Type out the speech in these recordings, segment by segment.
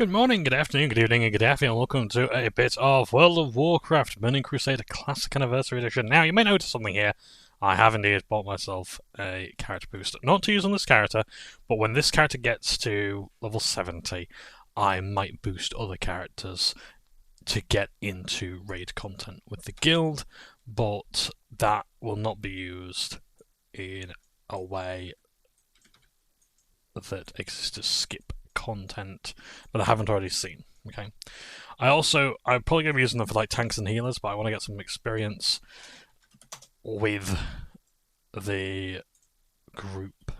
Good morning, good afternoon, good evening, and good afternoon. Welcome to a bit of World of Warcraft Burning Crusade Classic Anniversary Edition. Now, you may notice something here. I have indeed bought myself a character boost. Not to use on this character, but when this character gets to level 70, I might boost other characters to get into raid content with the guild, but that will not be used in a way that exists to skip content that I haven't already seen. Okay. I'm probably going to be using them for like tanks and healers, but I want to get some experience with the group.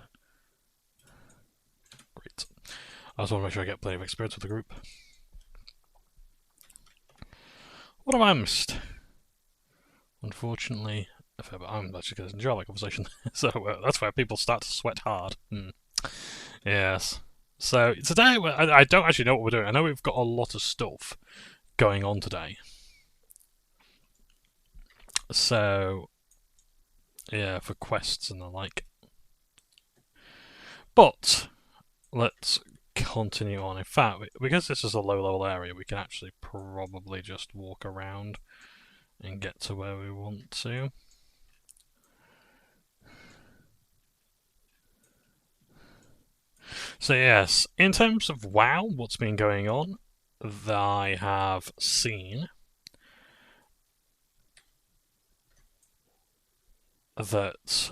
Great. I just want to make sure I get plenty of experience with the group. What have I missed? Unfortunately, I'm actually going to enjoy that conversation. So that's where people start to sweat hard. Yes. So today, I don't actually know what we're doing. I know we've got a lot of stuff going on today. So, yeah, for quests and the like. But, let's continue on. In fact, because this is a low-level area, we can actually probably just walk around and get to where we want to. So yes, in terms of WoW, what's been going on, I have seen that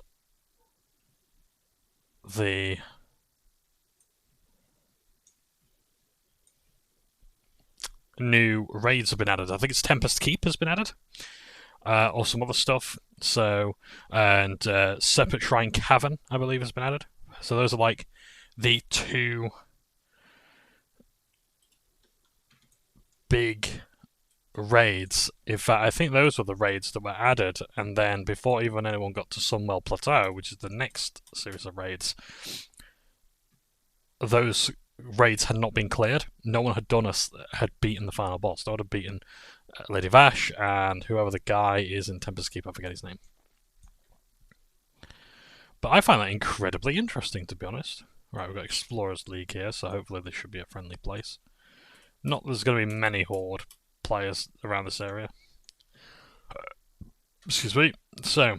the new raids have been added. I think it's Tempest Keep has been added, or some other stuff. So, and Serpent Shrine Cavern, I believe, has been added. So those are like the two big raids. In fact, I think those were the raids that were added, and then before even anyone got to Sunwell Plateau, which is the next series of raids, those raids had not been cleared. No one had beaten the final boss. They would have beaten Lady Vash and whoever the guy is in Tempest Keep. I forget his name. But I find that incredibly interesting, to be honest. Right, we've got Explorers League here, so hopefully this should be a friendly place. Not that there's going to be many Horde players around this area. Excuse me. So,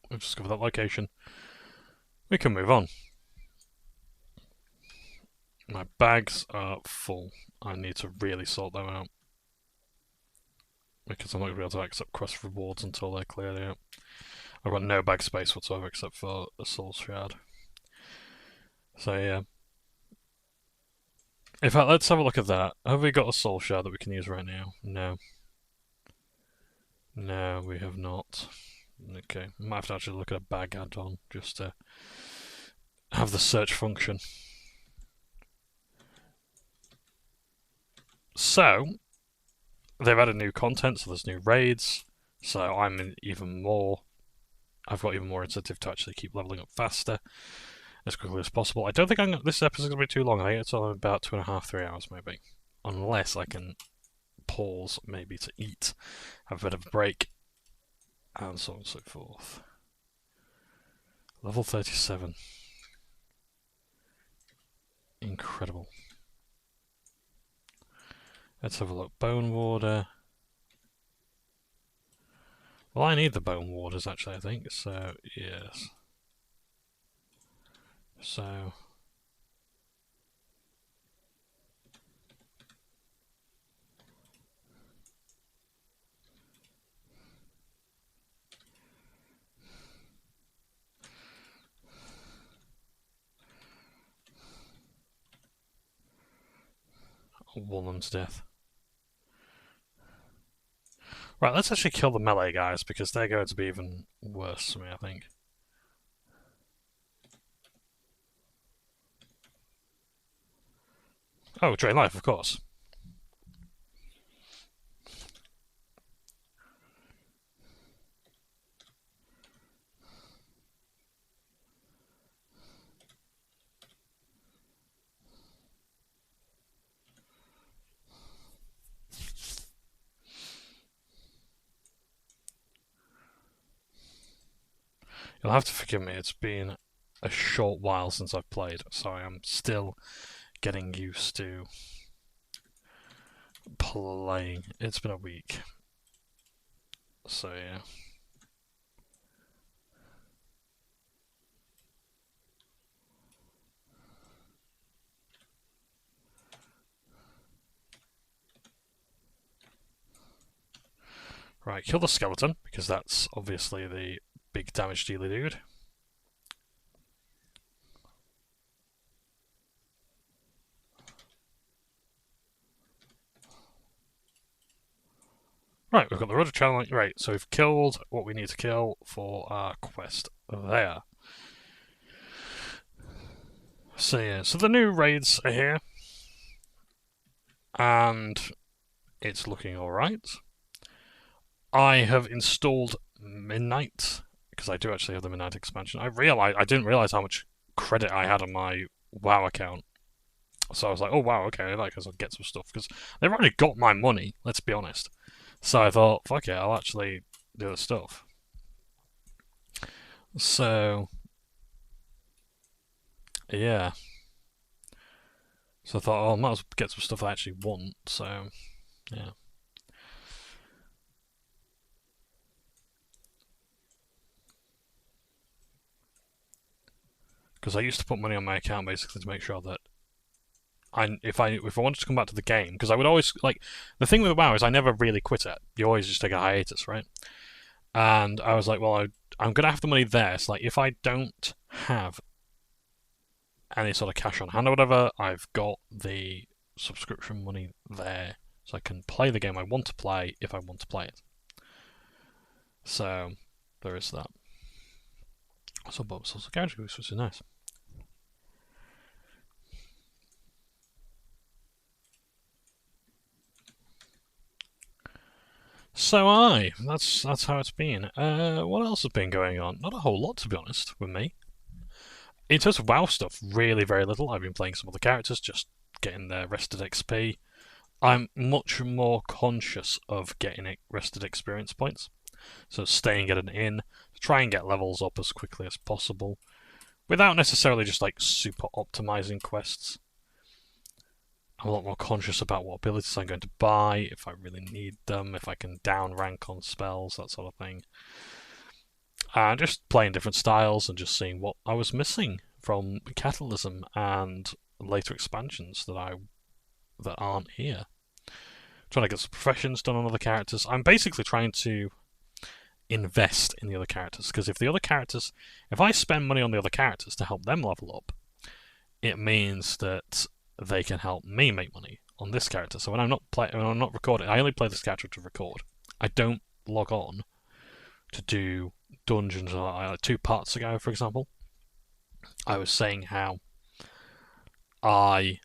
we've discovered that location. We can move on. My bags are full. I need to really sort them out. Because I'm not going to be able to accept quest rewards until they're cleared out. I've got no bag space whatsoever except for a soul shard. So yeah. In fact, let's have a look at that. Have we got a soul shard that we can use right now? No. No, we have not. Okay, I might have to actually look at a bag add-on just to have the search function. So, they've added new content, so there's new raids. So I've got even more incentive to actually keep leveling up faster as quickly as possible. I don't think this episode's going to be too long. I think it's only about 2.5, 3 hours maybe. Unless I can pause maybe to eat, have a bit of a break, and so on and so forth. Level 37. Incredible. Let's have a look. Bone Warder. Well, I need the Bone Warders actually, I think, so yes. So... Woman's death. Right, let's actually kill the melee guys, because they're going to be even worse for me, I think. Oh, drain life, of course. You'll have to forgive me, it's been a short while since I've played, so I am still getting used to playing. It's been a week. So yeah. Right, kill the skeleton, because that's obviously the big damage dealer dude. Right, we've got the Road of Challenge. Right, so we've killed what we need to kill for our quest there. So yeah, so the new raids are here. And it's looking alright. I have installed Midnight, because I do actually have the Midnight expansion. I didn't realise how much credit I had on my WoW account. So I was like, oh wow, okay, I like I'll get some stuff, because they've already got my money, let's be honest. So I thought, fuck it, I'll actually do the stuff. So, yeah. So I thought, oh, I might as well get some stuff I actually want, so, yeah. Because I used to put money on my account basically to make sure that if I wanted to come back to the game, because I would always the thing with WoW is I never really quit it. You always just take a hiatus, right? And I was like, well, I'm gonna have the money there. So if I don't have any sort of cash on hand or whatever, I've got the subscription money there, so I can play the game I want to play if I want to play it. So there is that. So Bob's also character boost, which is nice. So that's how it's been. What else has been going on? Not a whole lot, to be honest, with me. In terms of WoW stuff, really very little. I've been playing some other characters, just getting their rested XP. I'm much more conscious of getting rested experience points, so staying at an inn to try and get levels up as quickly as possible, without necessarily just super optimizing quests. I'm a lot more conscious about what abilities I'm going to buy, if I really need them, if I can down rank on spells, that sort of thing. And just playing different styles and just seeing what I was missing from Catalysm and later expansions that aren't here. Trying to get some professions done on other characters. I'm basically trying to invest in the other characters, because if I spend money on the other characters to help them level up, it means that they can help me make money on this character. So when I'm not recording, I only play this character to record. I don't log on to do dungeons. Like 2 parts ago, for example, I was saying how I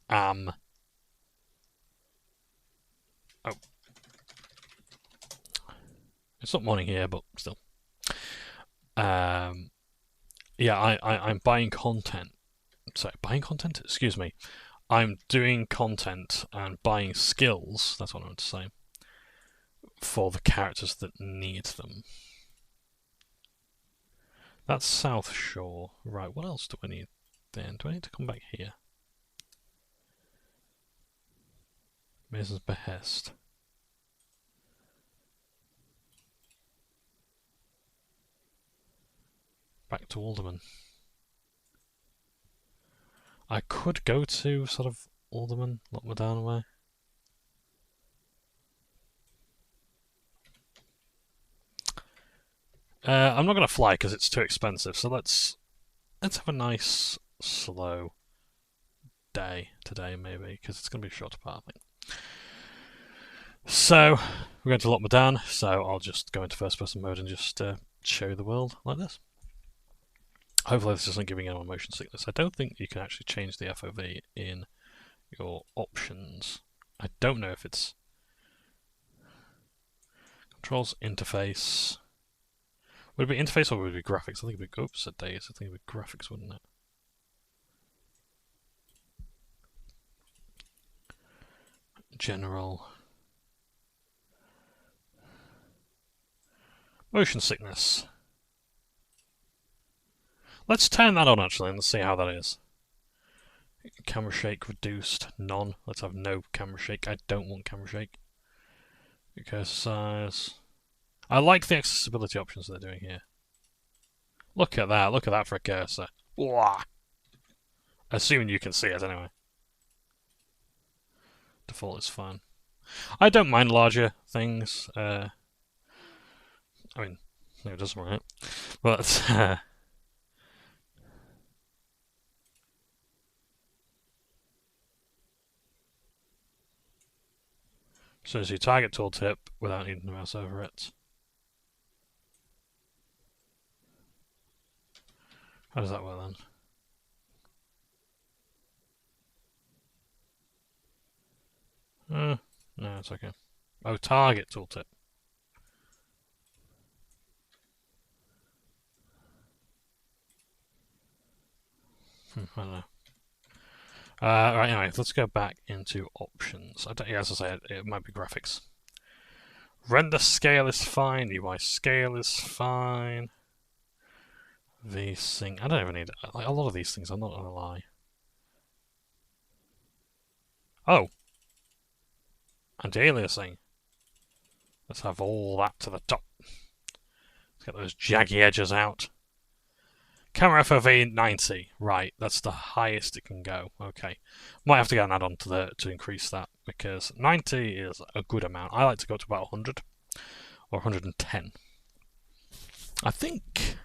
am. Oh, it's not morning here, but still. Yeah, I'm buying content. Sorry, buying content? Excuse me. I'm doing content and buying skills, that's what I want to say, for the characters that need them. That's South Shore. Right, what else do I need then? Do I need to come back here? Mason's Behest. Back to Alderman. I could go to sort of Alderman, Lockmadown away. I'm not going to fly because it's too expensive, so let's have a nice, slow day today, maybe, because it's going to be a short part, I think. So, we're going to Lockmadown, so I'll just go into first-person mode and just show the world like this. Hopefully this isn't giving anyone motion sickness. I don't think you can actually change the FOV in your options. I don't know if it's controls interface. Would it be interface or would it be graphics? I think it'd be oops, at days. I think it'd be graphics, wouldn't it? General. Motion sickness. Let's turn that on actually and see how that is. Camera shake reduced, none. Let's have no camera shake. I don't want camera shake. Cursor size. I like the accessibility options they're doing here. Look at that for a cursor. Wah! Assuming you can see it anyway. Default is fine. I don't mind larger things. I mean, no, it doesn't, right? But so it's your target tooltip without needing to mouse over it. How does that work then? No, it's okay. Oh, target tooltip. I don't know. Right, anyway, let's go back into options. As I say, it might be graphics. Render scale is fine. UI scale is fine. VSync. I don't even need like a lot of these things. I'm not gonna lie. Oh, anti-aliasing. Let's have all that to the top. Let's get those jaggy edges out. Camera FOV 90. Right, that's the highest it can go. Okay, might have to get an add-on to increase that because 90 is a good amount. I like to go to about 100 or 110. I think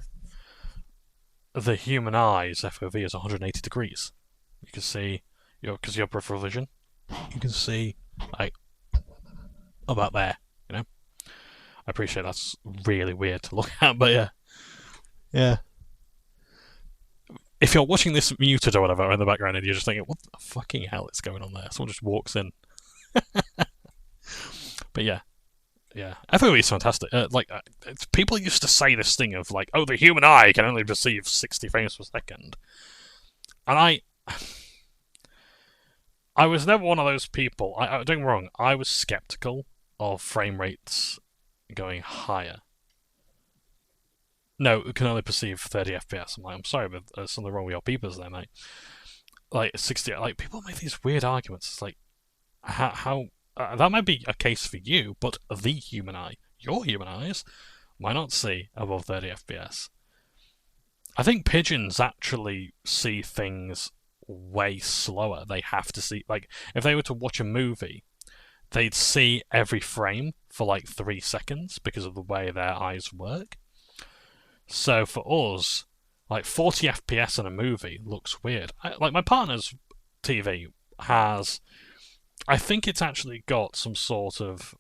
the human eye's FOV is 180 degrees. You can see, because your peripheral vision, you can see like about there. You know, I appreciate that's really weird to look at, but yeah. If you're watching this muted or whatever in the background and you're just thinking, what the fucking hell is going on there? Someone just walks in. But yeah. FOV is fantastic. People used to say this thing of like, oh, the human eye can only receive 60 frames per second. And I was never one of those people. Don't get me wrong, I was skeptical of frame rates going higher. No, it can only perceive 30 FPS. I'm like, I'm sorry, but there's something wrong with your peepers there, mate. Like 60, like people make these weird arguments. It's like, how that might be a case for you, but the human eye, your human eyes, might not see above 30 FPS. I think pigeons actually see things way slower. They have to see, like, if they were to watch a movie, they'd see every frame for like 3 seconds because of the way their eyes work. So for us, like 40 FPS in a movie looks weird. Like my partner's TV has, I think it's actually got some sort of,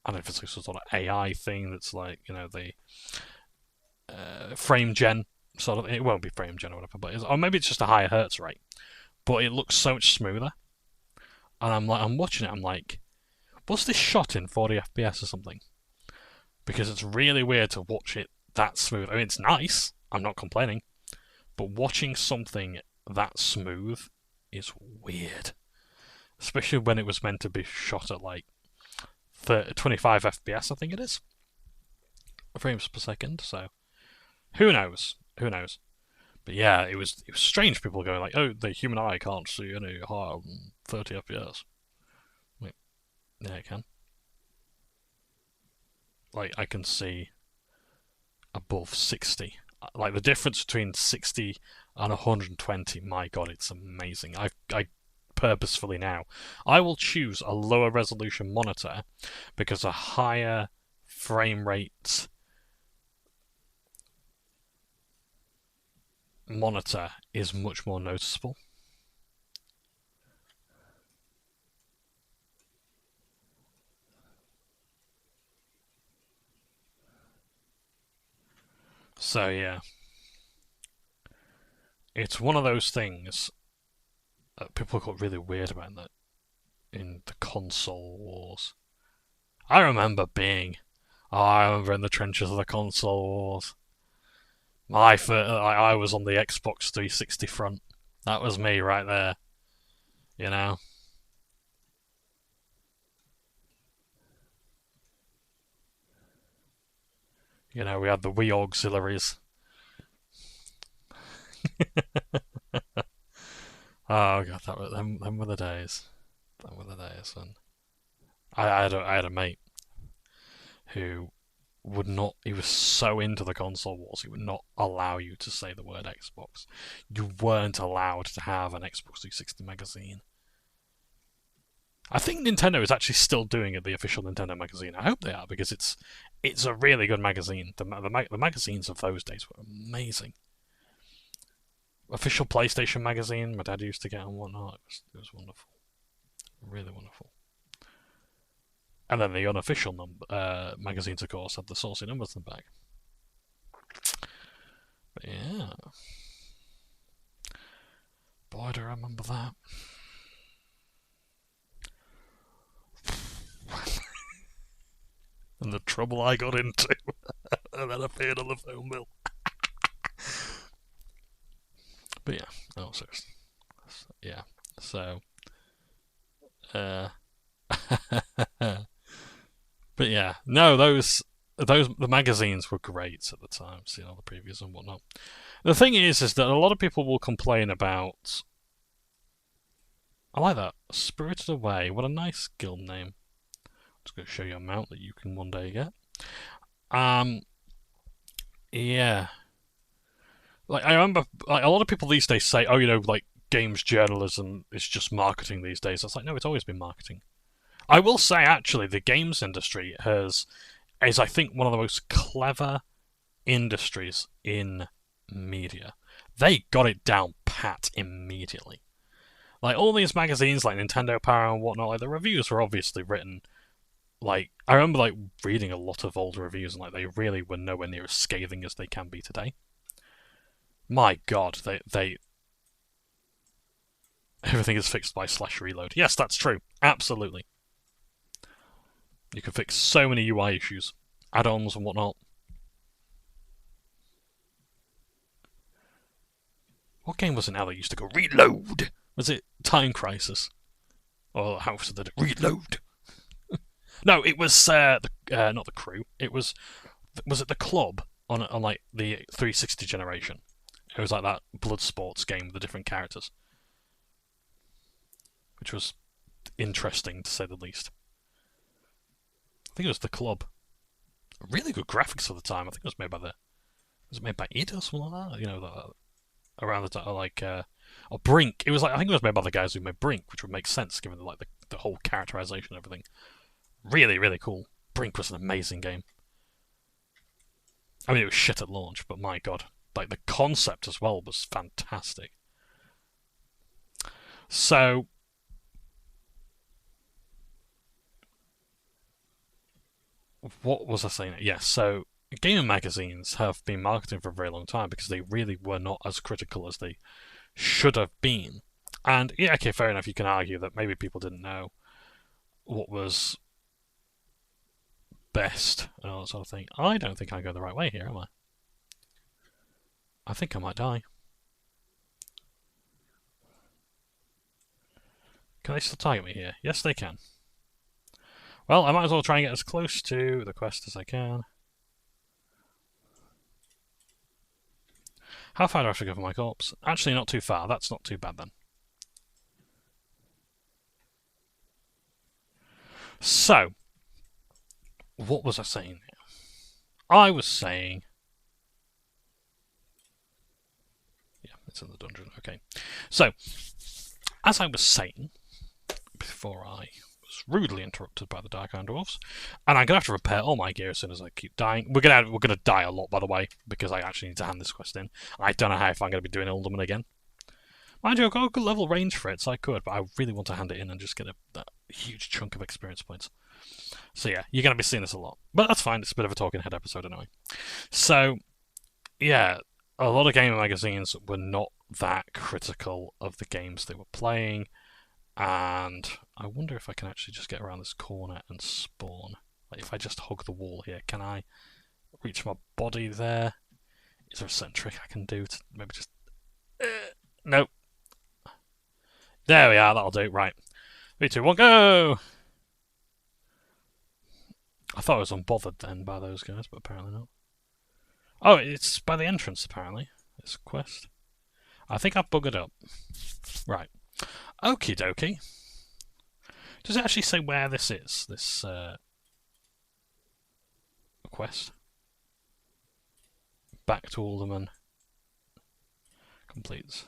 I don't know if it's like some sort of AI thing that's like, the frame gen sort of. It won't be frame gen or whatever, but or maybe it's just a higher hertz rate. But it looks so much smoother. And I'm watching it. I'm like, was this shot in 40 FPS or something? Because it's really weird to watch it that smooth. I mean, it's nice. I'm not complaining. But watching something that smooth is weird. Especially when it was meant to be shot at like 25 FPS, I think it is. Frames per second, so who knows? But yeah, it was strange people going like, oh, the human eye can't see any higher than 30 FPS. Wait, yeah, it can. Like, I can see above 60. Like, the difference between 60 and 120, my god, it's amazing. I purposefully now, I will choose a lower resolution monitor because a higher frame rate monitor is much more noticeable. So yeah, it's one of those things that people got really weird about that in the console wars. I remember in the trenches of the console wars. I was on the Xbox 360 front. That was me right there. You know. We had the Wii auxiliaries. Oh god, them were the days. Them were the days. And I had a mate who would not. He was so into the console wars, he would not allow you to say the word Xbox. You weren't allowed to have an Xbox 360 magazine. I think Nintendo is actually still doing it, the official Nintendo magazine. I hope they are, because it's a really good magazine. The magazines of those days were amazing. Official PlayStation magazine, my dad used to get and whatnot. It was wonderful, really wonderful. And then the unofficial magazines, of course, had the saucy numbers in the back. But yeah, boy, do I remember that. And the trouble I got into, and then I paid on the phone bill. But yeah, no, seriously. Yeah, so. But yeah, no, the magazines were great at the time, seeing all the previews and whatnot. The thing is that a lot of people will complain about. I like that. Spirited Away. What a nice guild name. I'm just going to show you a mount that you can one day get. Yeah. Like, I remember, like, a lot of people these days say, oh, like, games journalism is just marketing these days. It's like, no, it's always been marketing. I will say, actually, the games industry is, I think, one of the most clever industries in media. They got it down pat immediately. Like, all these magazines, like Nintendo Power and whatnot, like, the reviews were obviously written, like, I remember, like, reading a lot of old reviews, and, like, they really were nowhere near as scathing as they can be today. My god, they everything is fixed by /reload. Yes, that's true. Absolutely. You can fix so many UI issues, add-ons and whatnot. What game was it now that used to go reload? Was it Time Crisis? Or how did it reload? No, it was not the Crew. It was it the Club on like the 360 generation? It was like that blood sports game with the different characters, which was interesting to say the least. I think it was the Club. Really good graphics for the time. I think it was made by id or something like that. You know, around the time, like or Brink. It was like, I think it was made by the guys who made Brink, which would make sense given the whole characterization and everything. Really, really cool. Brink was an amazing game. I mean, it was shit at launch, but my god, like the concept as well was fantastic. So. What was I saying? Yes, so gaming magazines have been marketing for a very long time because they really were not as critical as they should have been. And yeah, okay, fair enough, you can argue that maybe people didn't know what was best and all that sort of thing. I don't think I go the right way here, am I? I think I might die. Can they still target me here? Yes, they can. Well, I might as well try and get as close to the quest as I can. How far do I have to go for my corpse? Actually, not too far. That's not too bad then. So, what was I saying here? I was saying... Yeah, it's in the dungeon. Okay. So, as I was saying, before I was rudely interrupted by the Dark Iron Dwarves, and I'm going to have to repair all my gear as soon as I keep dying. We're gonna die a lot, by the way, because I actually need to hand this quest in. I don't know how if I'm going to be doing Alderman again. Mind you, I've got a good level range for it, so I could, but I really want to hand it in and just get that huge chunk of experience points. So yeah, you're going to be seeing this a lot. But that's fine, it's a bit of a talking head episode anyway. So, yeah, a lot of gaming magazines were not that critical of the games they were playing, and I wonder if I can actually just get around this corner and spawn. Like, if I just hug the wall here, can I reach my body there? Is there a certain trick I can do to maybe just... Nope. There we are, that'll do. Right. 3, 2, 1, go! I thought I was unbothered then by those guys, but apparently not. Oh, it's by the entrance, apparently. This quest. I think I've buggered up. Right. Okie dokie. Does it actually say where this is? This quest? Back to Alderman. Completes.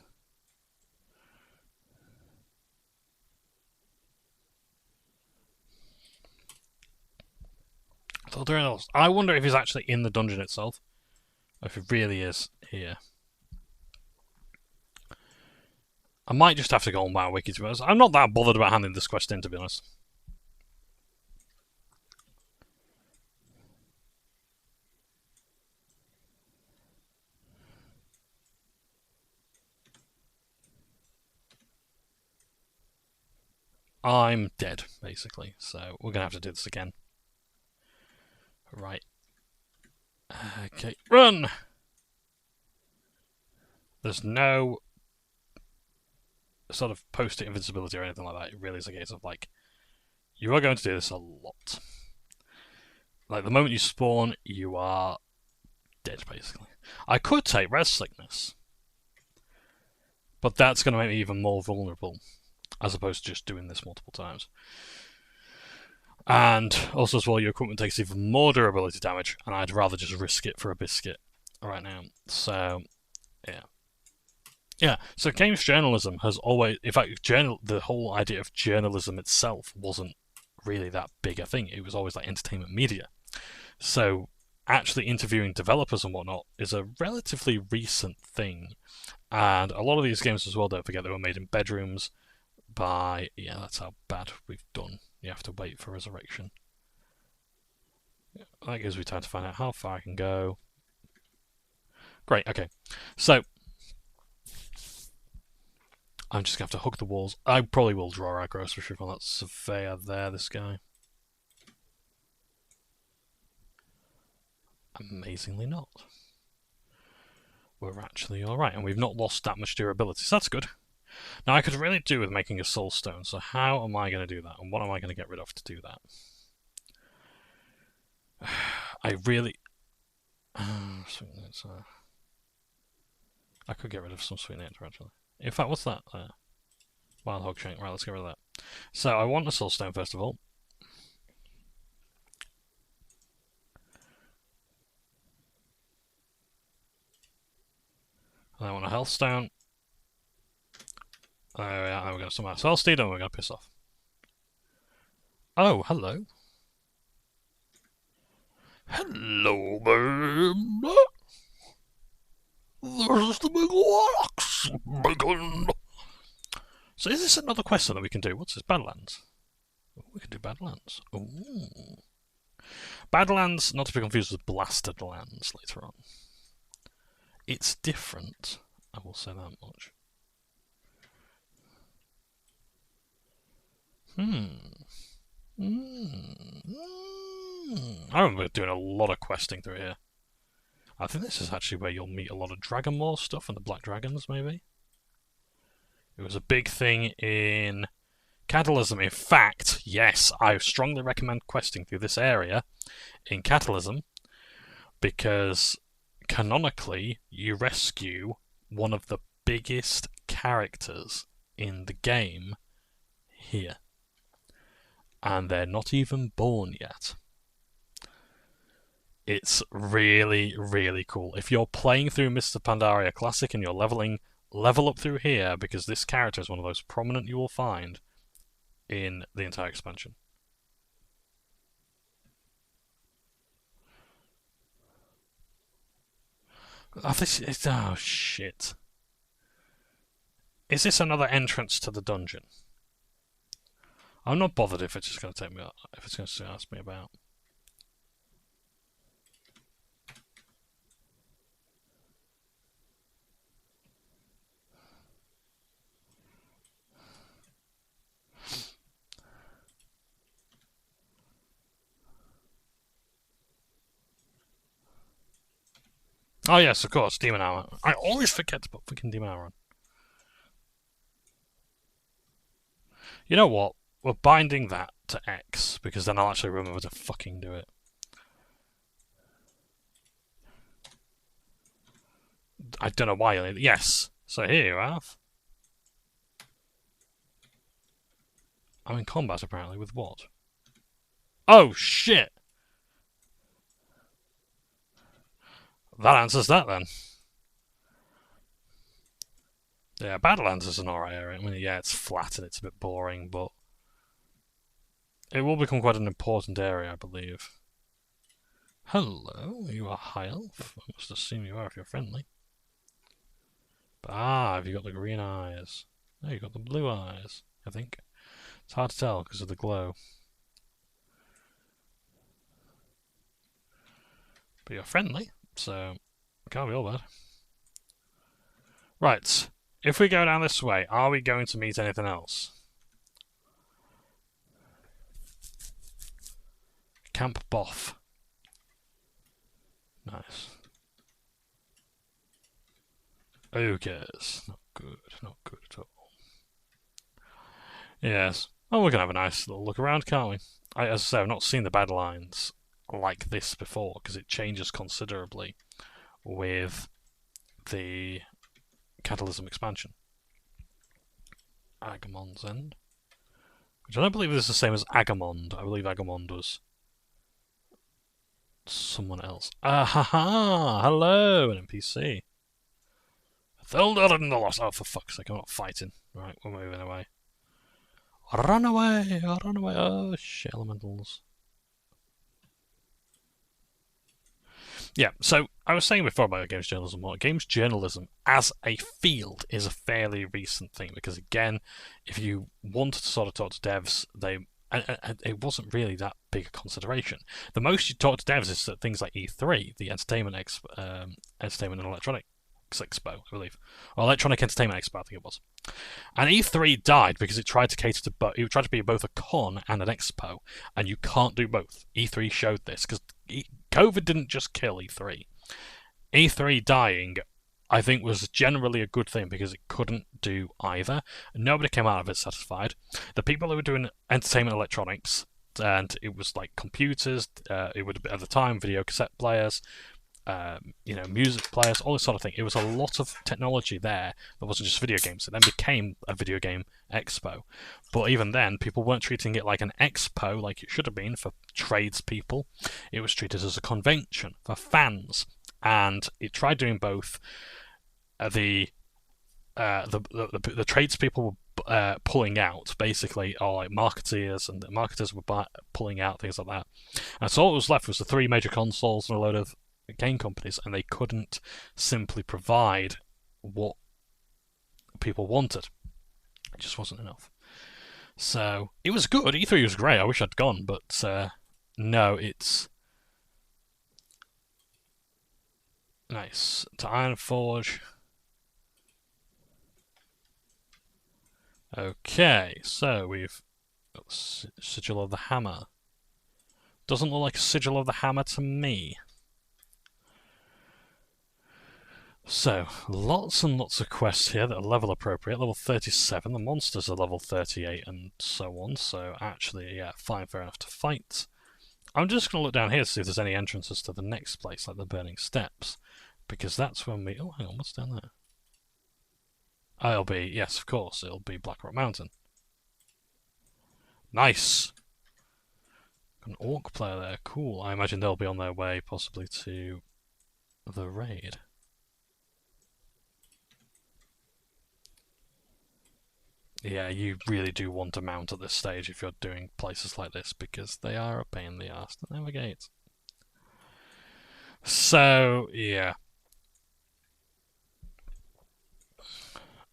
So I wonder if he's actually in the dungeon itself. Or if he really is here. I might just have to go on my wiki to be honest. I'm not that bothered about handing this quest in, to be honest. I'm dead, basically, so we're going to have to do this again. Right. Okay, run! There's no sort of post-it invincibility or anything like that. It really is a case of, like, you are going to do this a lot. Like, the moment you spawn, you are dead, basically. I could take res sickness, but that's going to make me even more vulnerable, as opposed to just doing this multiple times. And also as well, your equipment takes even more durability damage, and I'd rather just risk it for a biscuit right now. So, yeah. Yeah, so games journalism has always... In fact, the whole idea of journalism itself wasn't really that big a thing. It was always like entertainment media. So actually interviewing developers and whatnot is a relatively recent thing. And a lot of these games as well, don't forget, they were made in bedrooms by... Yeah, that's how bad we've done. You have to wait for resurrection. That gives me time to find out how far I can go. Great, okay. So, I'm just going to have to hook the walls. I probably will draw aggro, especially from that surveyor there, this guy. Amazingly not. We're actually alright, and we've not lost that much durability, so that's good. Now, I could really do with making a soul stone, so how am I going to do that? And what am I going to get rid of to do that? I really... I could get rid of some sweet nectar, actually. In fact, what's that there? Wild hog shank. Right, let's get rid of that. So, I want a soul stone, first of all. And I want a health stone. There we are, now we've got some soul steed, and we're going to piss off. Oh, hello. Hello, babe. There's the big rocks. Bacon. So is this another quest that we can do? What's this? Badlands? Oh, we can do Badlands. Ooh. Badlands, not to be confused with Blasted Lands later on. It's different, I will say that much. I remember doing a lot of questing through here. I think this is actually where you'll meet a lot of Dragon Maw stuff and the Black Dragons, maybe. It was a big thing in Catalysm. In fact, yes, I strongly recommend questing through this area in Catalysm because canonically you rescue one of the biggest characters in the game here. And they're not even born yet. It's really, really cool. If you're playing through Mr. Pandaria Classic and you're level up through here, because this character is one of those prominent you will find in the entire expansion. Oh, shit. Is this another entrance to the dungeon? I'm not bothered if it's just going to take me out, if it's going to ask me about. Oh yes, of course, Demon Armor. I always forget to put freaking Demon Armor on. You know what? We're binding that to X, because then I'll actually remember to fucking do it. I don't know why. Yes, So here you have. I'm in combat apparently with what? Oh shit! That answers that then. Yeah, Badlands is an alright area. I mean, yeah, it's flat and it's a bit boring, but it will become quite an important area, I believe. Hello, you are high elf. I must assume you are if you're friendly. Ah, have you got the green eyes? No, you've got the blue eyes, I think. It's hard to tell because of the glow. But you're friendly, so it can't be all bad. Right, if we go down this way, are we going to meet anything else? Camp Boff. Nice. Ogres. Not good, not good at all. Yes. Oh, we can have a nice little look around, can't we? As I say, I've not seen the Badlands like this before, because it changes considerably with the Catalysm expansion. Agamon's End. Which I don't believe is the same as Agamond. I believe Agamond was someone else. Ah ha ha! Hello, an NPC. Thunder in the lost. Oh, for fuck's sake, I'm not fighting. Right, we're moving away. Run away! Run away! Oh, shit, elementals. Yeah, so I was saying before about games journalism. What games journalism as a field is a fairly recent thing because, again, if you wanted to sort of talk to devs, it wasn't really that big a consideration. The most you talk to devs is at things like E3, the Entertainment and Electronics Expo, I believe, or Electronic Entertainment Expo, I think it was. And E3 died because it tried to cater to it tried to be both a con and an expo, and you can't do both. E3 showed this because COVID didn't just kill E3. E3 dying, I think, was generally a good thing because it couldn't do either. Nobody came out of it satisfied. The people who were doing entertainment electronics, and it was like computers, it would at the time video cassette players, music players, all this sort of thing. It was a lot of technology there that wasn't just video games. It then became a video game expo. But even then, people weren't treating it like an expo like it should have been for tradespeople. It was treated as a convention for fans. And it tried doing both. The tradespeople were pulling out, basically, or like marketeers, and the marketers were pulling out, things like that. And so all that was left was the three major consoles and a load of game companies, and they couldn't simply provide what people wanted. It just wasn't enough. So it was good. E3 was great. I wish I'd gone, but no, it's nice. To Ironforge. Okay, so we've got the Sigil of the Hammer. Doesn't look like a Sigil of the Hammer to me. So, lots and lots of quests here that are level appropriate. Level 37, the monsters are level 38 and so on. So actually, yeah, fine, fair enough to fight. I'm just going to look down here to see if there's any entrances to the next place, like the Burning Steps. Because that's when we... Oh, hang on, what's down there? Oh, it'll be... Yes, of course, it'll be Blackrock Mountain. Nice! An Orc player there, cool. I imagine they'll be on their way, possibly, to the raid. Yeah, you really do want to mount at this stage if you're doing places like this, because they are a pain in the arse to navigate. So, yeah.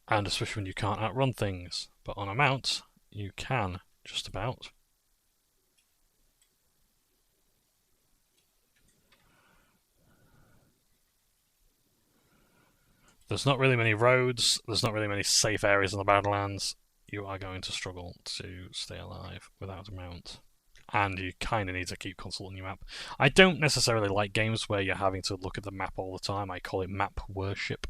And especially when you can't outrun things. But on a mount, you can, just about. There's not really many roads, there's not really many safe areas in the Badlands. You are going to struggle to stay alive without a mount. And you kind of need to keep consulting your map. I don't necessarily like games where you're having to look at the map all the time. I call it map worship.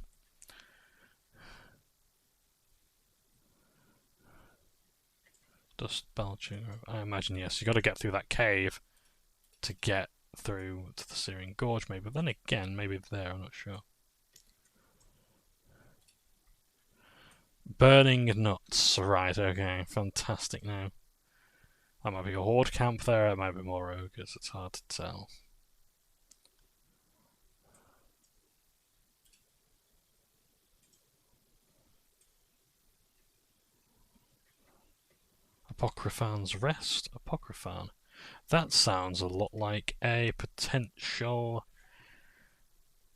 Dust belching. I imagine, yes. You've got to get through that cave to get through to the Syrian Gorge, maybe. But then again, maybe there, I'm not sure. Burning nuts. Right, okay. Fantastic now. That might be a horde camp there, it might be more ogres, it's hard to tell. Apocryphan's Rest? Apocryphan. That sounds a lot like a potential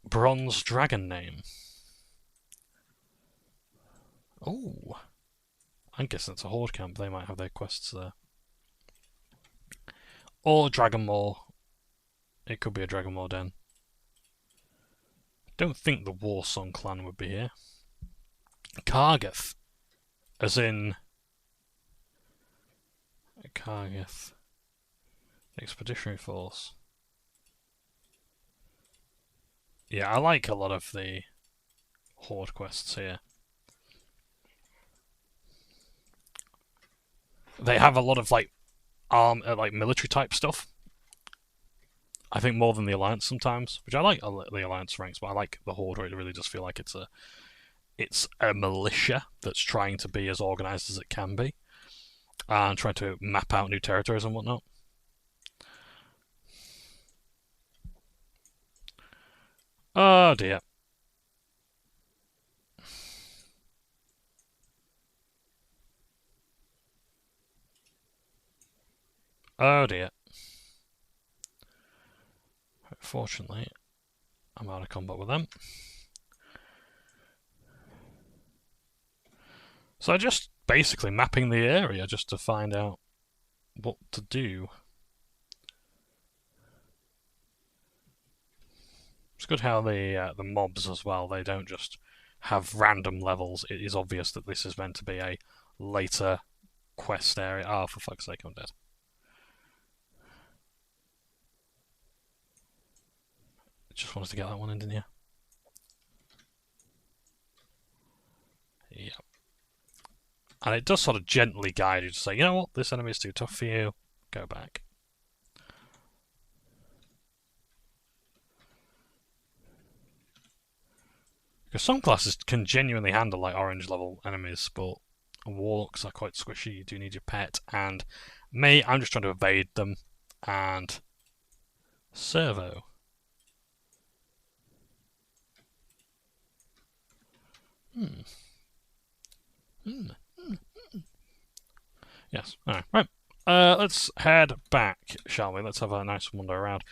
bronze dragon name. Oh, I guess that's a horde camp, they might have their quests there. Or Dragonmaw. It could be a Dragonmaw den. Don't think the Warsong clan would be here. Kargath. As in... Kargath. Expeditionary Force. Yeah, I like a lot of the horde quests here. They have a lot of like military type stuff. I think more than the Alliance sometimes, which I like the Alliance ranks, but I like the horde where it really does feel like it's a militia that's trying to be as organised as it can be and trying to map out new territories and whatnot. Oh dear. Oh dear. Fortunately, I'm out of combat with them. So just basically mapping the area just to find out what to do. It's good how the mobs as well, they don't just have random levels. It is obvious that this is meant to be a later quest area. Oh, for fuck's sake, I'm dead. Just wanted to get that one in, didn't you? Yep. And it does sort of gently guide you to say, you know what, this enemy is too tough for you, go back. Because some classes can genuinely handle like orange level enemies, but warlocks are quite squishy, you do need your pet, and me, I'm just trying to evade them, and servo. Yes, alright, right. Let's head back, shall we? Let's have a nice wander around.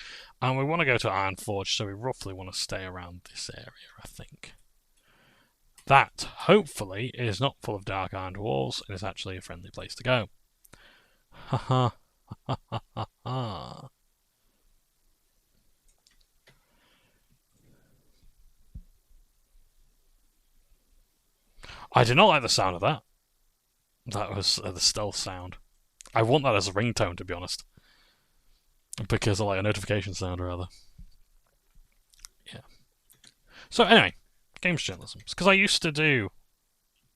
And we want to go to Ironforge, so we roughly want to stay around this area, I think. That, hopefully, is not full of dark ironed walls and is actually a friendly place to go. Ha ha ha ha ha ha. I do not like the sound of that. That was the stealth sound. I want that as a ringtone, to be honest. Because I like a notification sound, rather. Yeah. So, anyway, games journalism. It's because I used to do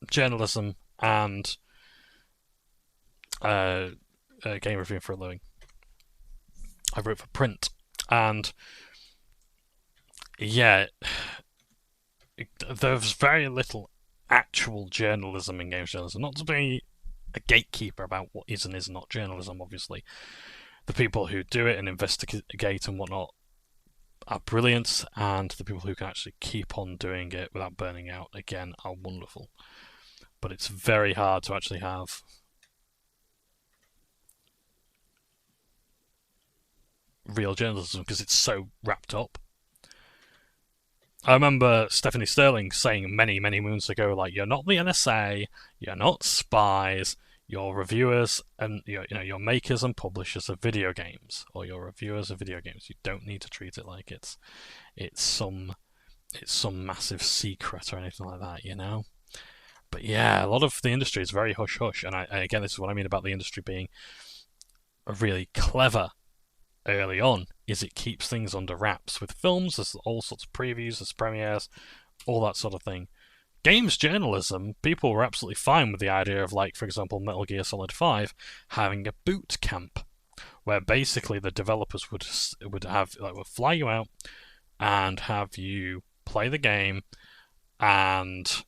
journalism and game reviewing for a living. I wrote for print. And, yeah, there's very little actual journalism in games journalism. Not to be a gatekeeper about what is and is not journalism, obviously. The people who do it and investigate and whatnot are brilliant, and the people who can actually keep on doing it without burning out, again, are wonderful. But it's very hard to actually have real journalism because it's so wrapped up. I remember Stephanie Sterling saying many, many moons ago, like, you're not the NSA, you're not spies, you're reviewers and you're makers and publishers of video games, or you're reviewers of video games. You don't need to treat it like it's some massive secret or anything like that, you know. But yeah, a lot of the industry is very hush hush, and again, this is what I mean about the industry being really clever early on, is it keeps things under wraps. With films, there's all sorts of previews, there's premieres, all that sort of thing. Games journalism, people were absolutely fine with the idea of, like, for example, Metal Gear Solid 5 having a boot camp, where basically the developers would fly you out and have you play the game and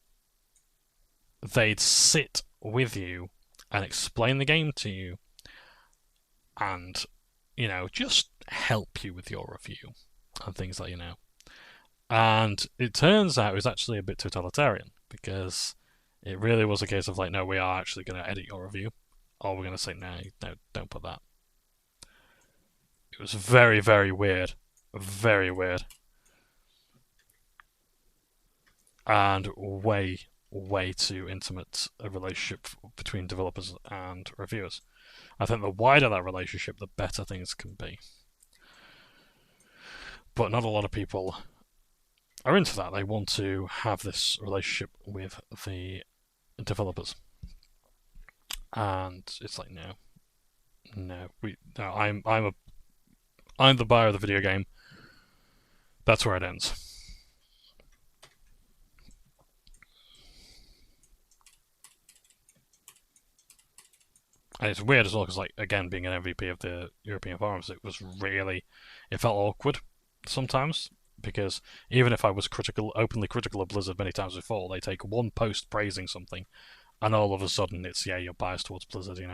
they'd sit with you and explain the game to you and, just help you with your review and things like, And it turns out it was actually a bit totalitarian because it really was a case of like, no, we are actually going to edit your review, or we're going to say, no, don't put that. It was very, very weird. Very weird. And way, way too intimate a relationship between developers and reviewers. I think the wider that relationship, the better things can be. But not a lot of people are into that. They want to have this relationship with the developers. And it's like, no, I'm the buyer of the video game. That's where it ends. And it's weird as well because, like, again, being an MVP of the European forums, it felt awkward sometimes because even if I was openly critical of Blizzard many times before, they take one post praising something, and all of a sudden it's you're biased towards Blizzard, You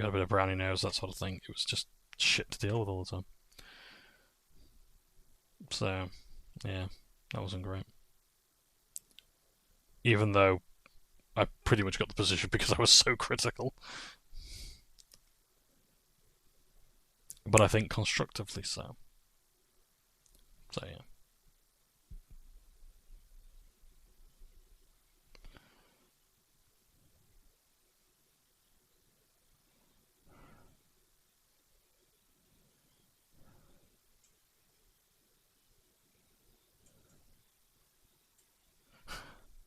got a bit of brownie nose, that sort of thing. It was just shit to deal with all the time. So, yeah, that wasn't great. Even though I pretty much got the position because I was so critical. But I think constructively so. So, yeah.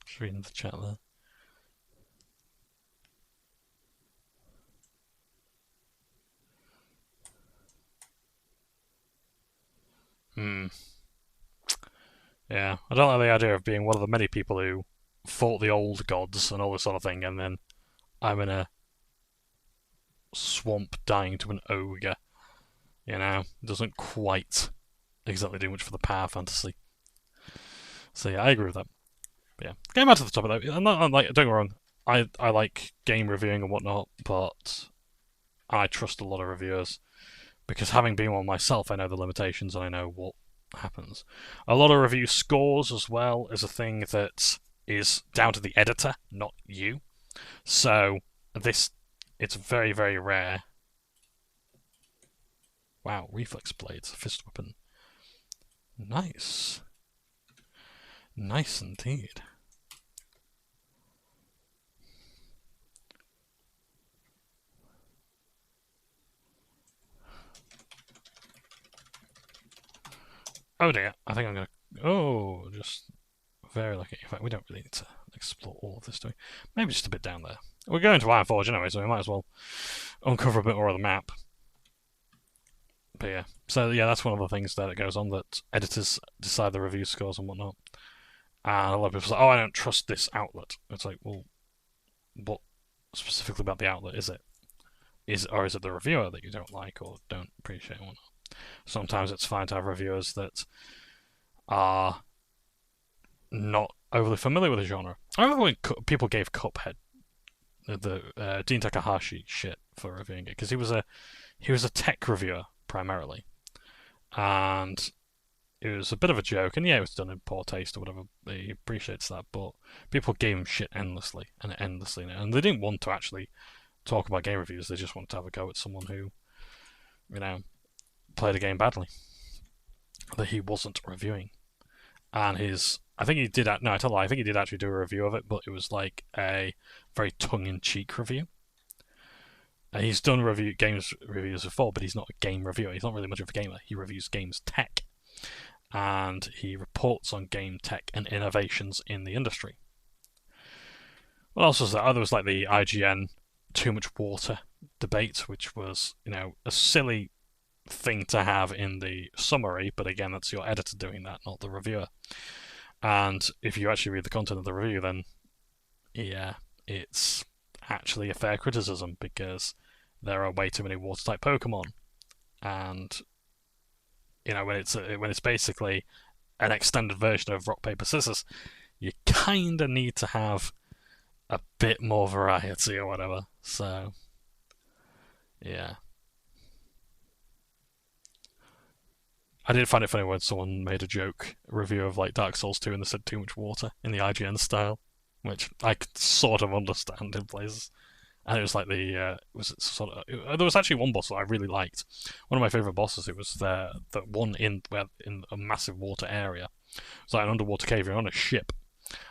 Just reading the chat there. Yeah, I don't like the idea of being one of the many people who fought the old gods and all this sort of thing, and then I'm in a swamp dying to an ogre. It doesn't quite exactly do much for the power fantasy. So yeah, I agree with that. But yeah, getting back to the topic though, don't get me wrong, I like game reviewing and whatnot, but I trust a lot of reviewers because having been one myself, I know the limitations and I know what happens. A lot of review scores as well is a thing that is down to the editor, not you. So it's very, very rare. Wow, reflex blades, fist weapon. Nice. Nice indeed. Oh dear, I think I'm gonna... Oh, just very lucky. In fact, we don't really need to explore all of this, do we? Maybe just a bit down there. We're going to Ironforge anyway, so we might as well uncover a bit more of the map. But yeah, so yeah, that's one of the things that goes on, that editors decide the review scores and whatnot. And a lot of people say, oh, I don't trust this outlet. It's like, well, what specifically about the outlet is it? Or is it the reviewer that you don't like or don't appreciate and whatnot? Sometimes it's fine to have reviewers that are not overly familiar with the genre. I remember when people gave Cuphead the Dean Takahashi shit for reviewing it, because he was a tech reviewer primarily, and it was a bit of a joke, and yeah, it was done in poor taste or whatever. He appreciates that, but people gave him shit endlessly, and they didn't want to actually talk about game reviews. They just wanted to have a go at someone who, played a game badly that he wasn't reviewing. And I think he did. No, I tell you, I think he did actually do a review of it, but it was like a very tongue-in-cheek review. He's done games reviews before, but he's not a game reviewer. He's not really much of a gamer. He reviews games tech, and he reports on game tech and innovations in the industry. What else was there? Oh, there was like the IGN too much water debate, which was, a silly thing to have in the summary, but again, that's your editor doing that, not the reviewer. And if you actually read the content of the review, then yeah, it's actually a fair criticism, because there are way too many water-type Pokemon, and when it's basically an extended version of rock paper scissors, you kind of need to have a bit more variety or whatever. So, yeah. I did find it funny when someone made a joke review of like Dark Souls 2 and they said too much water in the IGN style, which I could sort of understand in places. And it was like there was actually one boss that I really liked. One of my favorite bosses. It was the one in a massive water area. It's like an underwater cave. You're on a ship,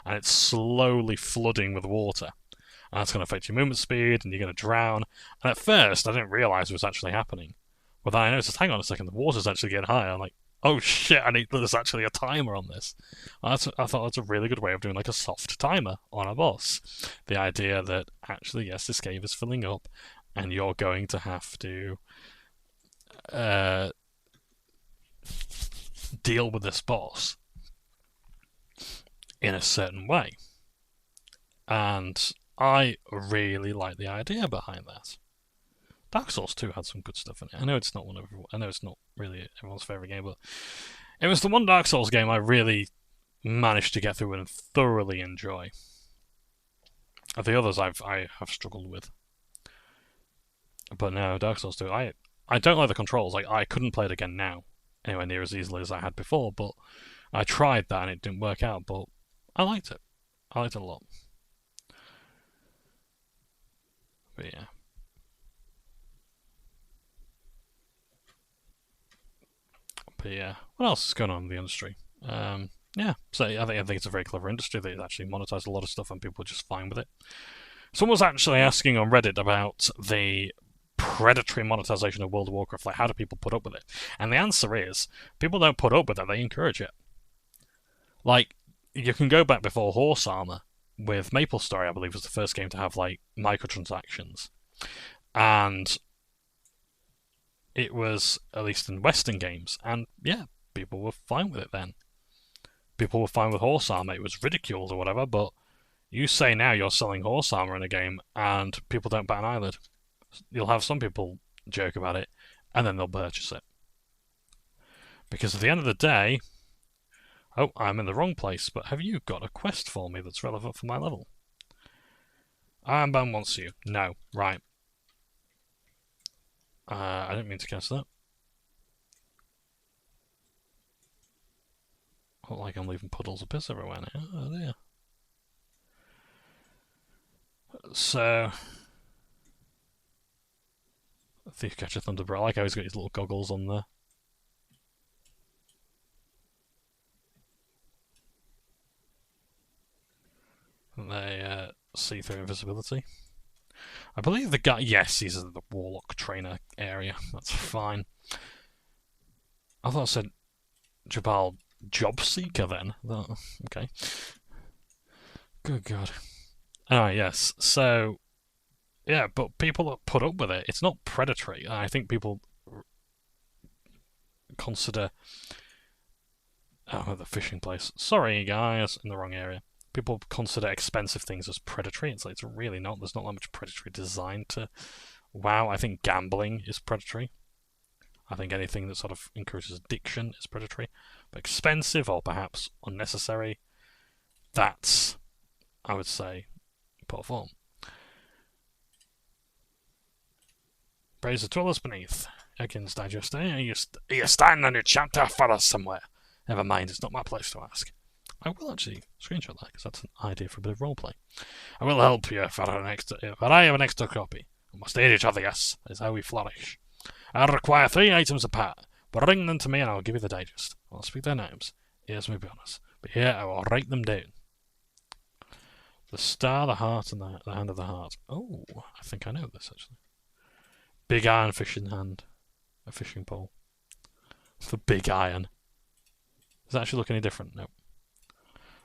and it's slowly flooding with water, and that's going to affect your movement speed, and you're going to drown. And at first, I didn't realize it was actually happening. But then I noticed, hang on a second, the water's actually getting higher. I'm like, oh shit, there's actually a timer on this. I thought that's a really good way of doing like a soft timer on a boss. The idea that actually, yes, this cave is filling up, and you're going to have to deal with this boss in a certain way. And I really like the idea behind that. Dark Souls 2 had some good stuff in it. I know it's not really everyone's favourite game, but it was the one Dark Souls game I really managed to get through and thoroughly enjoy. The others I have struggled with. But no, Dark Souls 2, I don't like the controls. Like, I couldn't play it again now, anywhere near as easily as I had before, but I tried that and it didn't work out, but I liked it. I liked it a lot. But yeah. But yeah, what else is going on in the industry? Yeah, so I think it's a very clever industry. They actually monetize a lot of stuff, and people are just fine with it. Someone was actually asking on Reddit about the predatory monetization of World of Warcraft. Like, how do people put up with it? And the answer is, people don't put up with it; they encourage it. Like, you can go back before Horse Armor with Maple Story, I believe, was the first game to have like microtransactions, and it was, at least in Western games, and yeah, people were fine with it then. People were fine with Horse Armor. It was ridiculed or whatever, but you say now you're selling Horse Armor in a game, and people don't bat an eyelid. You'll have some people joke about it, and then they'll purchase it. Because at the end of the day, oh, I'm in the wrong place, but have you got a quest for me that's relevant for my level? Armband wants you. No. Right. I didn't mean to cast that. Not like I'm leaving puddles of piss everywhere now. Oh dear. So, Thief Catcher Thunderbird. I like how he's got his little goggles on there. And they see through invisibility. I believe the guy. Yes, he's in the Warlock trainer area. That's fine. I thought I said Jabal Job Seeker then. Okay. Good God. Alright, yes. So, yeah, but people that put up with it, it's not predatory. I think people consider... Oh, the fishing place. Sorry, guys, in the wrong area. People consider expensive things as predatory. It's like, it's really not. There's not that much predatory design to WoW. I think gambling is predatory. I think anything that sort of encourages addiction is predatory. But expensive or perhaps unnecessary, that's, I would say, poor form. Praise the dwellers beneath. Ekins Digest. Are you standing on your chapter for us somewhere? Never mind, it's not my place to ask. I will actually screenshot that, because that's an idea for a bit of roleplay. I will help you if I have an extra copy. We must aid each other, yes. That is how we flourish. I require 3 items apart. Bring them to me and I will give you the digest. I'll speak their names. Here's my bonus. But here I will write them down. The star, the heart, and the hand of the heart. Oh, I think I know this, actually. Big iron fishing hand. A fishing pole. The big iron. Does that actually look any different? No.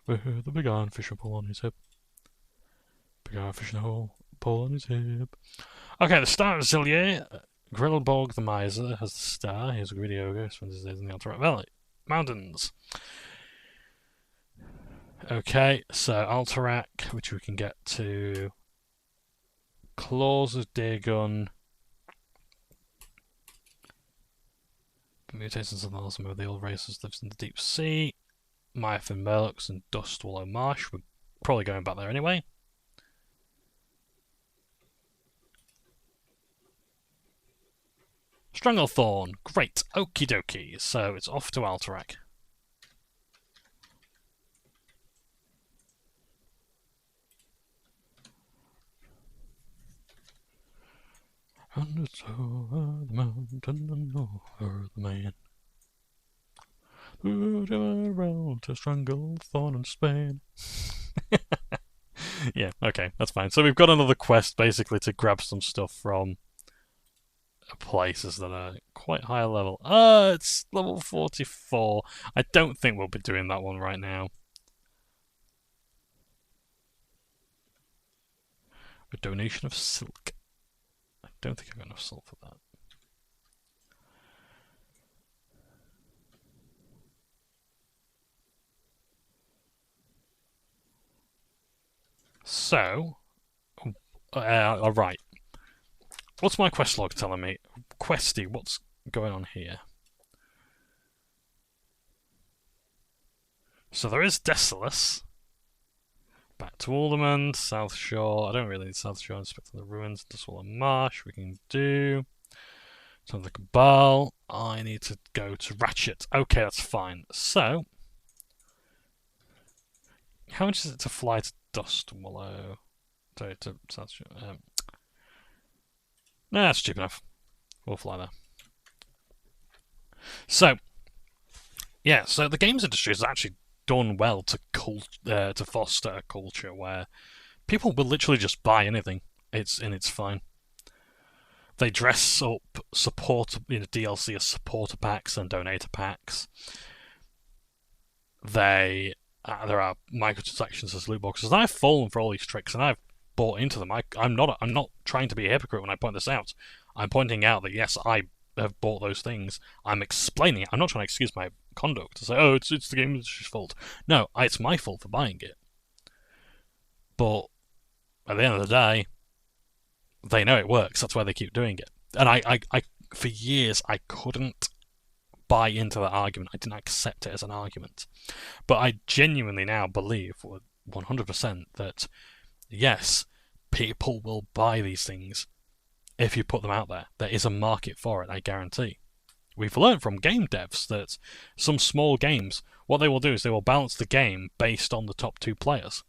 The big iron fishing pole on his hip. Big iron fishing pole on his hip. Okay, the star of Zillier. Grillborg the Miser has the star. Here's a greedy ogre. Spends his days in the Alterac Valley. Mountains. Okay, so Alterac, which we can get to. Claws of Dagon. Mutations of the old races lives in the deep sea. Mythin Murlocs and Dustwallow Marsh. We're probably going back there anyway. Stranglethorn, great, okie dokie. So it's off to Alterac. On the top of the mountain and over the man. Around to Stranglethorn and Spain. Yeah, okay, that's fine. So we've got another quest basically to grab some stuff from places that are quite high level. It's level 44. I don't think we'll be doing that one right now. A donation of silk. I don't think I've got enough silk for that. So, alright. What's my quest log telling me? Questy, what's going on here? So there is Desolus. Back to Alderman, South Shore. I don't really need South Shore. Inspecting the ruins. Dustwallow Marsh. We can do. Some of the Cabal. I need to go to Ratchet. Okay, that's fine. So, how much is it to fly to Dustwallow? Sorry, to South Shore. Nah, that's cheap enough. We'll fly there. So, yeah, so the games industry has actually done well to foster a culture where people will literally just buy anything. It's fine. They dress up DLC as supporter packs and donator packs. There are microtransactions as loot boxes. And I've fallen for all these tricks, and I've bought into them. I'm not trying to be a hypocrite when I point this out. I'm pointing out that yes, I have bought those things. I'm explaining it. I'm not trying to excuse my conduct to say, oh, it's the game industry's fault. No, it's my fault for buying it. But at the end of the day, they know it works. That's why they keep doing it. And I for years, I couldn't buy into that argument. I didn't accept it as an argument. But I genuinely now believe 100% that yes, people will buy these things if you put them out there. There is a market for it, I guarantee. We've learned from game devs that some small games, what they will do is they will balance the game based on the top 2 players.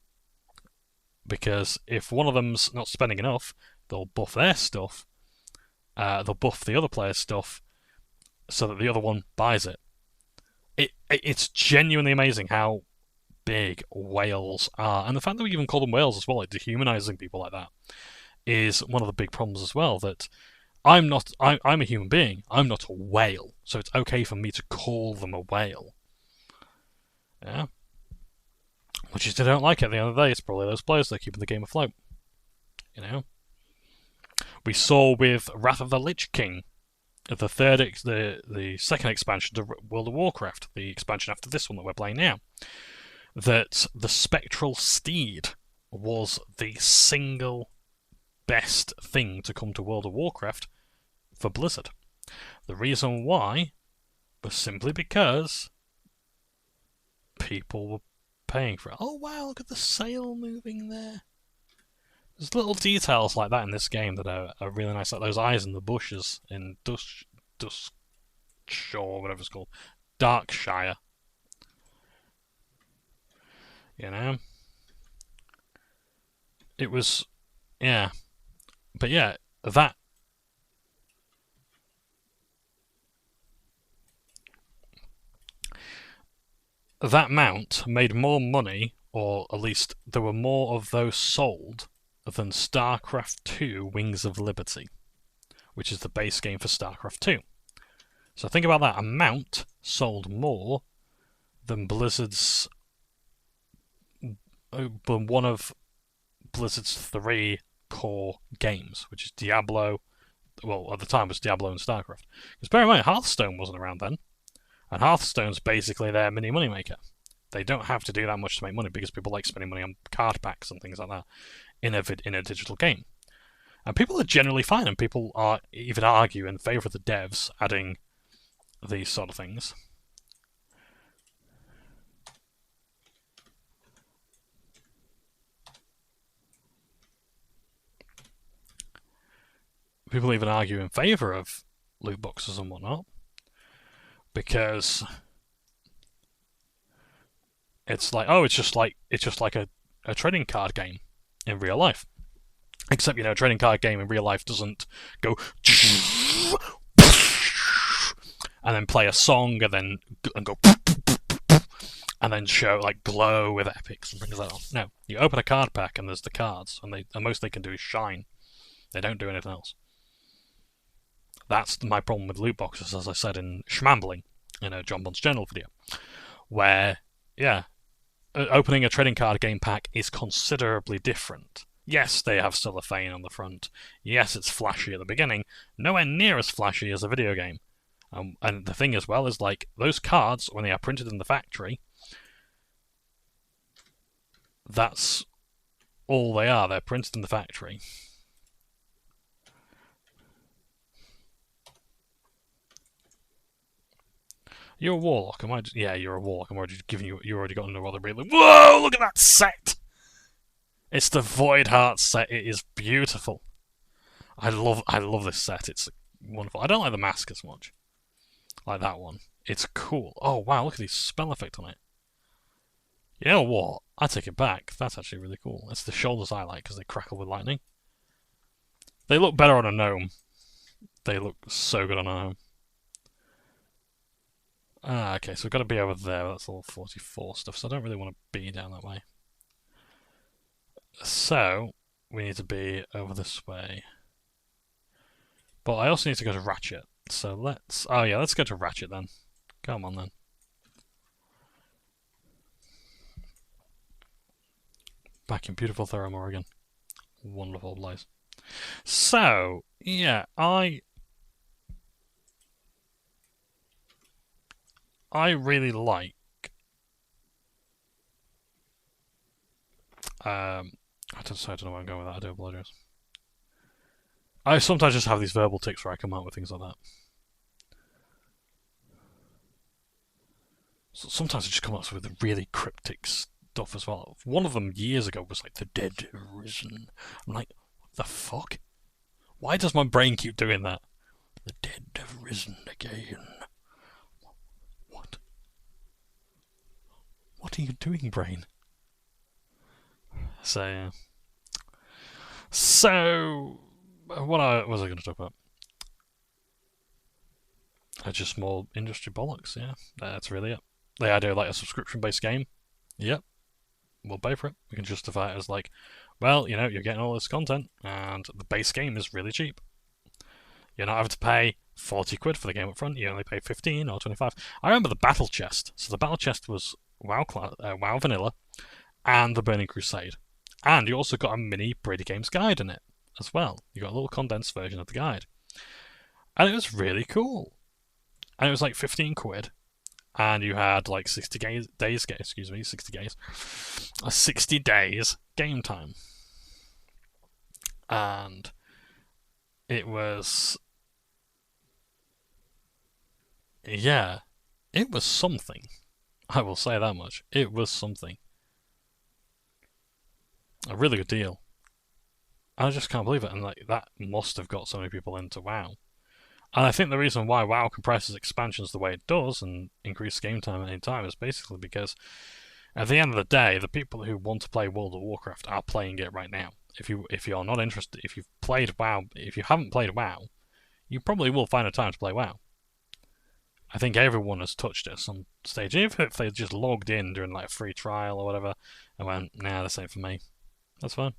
Because if one of them's not spending enough, they'll buff their stuff, they'll buff the other player's stuff, so that the other one buys it. It's genuinely amazing how big whales are, and the fact that we even call them whales as well, like dehumanizing people like that, is one of the big problems as well. That I'm a human being. I'm not a whale, so it's okay for me to call them a whale. Yeah. Which is they don't like it. At the end of the day, it's probably those players that are keeping the game afloat. You know. We saw with Wrath of the Lich King, the second expansion to World of Warcraft, the expansion after this one that we're playing now, that the Spectral Steed was the single best thing to come to World of Warcraft for Blizzard. The reason why was simply because people were paying for it. Oh wow, look at the sail moving there. There's little details like that in this game that are really nice, like those eyes in the bushes in Duskshire, whatever it's called. Darkshire. You know? It was... yeah. But yeah, that mount made more money, or at least there were more of those sold, than StarCraft 2 Wings of Liberty, which is the base game for StarCraft 2. So think about that. A mount sold more than Blizzard's... than one of Blizzard's 3 core games, which is Diablo. Well, at the time it was Diablo and StarCraft. Because bear in mind, Hearthstone wasn't around then. And Hearthstone's basically their mini moneymaker. They don't have to do that much to make money because people like spending money on card packs and things like that in a digital game. And people are generally fine, and people are even argue in favour of the devs adding these sort of things. people even argue in favour of loot boxes and whatnot, because it's like, oh, it's just like a trading card game in real life. Except, you know, a trading card game in real life doesn't go and then play a song and go and then show like glow with epics and things like that. No, you open a card pack and there's the cards, and the most they can do is shine. They don't do anything else. That's my problem with loot boxes, as I said in Schmambling, in a Johnbonne's Journal video, where, yeah, opening a trading card game pack is considerably different. Yes, they have cellophane on the front. Yes, it's flashy at the beginning. Nowhere near as flashy as a video game. And the thing as well is, like, those cards, when they are printed in the factory, that's all they are. They're printed in the factory. You're a warlock. Am I? Yeah, you're a warlock. I'm already giving you. You already got into other really. Whoa! Look at that set. It's the Void Heart set. It is beautiful. I love this set. It's wonderful. I don't like the mask as much. Like that one. It's cool. Oh wow! Look at the spell effect on it. You know what? I take it back. That's actually really cool. It's the shoulders I like because they crackle with lightning. They look better on a gnome. They look so good on a gnome. Ah, okay, so we've got to be over there. That's all 44 stuff, so I don't really want to be down that way. So, we need to be over this way. But I also need to go to Ratchet. So let's... Oh yeah, let's go to Ratchet then. Come on then. Back in beautiful Therum, Oregon. Wonderful place. So, yeah, I really like I don't know where I'm going with that. I do apologise. I sometimes just have these verbal tics where I come out with things like that. So sometimes I just come up with really cryptic stuff as well. One of them years ago was like, the dead have risen. I'm like, what the fuck? Why does my brain keep doing that? The dead have risen again. What? What are you doing, brain? So, yeah. So, what was I going to talk about? Just more industry bollocks, yeah. That's really it. The idea of like a subscription-based game, yep, we'll pay for it. We can justify it as like, well, you know, you're getting all this content, and the base game is really cheap. You're not having to pay 40 quid for the game up front, you only pay 15 or 25. I remember the battle chest. So the battle chest was WoW Vanilla and the Burning Crusade. And you also got a mini Brady Games guide in it as well. You got a little condensed version of the guide. And it was really cool. And it was like 15 quid. And you had like 60 days game time. And it was, yeah, it was something. I will say that much. It was something. A really good deal. I just can't believe it. And like that must have got so many people into WoW. And I think the reason why WoW compresses expansions the way it does and increases game time at any time is basically because at the end of the day, the people who want to play World of Warcraft are playing it right now. If you're not interested, if you've played WoW, if you haven't played WoW, you probably will find a time to play WoW. I think everyone has touched it at some stage. Even if they just logged in during like a free trial or whatever and went, nah, this ain't for me. That's fine.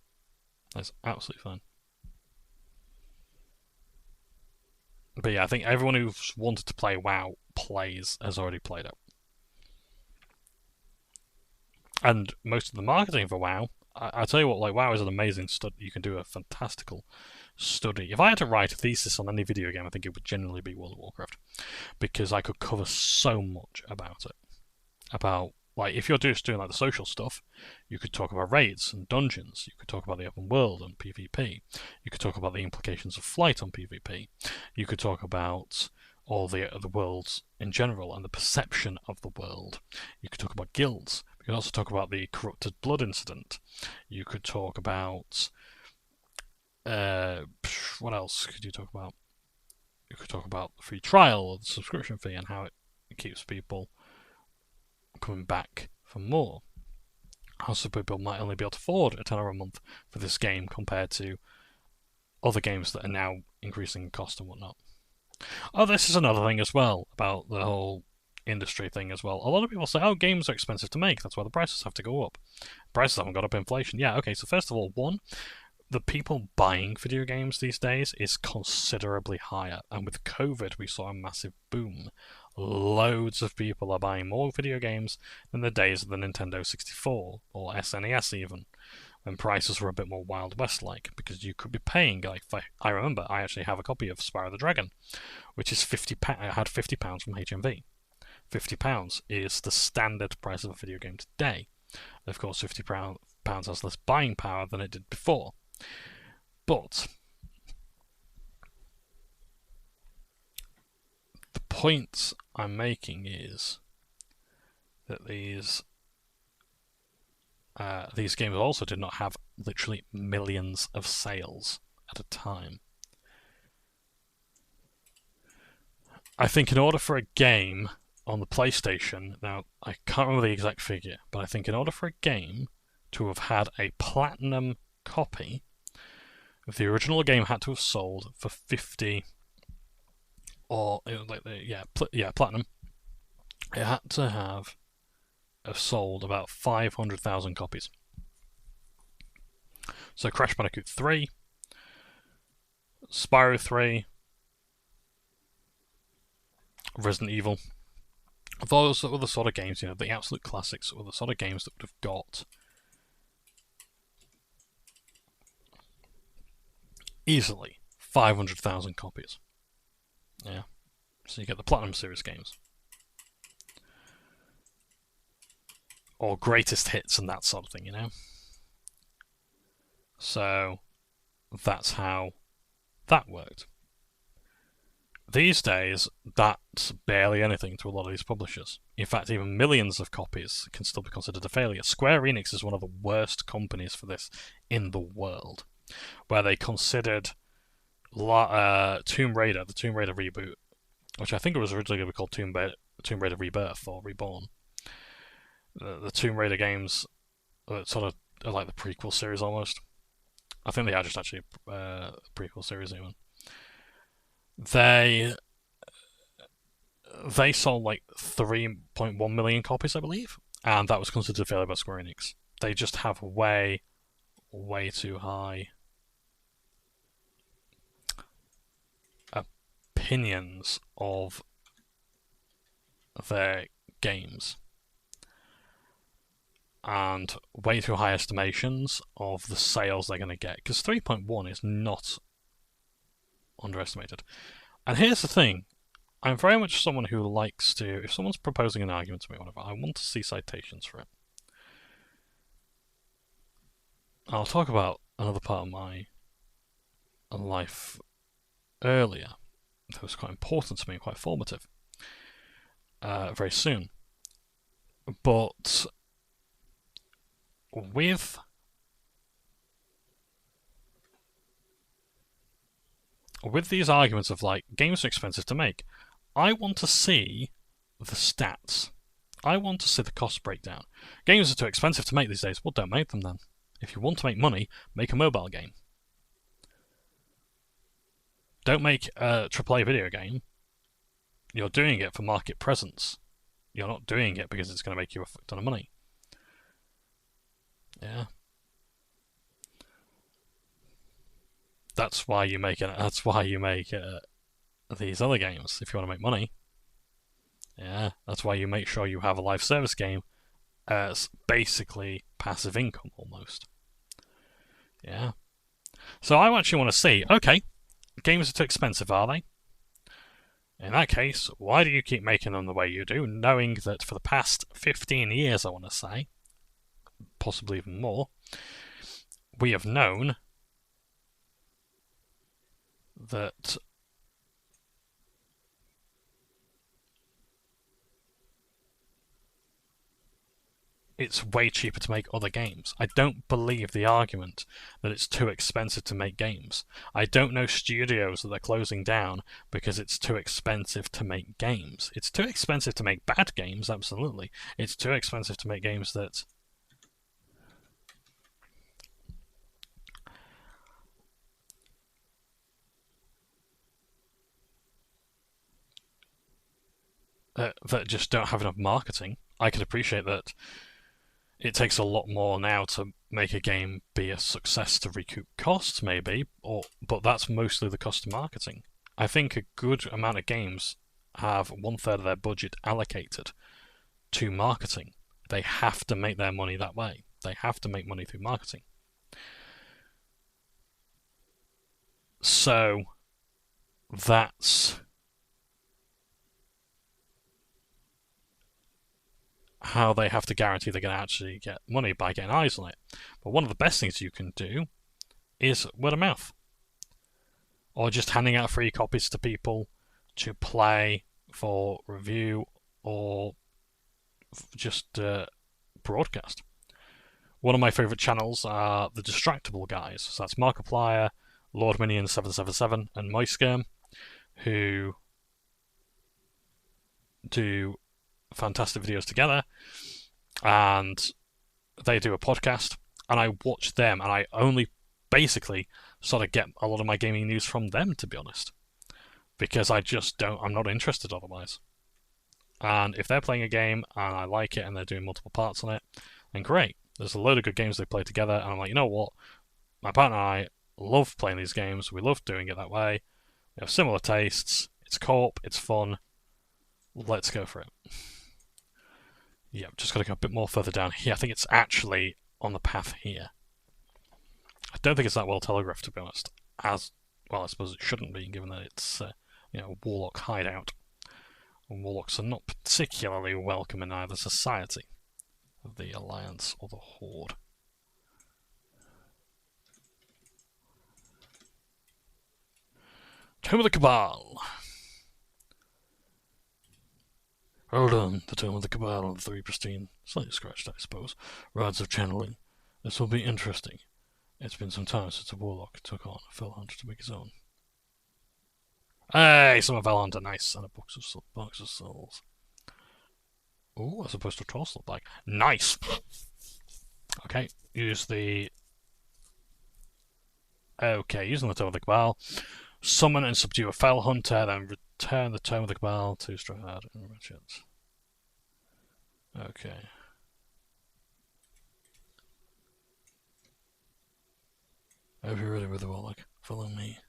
That's absolutely fine. But yeah, I think everyone who's wanted to play WoW has already played it. And most of the marketing for WoW, I tell you what, like WoW is an amazing study. You can do a fantastical study. If I had to write a thesis on any video game, I think it would generally be World of Warcraft. Because I could cover so much about it. About, like, if you're just doing like the social stuff, you could talk about raids and dungeons. You could talk about the open world and PvP. You could talk about the implications of flight on PvP. You could talk about all the worlds in general and the perception of the world. You could talk about guilds. You could also talk about the corrupted blood incident. You could talk about what else could you talk about? You could talk about the free trial or the subscription fee and how it keeps people coming back for more. How some people might only be able to afford a tenner a month for this game compared to other games that are now increasing in cost and whatnot. Oh, this is another thing as well about the whole industry thing as well. A lot of people say, oh, games are expensive to make, that's why the prices have to go up. Prices haven't got up inflation. Yeah, okay, so first of all, one, the people buying video games these days is considerably higher, and with COVID we saw a massive boom. Loads of people are buying more video games than the days of the Nintendo 64 or SNES even, when prices were a bit more Wild West-like, because you could be paying, like, I remember I actually have a copy of Spyro the Dragon, which is I had £50 from HMV. £50 is the standard price of a video game today. Of course, £50 has less buying power than it did before. But the point I'm making is that these games also did not have literally millions of sales at a time. I think in order for a game on the PlayStation, now I can't remember the exact figure, but I think in order for a game to have had a platinum copy, the original game had to have sold for 50, or platinum. It had to have sold about 500,000 copies. So Crash Bandicoot 3, Spyro 3, Resident Evil, those were the sort of games, the absolute classics, were the sort of games that would have got easily 500,000 copies. Yeah. So you get the Platinum Series games. Or greatest hits and that sort of thing, So that's how that worked. These days, that's barely anything to a lot of these publishers. In fact, even millions of copies can still be considered a failure. Square Enix is one of the worst companies for this in the world, where they considered Tomb Raider, the Tomb Raider reboot, which I think it was originally going to be called Tomb Raider Rebirth or Reborn. The Tomb Raider games are sort of are like the prequel series almost. I think they are just actually a prequel series even. They sold like 3.1 million copies, I believe, and that was considered a failure by Square Enix. They just have way too high opinions of their games and way too high estimations of the sales they're going to get, because 3.1 is not underestimated. And here's the thing, I'm very much someone who likes to, if someone's proposing an argument to me, whatever, I want to see citations for it. I'll talk about another part of my life earlier that was quite important to me, quite formative, very soon. But with these arguments of like, games are expensive to make, I want to see the stats. I want to see the cost breakdown. Games are too expensive to make these days. Well, don't make them then. If you want to make money, make a mobile game. Don't make a AAA video game. You're doing it for market presence. You're not doing it because it's going to make you a fuck ton of money. Yeah. That's why you make it. That's why you make these other games, if you want to make money. Yeah, that's why you make sure you have a live service game as basically passive income almost. Yeah. So I actually want to see, okay, games are too expensive, are they? In that case, why do you keep making them the way you do, knowing that for the past 15 years, I want to say, possibly even more, we have known that it's way cheaper to make other games. I don't believe the argument that it's too expensive to make games. I don't know studios that they're closing down because it's too expensive to make games. It's too expensive to make bad games, absolutely. It's too expensive to make games that that just don't have enough marketing. I could appreciate that it takes a lot more now to make a game be a success to recoup costs, maybe, but that's mostly the cost of marketing. I think a good amount of games have 1/3 of their budget allocated to marketing. They have to make their money that way. They have to make money through marketing. So that's how they have to guarantee they're going to actually get money, by getting eyes on it. But one of the best things you can do is word of mouth, or just handing out free copies to people to play for review, or just broadcast. One of my favourite channels are the Distractable guys. So that's Markiplier, Lord Minion 777, and MoistGame, who do fantastic videos together, and they do a podcast, and I watch them, and I only basically sort of get a lot of my gaming news from them, to be honest, because I'm not interested otherwise. And if they're playing a game and I like it and they're doing multiple parts on it, then great. There's a load of good games they play together, and I'm like, you know what, my partner and I love playing these games, we love doing it that way, we have similar tastes, it's co-op, it's fun, let's go for it. Yeah, just got to go a bit more further down here. I think it's actually on the path here. I don't think it's that well telegraphed, to be honest. As well, I suppose it shouldn't be, given that it's a warlock hideout. And warlocks are not particularly welcome in either society of the Alliance or the Horde. Tomb of the Cabal. Hold on, the Tomb of the Cabal and the Three Pristine, slightly scratched, I suppose, rods of channeling. This will be interesting. It's been some time since a warlock took on a fell hunter to make his own. Hey, some fell hunter, nice, and a box of souls. Oh, as opposed to a torso bag. Nice! Okay, use the... Okay, using the Tomb of the Cabal. Summon and subdue a fell hunter, then return the Tomb of the Cabal to Strahd and Richards. Okay. I hope you're ready with the Warlock. Follow me.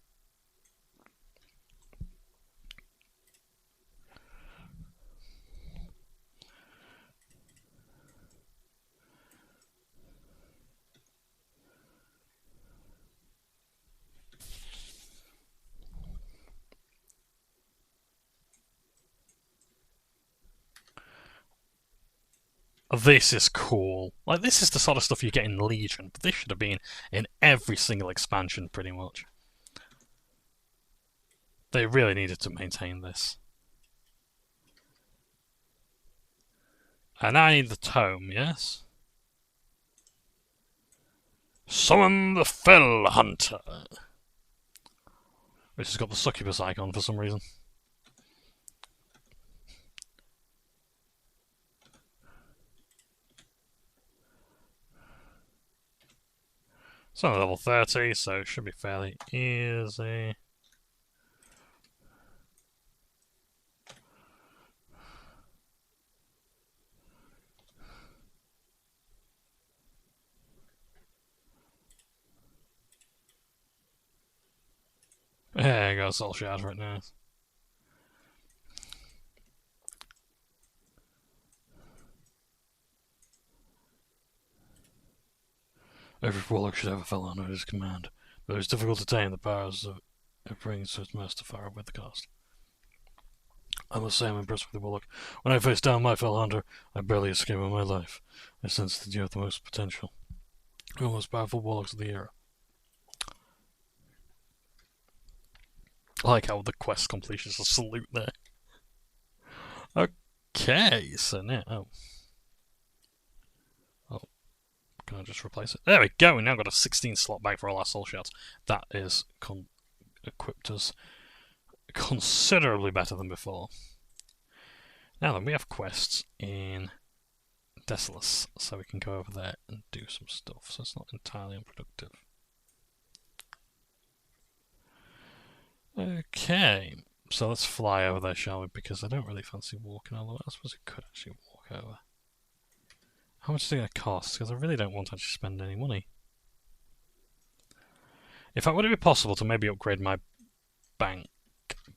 This is cool. Like, this is the sort of stuff you get in Legion, but this should have been in every single expansion, pretty much. They really needed to maintain this. And I need the tome, yes? Summon the Fell Hunter. Which has got the succubus icon for some reason. So I'm level 30, so it should be fairly easy. There you go, Soul Shard right now. Every warlock should have a fellow under his command, but it is difficult to tame the powers it brings to its master far with the cost. I must say I'm impressed with the warlock. When I faced down my fell hunter, I barely escaped with my life. I sensed that you have the most potential. One of the most powerful warlocks of the era. I like how the quest completion is a salute there. Okay, so now... can I just replace it? There we go. We now got a 16 slot bag for all our soul shards. That is equipped us considerably better than before. Now then, we have quests in Desolus, so we can go over there and do some stuff. So it's not entirely unproductive. Okay, so let's fly over there, shall we? Because I don't really fancy walking all the way. I suppose we could actually walk over. How much is it going to cost? Because I really don't want to actually spend any money. In fact, would it be possible to maybe upgrade my bank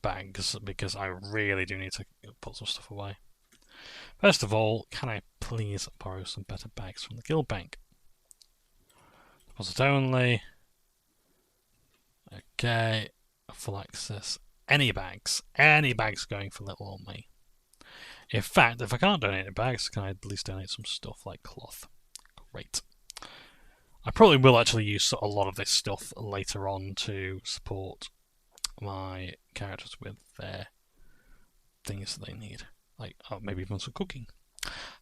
bags? Because I really do need to put some stuff away. First of all, can I please borrow some better bags from the guild bank? Deposit only. Okay. Full access. Any bags going for little old me. In fact, if I can't donate any bags, can I at least donate some stuff like cloth? Great. I probably will actually use a lot of this stuff later on to support my characters with their things that they need. Like, oh, maybe even some cooking.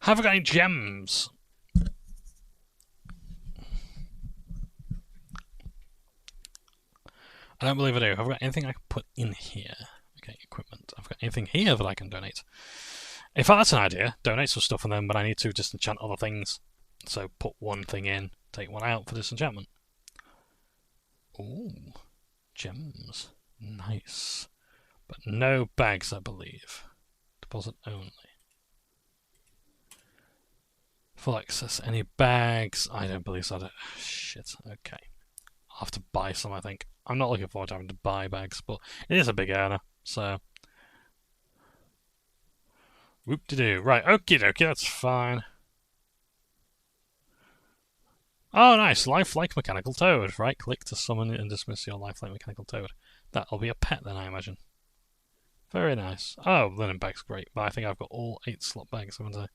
Have I got any gems? I don't believe I do. Have I got anything I can put in here? Okay, equipment. I've got anything here that I can donate. In fact, that's an idea. Donate some stuff and then when I need to, just enchant other things. So put one thing in, take one out for disenchantment. Ooh, gems. Nice. But no bags, I believe. Deposit only. Full access. Any bags? I don't believe so. Shit. Okay. I'll have to buy some, I think. I'm not looking forward to having to buy bags, but it is a big earner, so... Whoop-de-doo. Right, okie dokie, that's fine. Oh, nice. Lifelike mechanical toad. Right click to summon and dismiss your lifelike mechanical toad. That'll be a pet then, I imagine. Very nice. Oh, linen bag's great, but I think I've got all 8 slot bags, haven't I?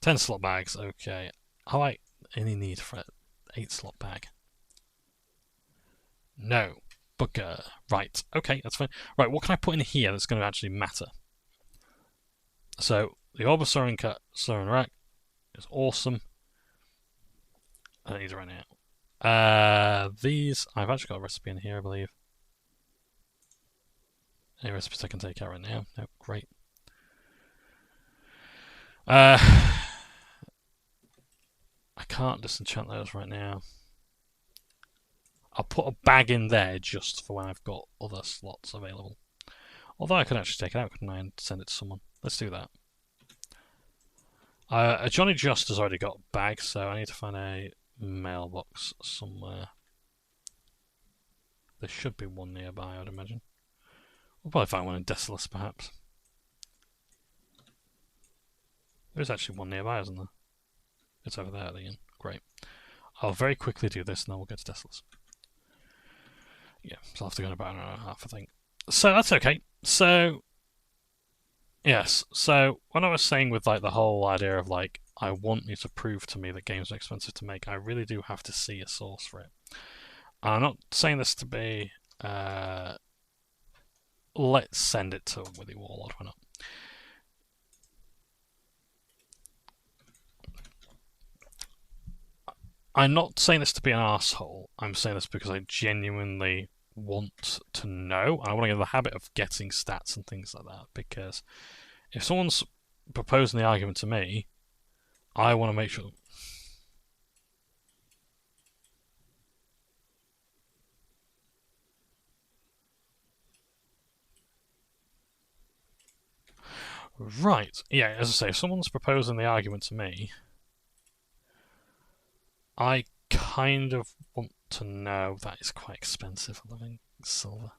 10 slot bags, okay. I like any need for an 8 slot bag. No. Bugger. Right. Okay, that's fine. Right, what can I put in here that's going to actually matter? So, the Orb of Soren Rack is awesome. I don't need it right now. These, I've actually got a recipe in here, I believe. Any recipes I can take out right now? No, great. I can't disenchant those right now. I'll put a bag in there just for when I've got other slots available. Although I could actually take it out, couldn't I, and send it to someone. Let's do that. Johnny Just has already got a bag, so I need to find a mailbox somewhere. There should be one nearby, I'd imagine. We'll probably find one in Desolus, perhaps. There is actually one nearby, isn't there? It's over there at the end. Great. I'll very quickly do this, and then we'll get to Desolus. Yeah, so I'll have to go in about an hour and a half, I think. So that's okay. So, yes. So when I was saying with like the whole idea of like, I want you to prove to me that games are expensive to make, I really do have to see a source for it. I'm not saying this to be, let's send it to Withywarlock, why not? I'm not saying this to be an arsehole. I'm saying this because I genuinely want to know. I want to get in the habit of getting stats and things like that. Because if someone's proposing the argument to me, I want to make sure. Right. Yeah, as I say, if someone's proposing the argument to me, I kind of want to know that it's quite expensive living silver.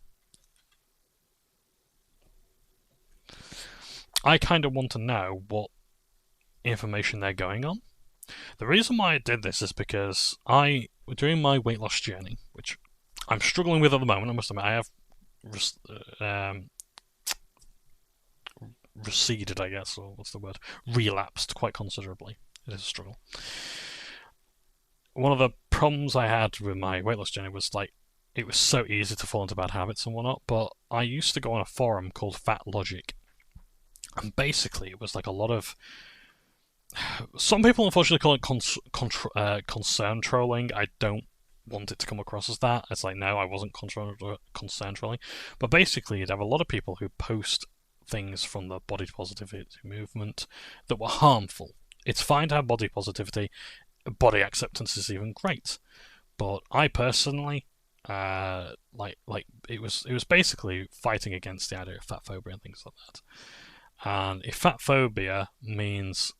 I kind of want to know what information they're going on. The reason why I did this is because during my weight loss journey, which I'm struggling with at the moment, I must admit, I have receded, I guess, or what's the word? Relapsed quite considerably. It is a struggle. One of the problems I had with my weight loss journey was like it was so easy to fall into bad habits and whatnot, but I used to go on a forum called Fat Logic, and basically it was like a lot of Some people unfortunately call it concern trolling. I don't want it to come across as that. It's like, no, I wasn't concern trolling. But basically, you'd have a lot of people who post things from the body positivity movement that were harmful. It's fine to have body positivity. Body acceptance is even great. But I personally, like it was basically fighting against the idea of fat phobia and things like that. And if fat phobia means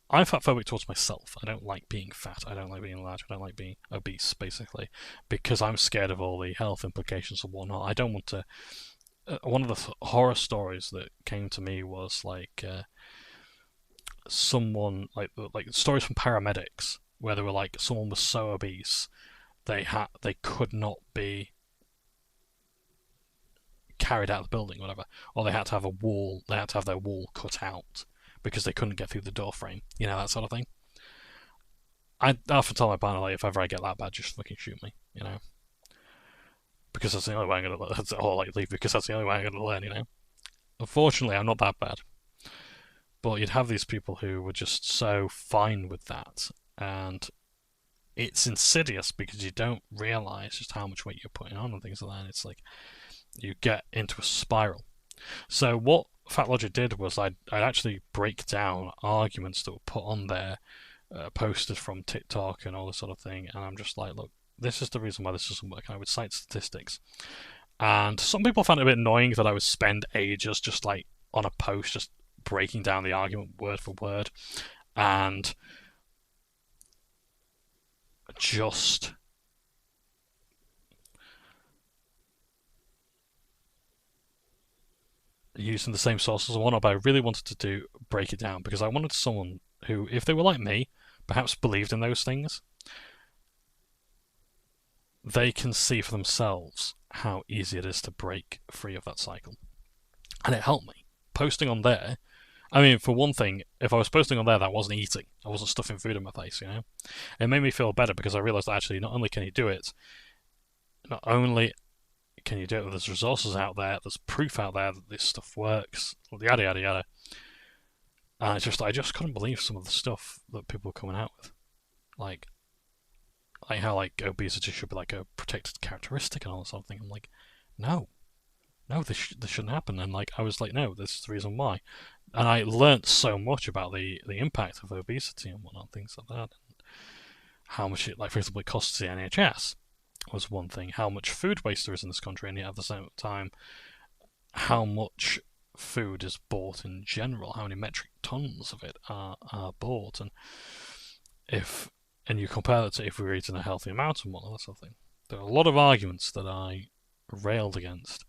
I'm fat phobic towards myself. I don't like being fat. I don't like being large. I don't like being obese, basically, because I'm scared of all the health implications and whatnot. I don't want to. One of the horror stories that came to me was like someone like stories from paramedics where they were like someone was so obese they could not be carried out of the building, or whatever, or they had to have a wall. They had to have their wall cut out because they couldn't get through the door frame. You know, that sort of thing. I often tell my partner, like, if ever I get that bad, just fucking shoot me. You know, because that's the only way I'm gonna. Or like leave because that's the only way I'm gonna learn. You know. Unfortunately, I'm not that bad. But you'd have these people who were just so fine with that, and it's insidious because you don't realise just how much weight you're putting on and things like that. And it's like you get into a spiral. So what Fat Logic did was I'd actually break down arguments that were put on there, posted from TikTok and all this sort of thing, and I'm just like, look, this is the reason why this doesn't work. And I would cite statistics. And some people found it a bit annoying that I would spend ages just like on a post, just breaking down the argument word for word, and just using the same sources and whatnot, but I really wanted to break it down because I wanted someone who, if they were like me, perhaps believed in those things, they can see for themselves how easy it is to break free of that cycle. And it helped me. Posting on there, I mean, for one thing, if I was posting on there, that wasn't eating. I wasn't stuffing food in my face, you know? It made me feel better because I realised that actually not only can you do it, not only can you do it, there's resources out there, there's proof out there that this stuff works, yada yada yada. And it's just, I just couldn't believe some of the stuff that people were coming out with. Like how like obesity should be like a protected characteristic and all that sort of thing. I'm like, no, this shouldn't happen. And like I was like, no, this is the reason why. And I learnt so much about the impact of obesity and whatnot, things like that, and how much it, like for example, it costs the NHS was one thing. How much food waste there is in this country, and yet at the same time, how much food is bought in general. How many metric tons of it are bought, and you compare that to if we were eating a healthy amount and whatnot, that sort of thing. There are a lot of arguments that I railed against.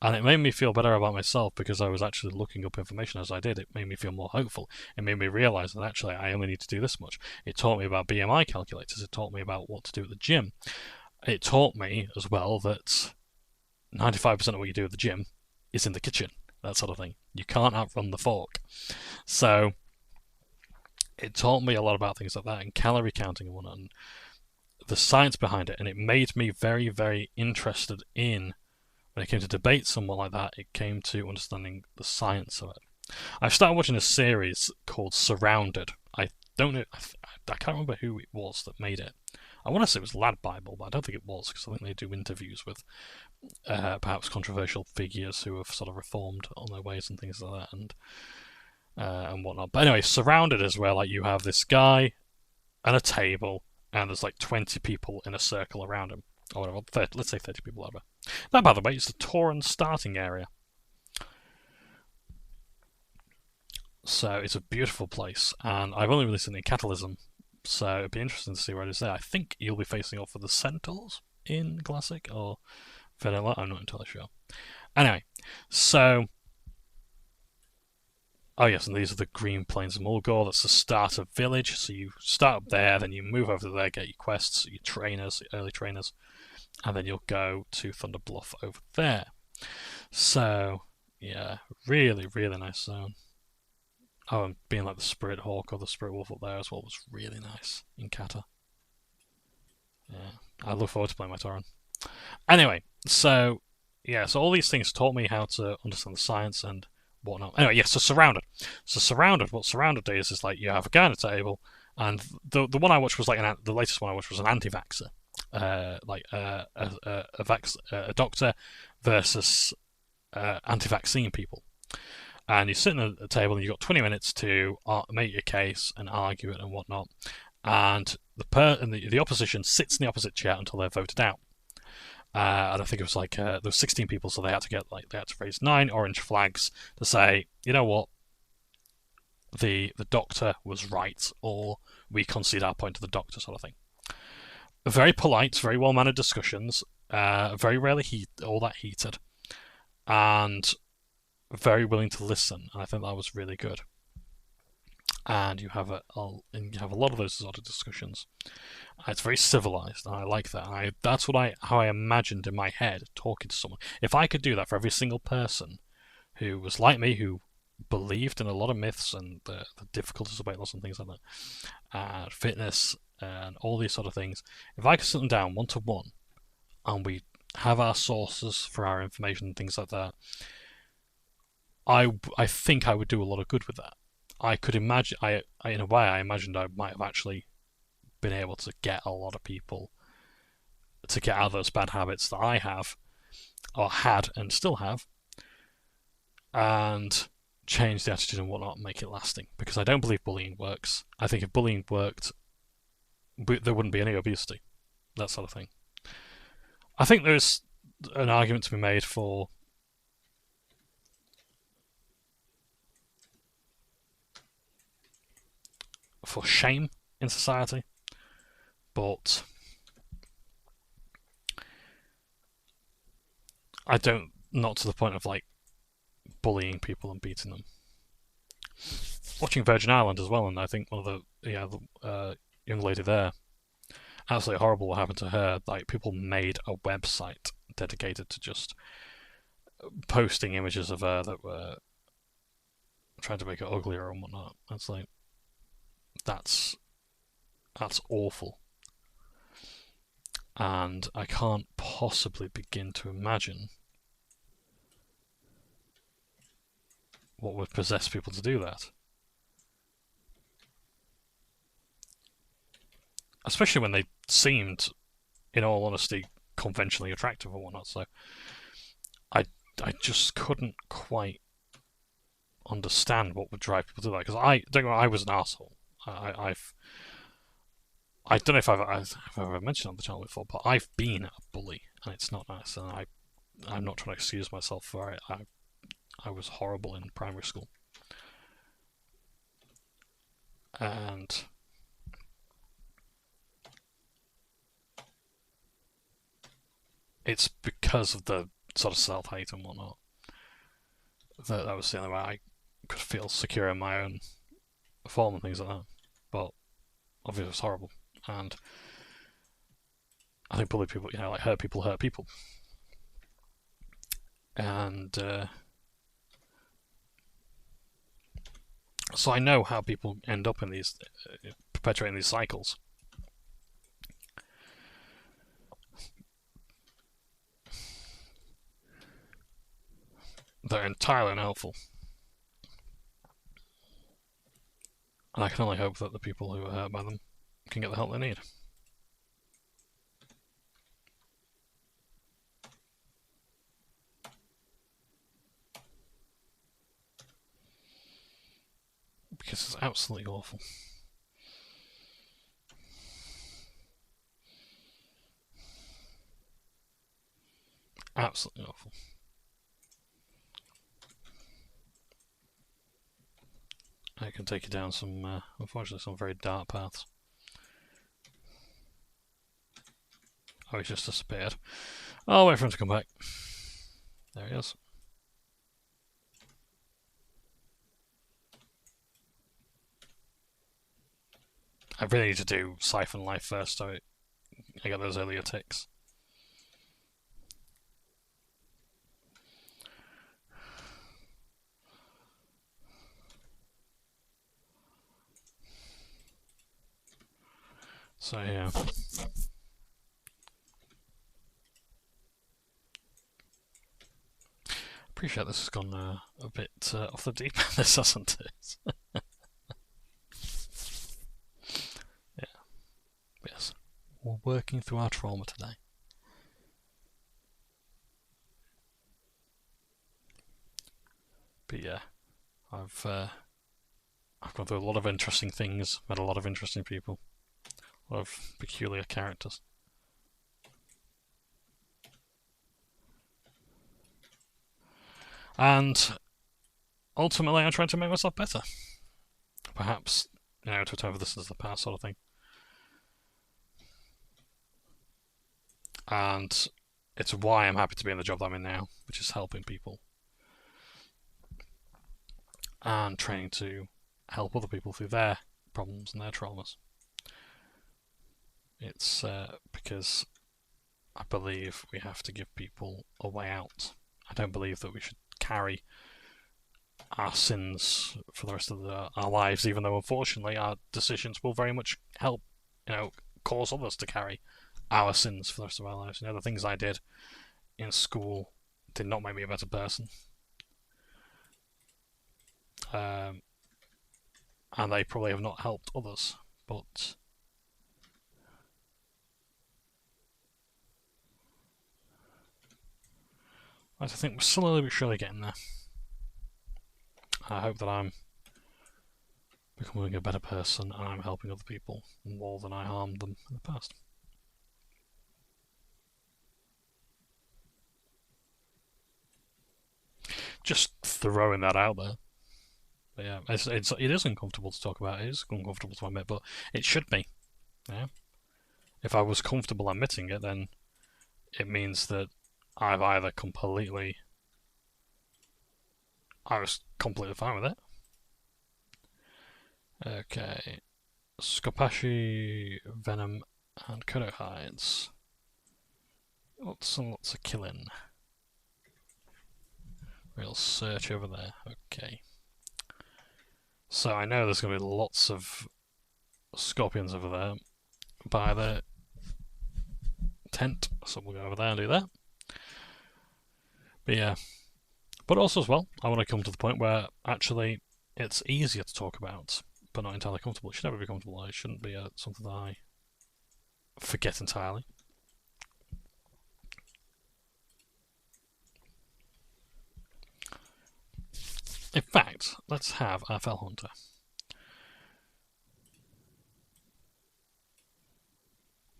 And it made me feel better about myself because I was actually looking up information as I did. It made me feel more hopeful. It made me realise that actually I only need to do this much. It taught me about BMI calculators. It taught me about what to do at the gym. It taught me as well that 95% of what you do at the gym is in the kitchen, that sort of thing. You can't outrun the fork. So it taught me a lot about things like that and calorie counting and whatnot, and the science behind it. And it made me very, very interested in, when it came to debate someone like that, it came to understanding the science of it. I've started watching a series called Surrounded. I don't know, I can't remember who it was that made it. I want to say it was Lad Bible, but I don't think it was, because I think they do interviews with perhaps controversial figures who have sort of reformed on their ways and things like that, and whatnot. But anyway, Surrounded is where like you have this guy and a table, and there's like 20 people in a circle around him. Or whatever, let's say 30 people over. That, by the way, is the Tauren starting area. So it's a beautiful place, and I've only really seen it in Catalysm, so it'd be interesting to see where it is there. I think you'll be facing off with the Centaurs in Classic, or Vanilla, I'm not entirely sure. Anyway, so... Oh yes, and these are the Green Plains of Mulgore. That's the starter village, so you start up there, then you move over there, get your quests, your trainers, your early trainers, and then you'll go to Thunder Bluff over there. So, yeah, really, really nice zone. Oh, and being like the Spirit Hawk or the Spirit Wolf up there as well was really nice in Kata. Yeah, I look forward to playing my Tauren. Anyway, so, yeah, so all these things taught me how to understand the science and whatnot. Anyway, yes, so Surrounded. So Surrounded, what Surrounded is like you have a guy on a table, and the one I watched was like the latest one I watched was an anti-vaxxer, a doctor versus anti-vaccine people. And you're sitting at a table and you've got 20 minutes to make your case and argue it and whatnot. And the opposition sits in the opposite chair until they're voted out. And I think it was like there were 16 people, so they had to raise 9 orange flags to say, you know what, the doctor was right, or we concede our point to the doctor, sort of thing. Very polite, very well-mannered discussions, very rarely all that heated, and very willing to listen. And I think that was really good. And you have a lot of those sort of discussions. It's very civilized, and I like that. That's how I imagined in my head talking to someone. If I could do that for every single person who was like me, who believed in a lot of myths and the difficulties of weight loss and things like that, fitness and all these sort of things, if I could sit them down one to one, and we have our sources for our information and things like that, I think I would do a lot of good with that. I could imagine, in a way, I imagined I might have actually been able to get a lot of people to get out of those bad habits that I have, or had and still have, and change the attitude and whatnot and make it lasting. Because I don't believe bullying works. I think if bullying worked, there wouldn't be any obesity, that sort of thing. I think there's an argument to be made for shame in society, but not to the point of like bullying people and beating them. Watching Virgin Island as well, and I think one of the young lady there, absolutely horrible what happened to her. Like, people made a website dedicated to just posting images of her that were trying to make it uglier and whatnot. That's like, that's awful. And I can't possibly begin to imagine what would possess people to do that. Especially when they seemed, in all honesty, conventionally attractive or whatnot. So I just couldn't quite understand what would drive people to that. Because I was an arsehole. I don't know if I've ever mentioned on the channel before, but I've been a bully, and it's not nice. And I'm not trying to excuse myself for it. I was horrible in primary school, and it's because of the sort of self-hate and whatnot that was the only way I could feel secure in my own form and things like that. But obviously it's horrible, and I think bully people, like hurt people, and so I know how people end up in these perpetuating these cycles. They're entirely unhelpful. And I can only hope that the people who are hurt by them can get the help they need. Because it's absolutely awful. Absolutely awful. I can take you down some, unfortunately, some very dark paths. Oh, he's just disappeared. I'll wait for him to come back. There he is. I really need to do Siphon Life first, so I get those earlier ticks. So yeah. appreciate this has gone a bit off the deep end, this hasn't it? Yeah. Yes. We're working through our trauma today. But yeah, I've gone through a lot of interesting things, met a lot of interesting people, a lot of peculiar characters. And ultimately, I'm trying to make myself better. Perhaps, to over this as the past sort of thing. And it's why I'm happy to be in the job that I'm in now, which is helping people. And trying to help other people through their problems and their traumas. It's because I believe we have to give people a way out. I don't believe that we should carry our sins for the rest of our lives, even though unfortunately our decisions will very much help, cause others to carry our sins for the rest of our lives. The things I did in school did not make me a better person. And they probably have not helped others, but I think we're slowly but surely getting there. I hope that I'm becoming a better person and I'm helping other people more than I harmed them in the past. Just throwing that out there. But yeah, it is uncomfortable to talk about. It is uncomfortable to admit, but it should be. Yeah. If I was comfortable admitting it, then it means that I was completely fine with it. Okay. Scopashi, Venom, and Kudo Hides. Lots and lots of killing. We'll search over there. Okay. So I know there's going to be lots of scorpions over there by the tent, so we'll go over there and do that. But yeah. But also as well, I want to come to the point where actually it's easier to talk about, but not entirely comfortable. It should never be comfortable. It shouldn't be something that I forget entirely. In fact, let's have our Fell Hunter.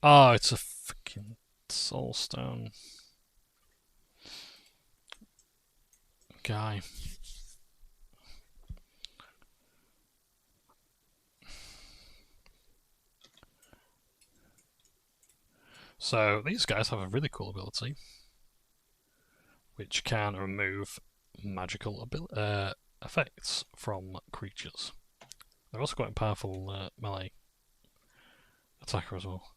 Oh, it's a fucking soulstone guy. So these guys have a really cool ability, which can remove magical effects from creatures. They're also quite a powerful melee attacker as well.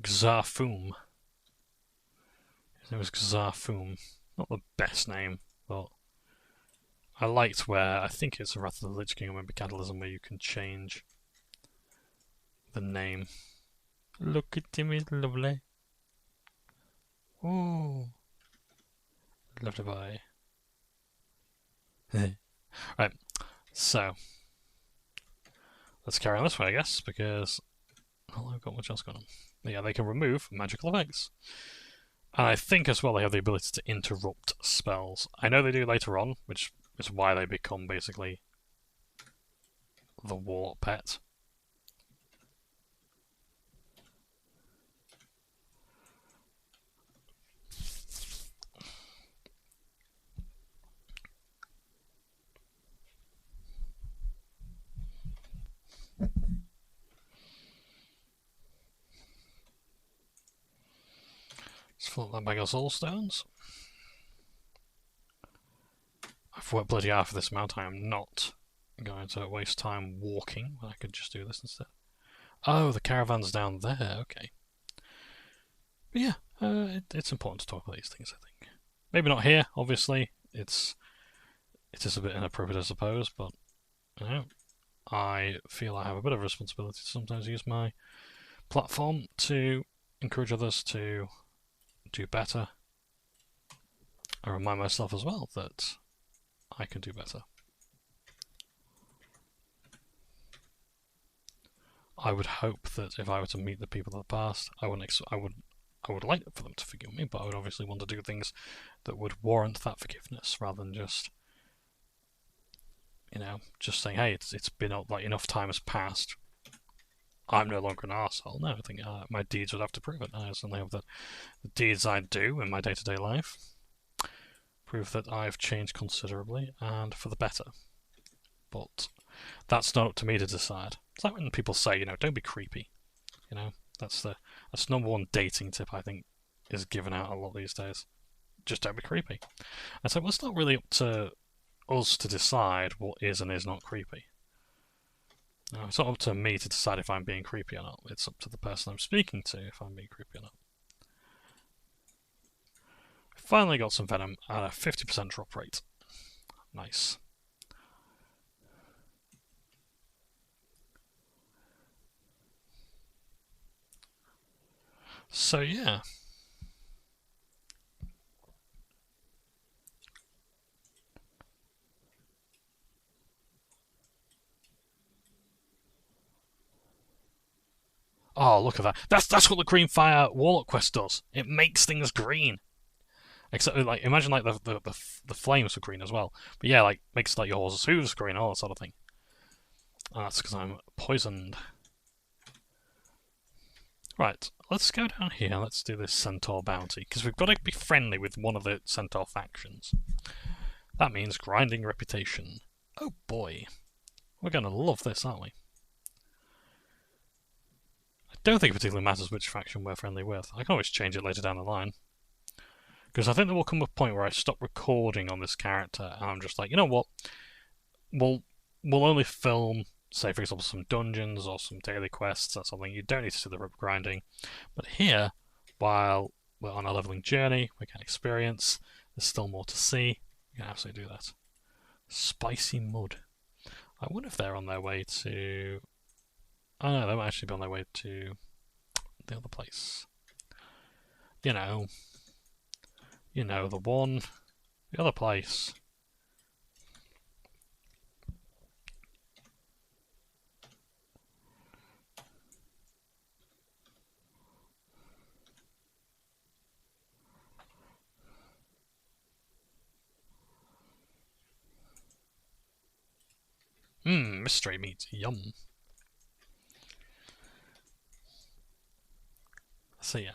Xarfoom. His name was Xarfoom. Not the best name, but I liked where, I think it's Wrath of the Lich King or maybe Catalysm, where you can change the name. Look at him, he's lovely. Ooh. Lovely boy. Right, so let's carry on this way, I guess, because I've got much else going on. But yeah, they can remove magical effects. And I think as well they have the ability to interrupt spells. I know they do later on, which is why they become basically the Warlock pet. Let's fill up that bag of soul stones. I've worked bloody hard for this amount. I am not going to waste time walking when I could just do this instead. Oh, the caravan's down there, okay. But yeah, it's important to talk about these things, I think. Maybe not here, obviously. It is a bit inappropriate, I suppose, but I feel I have a bit of a responsibility to sometimes use my platform to encourage others to do better I remind myself as well that I can do better. I would hope that if I were to meet the people of the past, I would like for them to forgive me, but I would obviously want to do things that would warrant that forgiveness, rather than just, just saying, hey, it's been like enough time has passed. I'm no longer an arsehole. No, I think my deeds would have to prove it. I certainly hope that the deeds I do in my day-to-day life prove that I've changed considerably and for the better. But that's not up to me to decide. It's like when people say, don't be creepy. That's number one dating tip I think is given out a lot these days. Just don't be creepy. And so it's not really up to us to decide what is and is not creepy. No, it's not up to me to decide if I'm being creepy or not. It's up to the person I'm speaking to if I'm being creepy or not. Finally got some venom at a 50% drop rate. Nice. So yeah. Oh, look at that. That's what the Green Fire Warlock quest does. It makes things green. Except, like, imagine like the flames were green as well. But yeah, like makes like your horse's hooves green, all that sort of thing. And that's because I'm poisoned. Right, let's go down here. Let's do this Centaur bounty because we've got to be friendly with one of the Centaur factions. That means grinding reputation. Oh boy, we're going to love this, aren't we? I don't think it particularly matters which faction we're friendly with. I can always change it later down the line. Because I think there will come a point where I stop recording on this character and I'm just like, you know what? We'll only film, say for example, some dungeons or some daily quests or something. You don't need to do the grinding. But here, while we're on a leveling journey, we can experience. There's still more to see. You can absolutely do that. Spicy mud. I wonder if they're on their way to... Oh no, they might actually be on their way to the other place. You know, the other place. Mystery meat, yum. So yeah.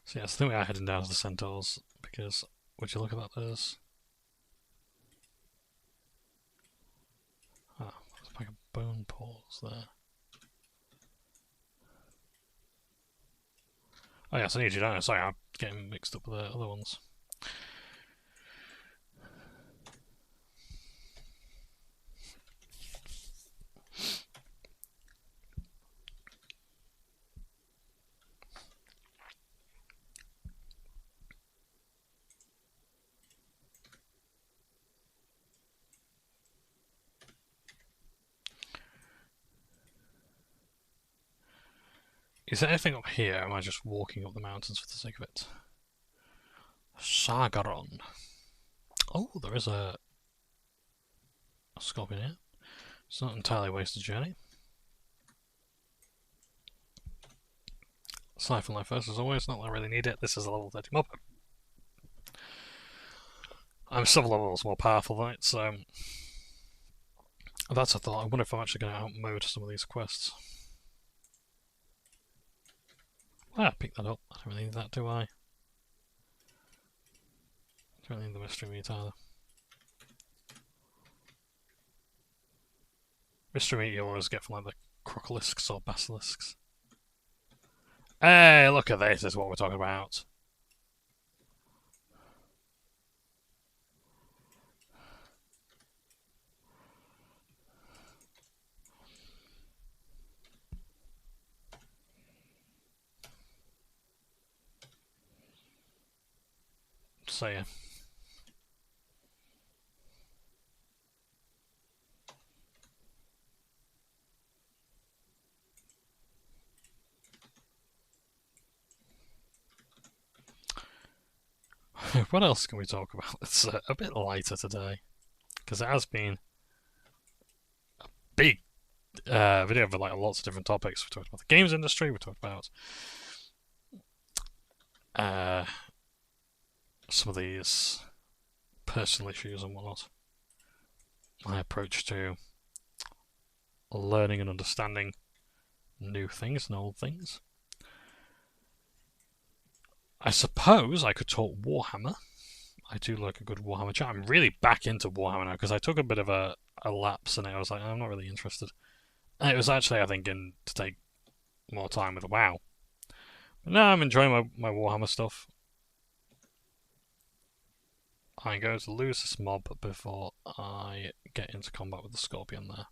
So I think we are heading down to the Centaurs, because, would you look at that, there's a pack of bone paws there. Oh yes, I need you down. Sorry, I'm getting mixed up with the other ones. Is there anything up here, or am I just walking up the mountains for the sake of it? Sagaron. Oh, there is a scorpion here. It's not entirely a wasted journey. Siphon life first as always, not that I really need it. This is a level 30 mob. I'm several levels more powerful than it, so that's a thought. I wonder if I'm actually going to outmode some of these quests. Ah, pick that up. I don't really need that, do I? Don't really need the mystery meat either. Mystery meat you always get from like the crocolisks or basilisks. Hey, look at this, this is what we're talking about. So yeah. What else can we talk about? It's a bit lighter today, because it has been a big video for like lots of different topics. We talked about the games industry, we talked about some of these personal issues and whatnot. My approach to learning and understanding new things and old things. I suppose I could talk Warhammer. I do like a good Warhammer chat. I'm really back into Warhammer now because I took a bit of a lapse and I was like, I'm not really interested. And it was actually, I think, to take more time with WoW. But now I'm enjoying my Warhammer stuff. I'm going to lose this mob before I get into combat with the Scorpion there.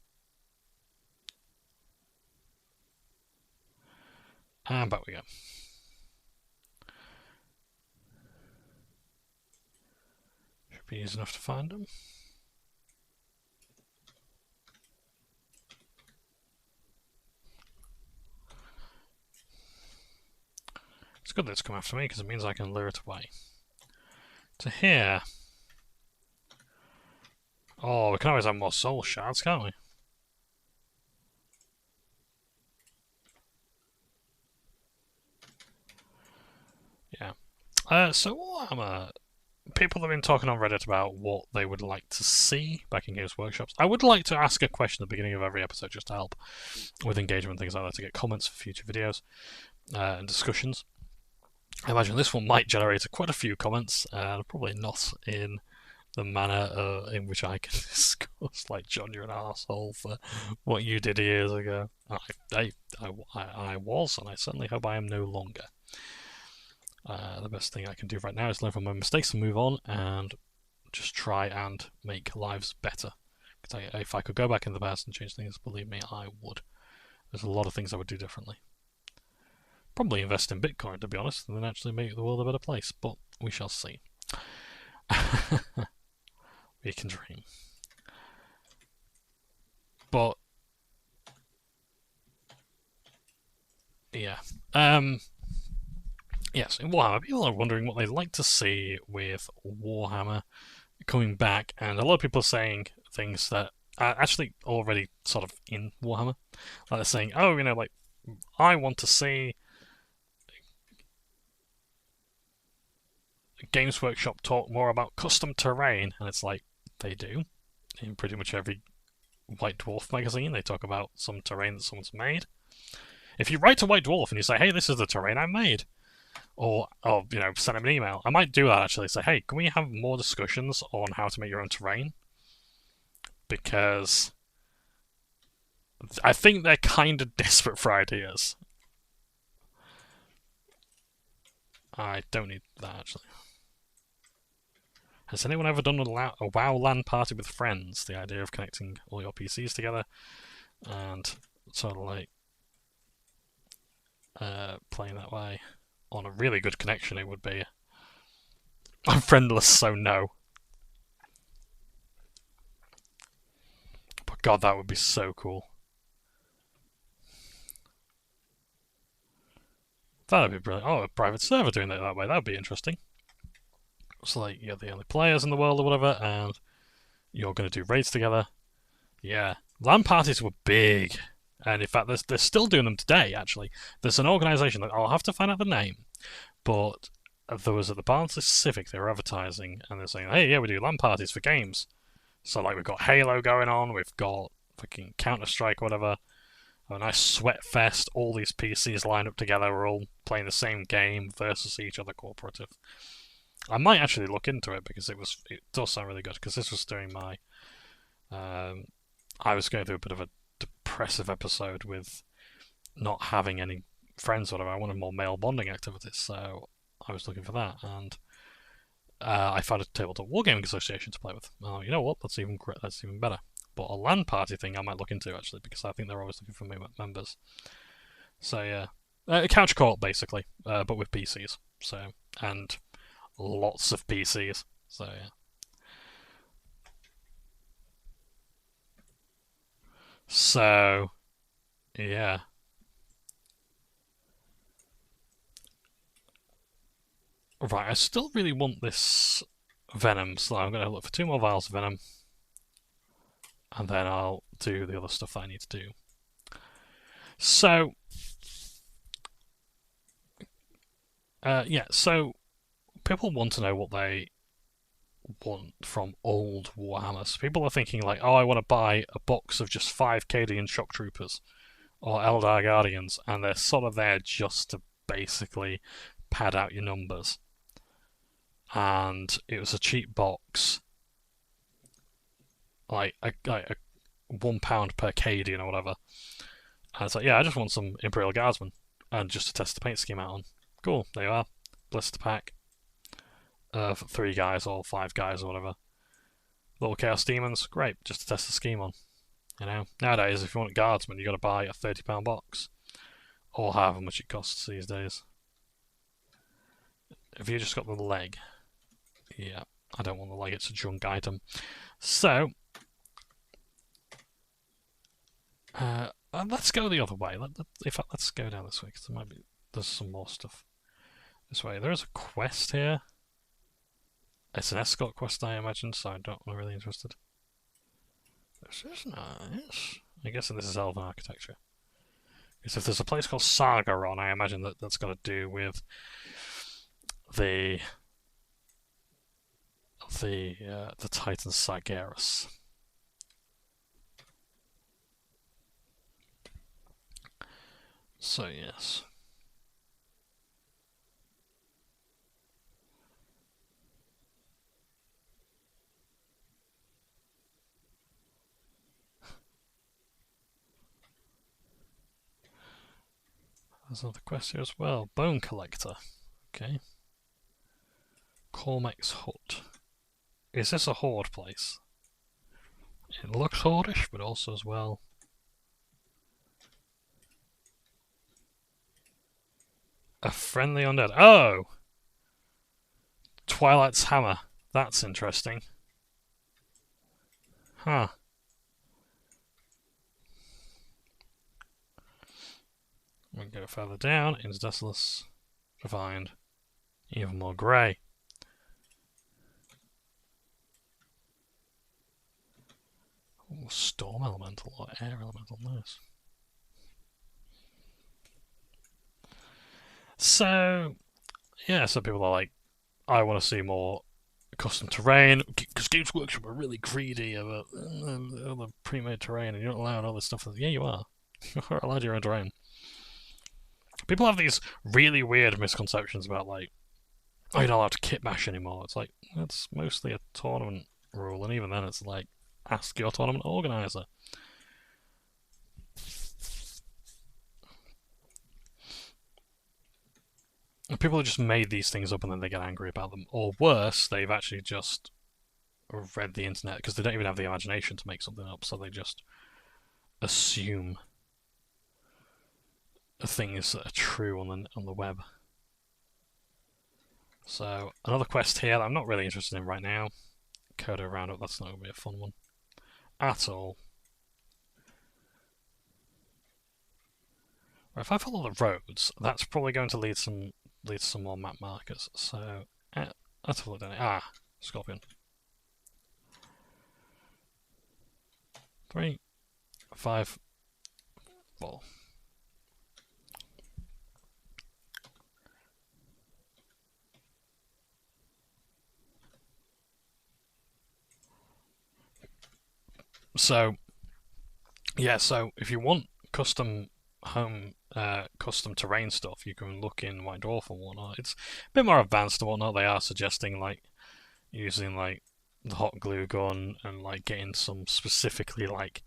And back we go. Should be easy enough to find them. It's good that it's come after me because it means I can lure it away. To here. Oh, we can always have more soul shards, can't we? Yeah. So Warhammer. People have been talking on Reddit about what they would like to see back in Games Workshops. I would like to ask a question at the beginning of every episode just to help with engagement and things like that, to get comments for future videos and discussions. I imagine this one might generate quite a few comments, probably not in the manner in which I can discuss, like, John, you're an arsehole for what you did years ago. I was, and I certainly hope I am no longer. The best thing I can do right now is learn from my mistakes and move on and just try and make lives better. Because if I could go back in the past and change things, believe me, I would. There's a lot of things I would do differently. Probably invest in Bitcoin, to be honest, and then actually make the world a better place, but we shall see. We can dream. But yeah. Yes, in Warhammer, people are wondering what they'd like to see with Warhammer coming back, and a lot of people are saying things that are actually already sort of in Warhammer. Like they're saying, oh, like, I want to see Games Workshop talk more about custom terrain, and it's like, they do. In pretty much every White Dwarf magazine, they talk about some terrain that someone's made. If you write to White Dwarf and you say, hey, this is the terrain I made, or send them an email. I might do that actually. Say, hey, can we have more discussions on how to make your own terrain? Because I think they're kind of desperate for ideas. I don't need that actually. Has anyone ever done a WoW LAN party with friends? The idea of connecting all your PCs together and sort of like playing that way. On a really good connection, it would be. I'm friendless, so no. But God, that would be so cool. That'd be brilliant. Oh, a private server doing it that way. That'd be interesting. It's like you're the only players in the world or whatever, and you're going to do raids together. Yeah. LAN parties were big. And in fact, they're still doing them today, actually. There's an organisation that I'll have to find out the name, but there was at the Barnsley Civic, they were advertising, and they're saying, hey, yeah, we do LAN parties for games. So, like, we've got Halo going on, we've got fucking Counter-Strike or whatever, a nice sweat fest, all these PCs lined up together, we're all playing the same game versus each other cooperative. I might actually look into it, because it does sound really good, because this was during my... I was going through a bit of a depressive episode with not having any friends or whatever. I wanted more male bonding activities, so I was looking for that, and I found a tabletop wargaming association to play with. Oh, you know what? That's even better. But a LAN party thing I might look into actually, because I think they're always looking for members. So yeah, couch co-op basically, but with PCs. So and lots of PCs. So yeah. So, yeah. Right, I still really want this venom, so I'm going to look for 2 more vials of venom. And then I'll do the other stuff that I need to do. So, yeah, so people want to know what they want from old Warhammers. People are thinking like, oh, I want to buy a box of just 5 Cadian Shock Troopers or Eldar Guardians, and they're sort of there just to basically pad out your numbers. And it was a cheap box, like a £1 per Cadian or whatever. And it's like, yeah, I just want some Imperial Guardsmen, and just to test the paint scheme out on. Cool, there you are. Blister pack. For 3 guys or 5 guys or whatever. Little Chaos Demons, great, just to test the scheme on. You know, nowadays, if you want a Guardsman, you got to buy a £30 box, or however much it costs these days. Have you just got the leg? Yeah, I don't want the leg; it's a junk item. So, let's go the other way. In fact, let's go down this way because there's some more stuff this way. There is a quest here. It's an escort quest, I imagine, so I'm not really interested. This is nice. I'm guessing this is Elven architecture. Because if there's a place called Sargeron, I imagine that's got to do with the Titan Sargeras. So yes. There's another quest here as well. Bone Collector. Okay. Cormac's Hut. Is this a horde place? It looks hordish, but also as well. A friendly undead. Oh! Twilight's Hammer. That's interesting. Huh. We go further down into Desolus to find even more grey. Ooh, storm elemental or air elemental, nice. So, yeah, some people are like, I want to see more custom terrain, because Games Workshop are really greedy of the pre-made terrain, and you're not allowed all this stuff. Yeah, you are. You're allowed your own terrain. People have these really weird misconceptions about, like, oh, you're not allowed to kit bash anymore. It's like, that's mostly a tournament rule, and even then it's like, ask your tournament organizer. People have just made these things up and then they get angry about them. Or worse, they've actually just read the internet because they don't even have the imagination to make something up, so they just assume things that are true on the web. So, another quest here that I'm not really interested in right now. Kodo Roundup, that's not going to be a fun one at all. Right, if I follow the roads, that's probably going to lead some more map markers. So, let's follow down it. Ah, Scorpion. 3, 5, 4. So, yeah, so if you want custom custom terrain stuff, you can look in White Dwarf and whatnot. It's a bit more advanced and whatnot. They are suggesting like using like the hot glue gun and like getting some specifically like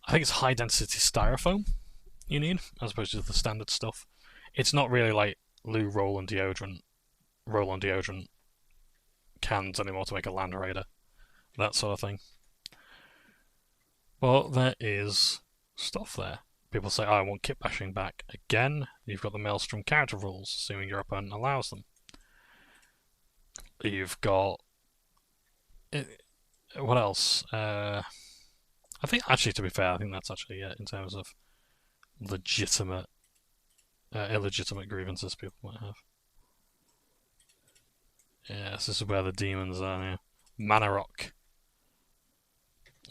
I think it's high density styrofoam you need as opposed to the standard stuff. It's not really like loo roll on deodorant cans anymore to make a Land Raider, that sort of thing. Well, there is stuff there. People say, oh, I want kit bashing back. Again, you've got the Maelstrom character rules, assuming your opponent allows them. You've got... What else? I think, actually, to be fair, I think that's actually it in terms of legitimate, illegitimate grievances people might have. Yes, this is where the demons are now. Manorock.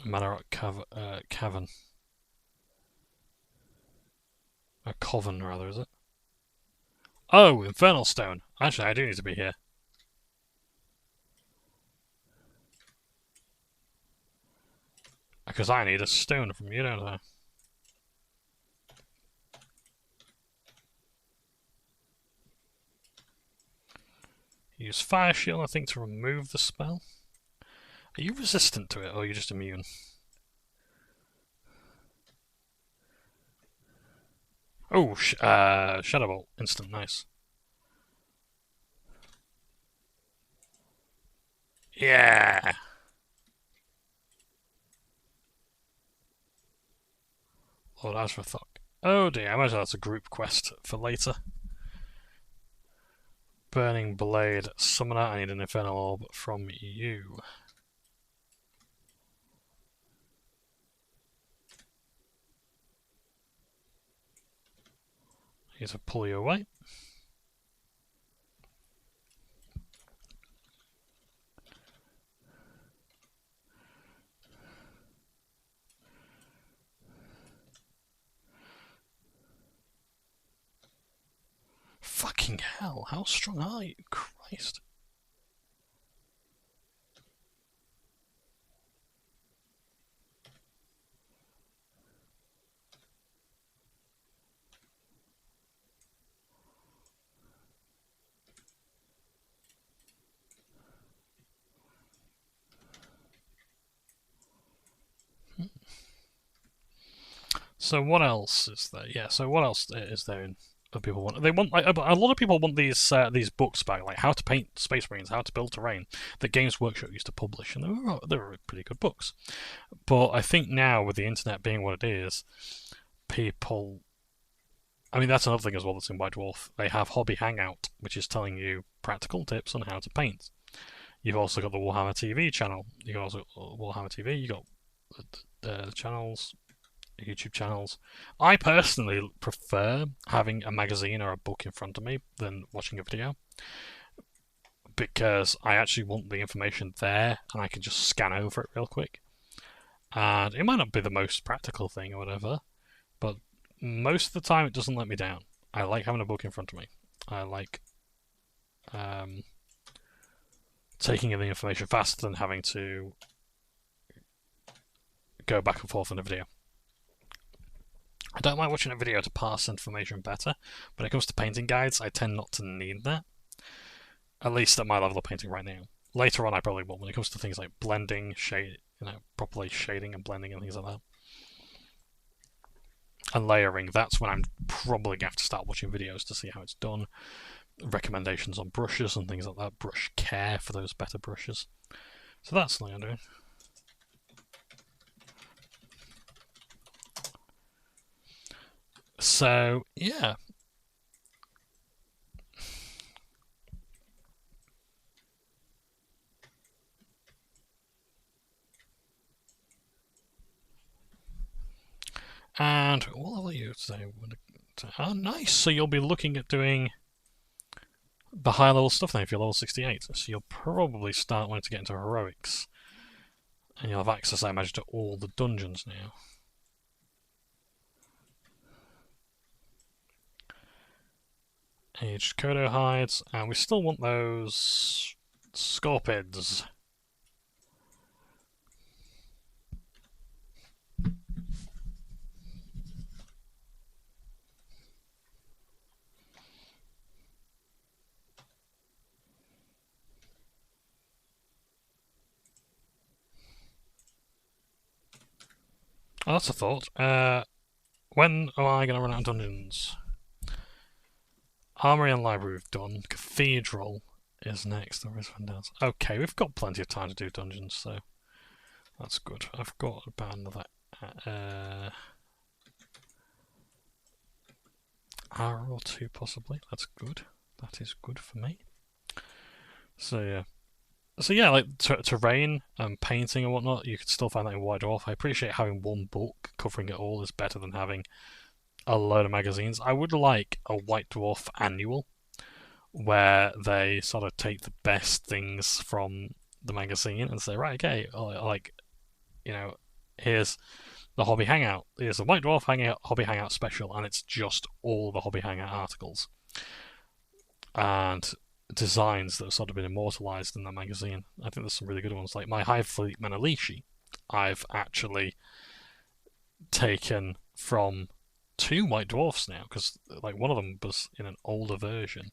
Manorock Cavern. A coven, rather, is it? Oh, Infernal Stone. Actually, I do need to be here. Because I need a stone from you, don't I? Use Fire Shield, I think, to remove the spell. Are you resistant to it, or are you just immune? Oh, Shadow Bolt. Instant, nice. Yeah! Lord Azrathok. Oh dear, I imagine that's a group quest for later. Burning Blade. Summoner, I need an Infernal Orb from you. I need to pull you away. Fucking hell, how strong are you? Christ. So what else is there? Yeah, so what else is there in that people want? They want like, a lot of people want these books back, like How to Paint Space Marines, How to Build Terrain, that Games Workshop used to publish, and they were pretty good books. But I think now with the internet being what it is, people. I mean, that's another thing as well that's in White Dwarf. They have Hobby Hangout, which is telling you practical tips on how to paint. You've also got the Warhammer TV channel. You got also Warhammer TV. You got the channels. YouTube channels. I personally prefer having a magazine or a book in front of me than watching a video because I actually want the information there and I can just scan over it real quick. And it might not be the most practical thing or whatever, but most of the time it doesn't let me down. I like having a book in front of me. I like taking in the information faster than having to go back and forth in a video. I don't like watching a video to parse information better. When it comes to painting guides, I tend not to need that. At least at my level of painting right now. Later on, I probably will. When it comes to things like blending, shade, properly shading and blending and things like that, and layering, that's when I'm probably gonna have to start watching videos to see how it's done. Recommendations on brushes and things like that. Brush care for those better brushes. So that's something I'm doing. So, yeah. And what level are you today? Oh, nice. So you'll be looking at doing the high level stuff then if you're level 68. So you'll probably start wanting to get into heroics. And you'll have access, I imagine, to all the dungeons now. Aged Kodo hides, and we still want those scorpids. Oh, that's a thought. When am I going to run out of dungeons? Armory and Library we've done. Cathedral is next. Okay, we've got plenty of time to do dungeons, so that's good. I've got about another hour or two, possibly. That's good. That is good for me. So yeah, like terrain and painting and whatnot, you could still find that in White Dwarf. I appreciate having one book covering it all is better than having a load of magazines. I would like a White Dwarf annual where they sort of take the best things from the magazine and say, right, okay, like, you know, here's the Hobby Hangout. Here's the White Dwarf Hobby Hangout special, and it's just all the Hobby Hangout articles and designs that have sort of been immortalised in that magazine. I think there's some really good ones, like my Hive Fleet Menalishi. I've actually taken from 2 White Dwarfs now, because like one of them was in an older version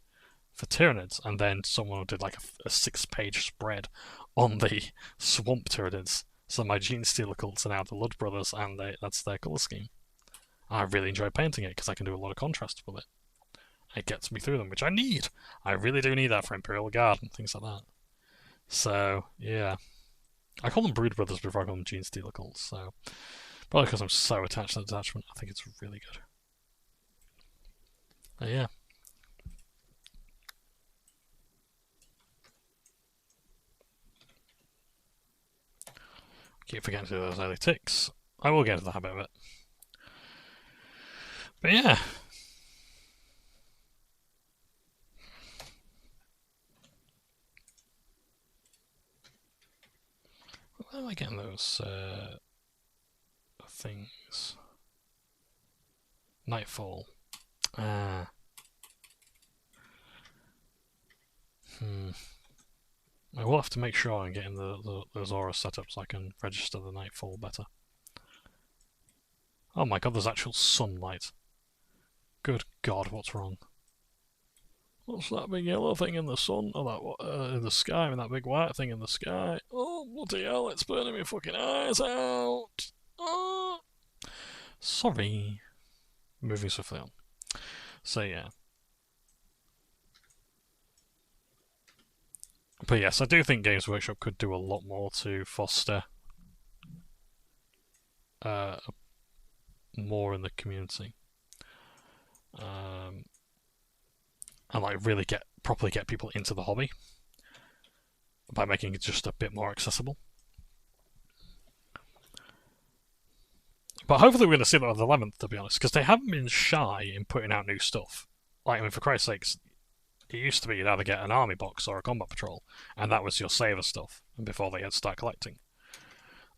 for Tyranids, and then someone did like a 6-page spread on the Swamp Tyranids. So my Genestealer cults are now the Lud Brothers, and that's their colour scheme. I really enjoy painting it because I can do a lot of contrast with it. It gets me through them, which I need. I really do need that for Imperial Guard and things like that. So, yeah. I call them Brood Brothers before I call them Genestealer cults, so... Probably because I'm so attached to the detachment, I think it's really good. Yeah. Keep forgetting to do those early ticks. I will get into the habit of it. But yeah. Where am I getting those things? Nightfall. I will have to make sure I'm getting those auras set up so I can register the Nightfall better. Oh my god, there's actual sunlight. Good god, what's wrong? What's that big yellow thing in the sun? Or that in the sky? And that big white thing in the sky? Oh bloody hell! It's burning my fucking eyes out. Oh. Sorry. Moving swiftly on. So yeah. But yes, I do think Games Workshop could do a lot more to foster more in the community. And like really properly get people into the hobby by making it just a bit more accessible. But hopefully we're going to see that on the 11th, to be honest, because they haven't been shy in putting out new stuff. Like, I mean, for Christ's sakes, it used to be you'd either get an army box or a combat patrol, and that was your saver stuff, and before they had Start Collecting.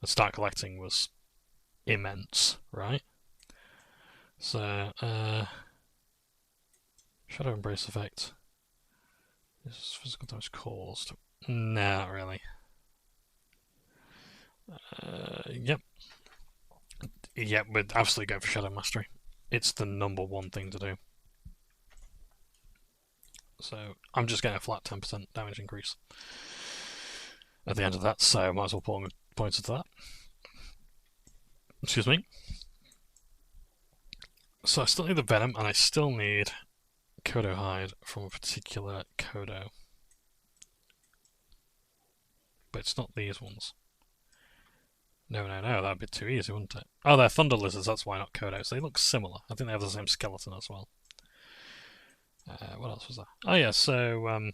And Start Collecting was immense, right? So, Shadow Embrace effect. Is physical damage caused? Nah, not really. Yep. Yep, we'd absolutely go for Shadow Mastery. It's the #1 thing to do. So, I'm just getting a flat 10% damage increase at the end of that, so I might as well put points to that. Excuse me. So I still need the Venom, and I still need Kodo Hide from a particular Kodo. But it's not these ones. No, that'd be too easy, wouldn't it? Oh, they're Thunder Lizards, that's why not Kodos. They look similar. I think they have the same skeleton as well. What else was there? Oh yeah, so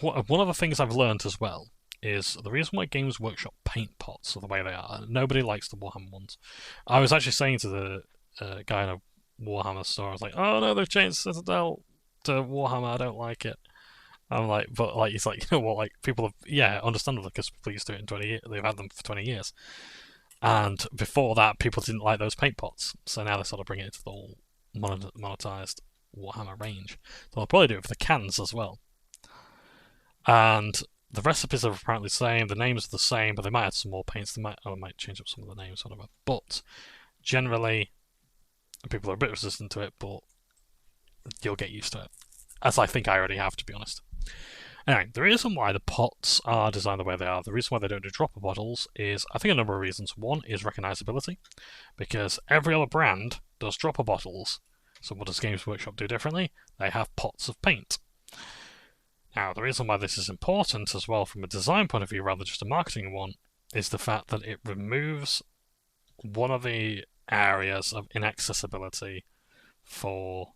one of the things I've learned as well is the reason why Games Workshop paint pots are the way they are. Nobody likes the Warhammer ones. I was actually saying to the guy in a Warhammer store, I was like, oh no, they've changed Citadel to Warhammer, I don't like it. I'm like, but like, he's like, you know what, like, people have, yeah, understandably, because people used to do it in 20 years, they've had them for 20 years. And before that, people didn't like those paint pots, so now they're sort of bringing it to the whole monetized Warhammer range. So they'll probably do it for the cans as well. And the recipes are apparently the same, the names are the same, but they might add some more paints, they might change up some of the names, whatever. But generally, people are a bit resistant to it, but you'll get used to it. As I think I already have, to be honest. Anyway, the reason why the pots are designed the way they are, the reason why they don't do dropper bottles is, I think, a number of reasons. One is recognizability, because every other brand does dropper bottles. So what does Games Workshop do differently? They have pots of paint. Now, the reason why this is important as well from a design point of view, rather than just a marketing one, is the fact that it removes one of the areas of inaccessibility for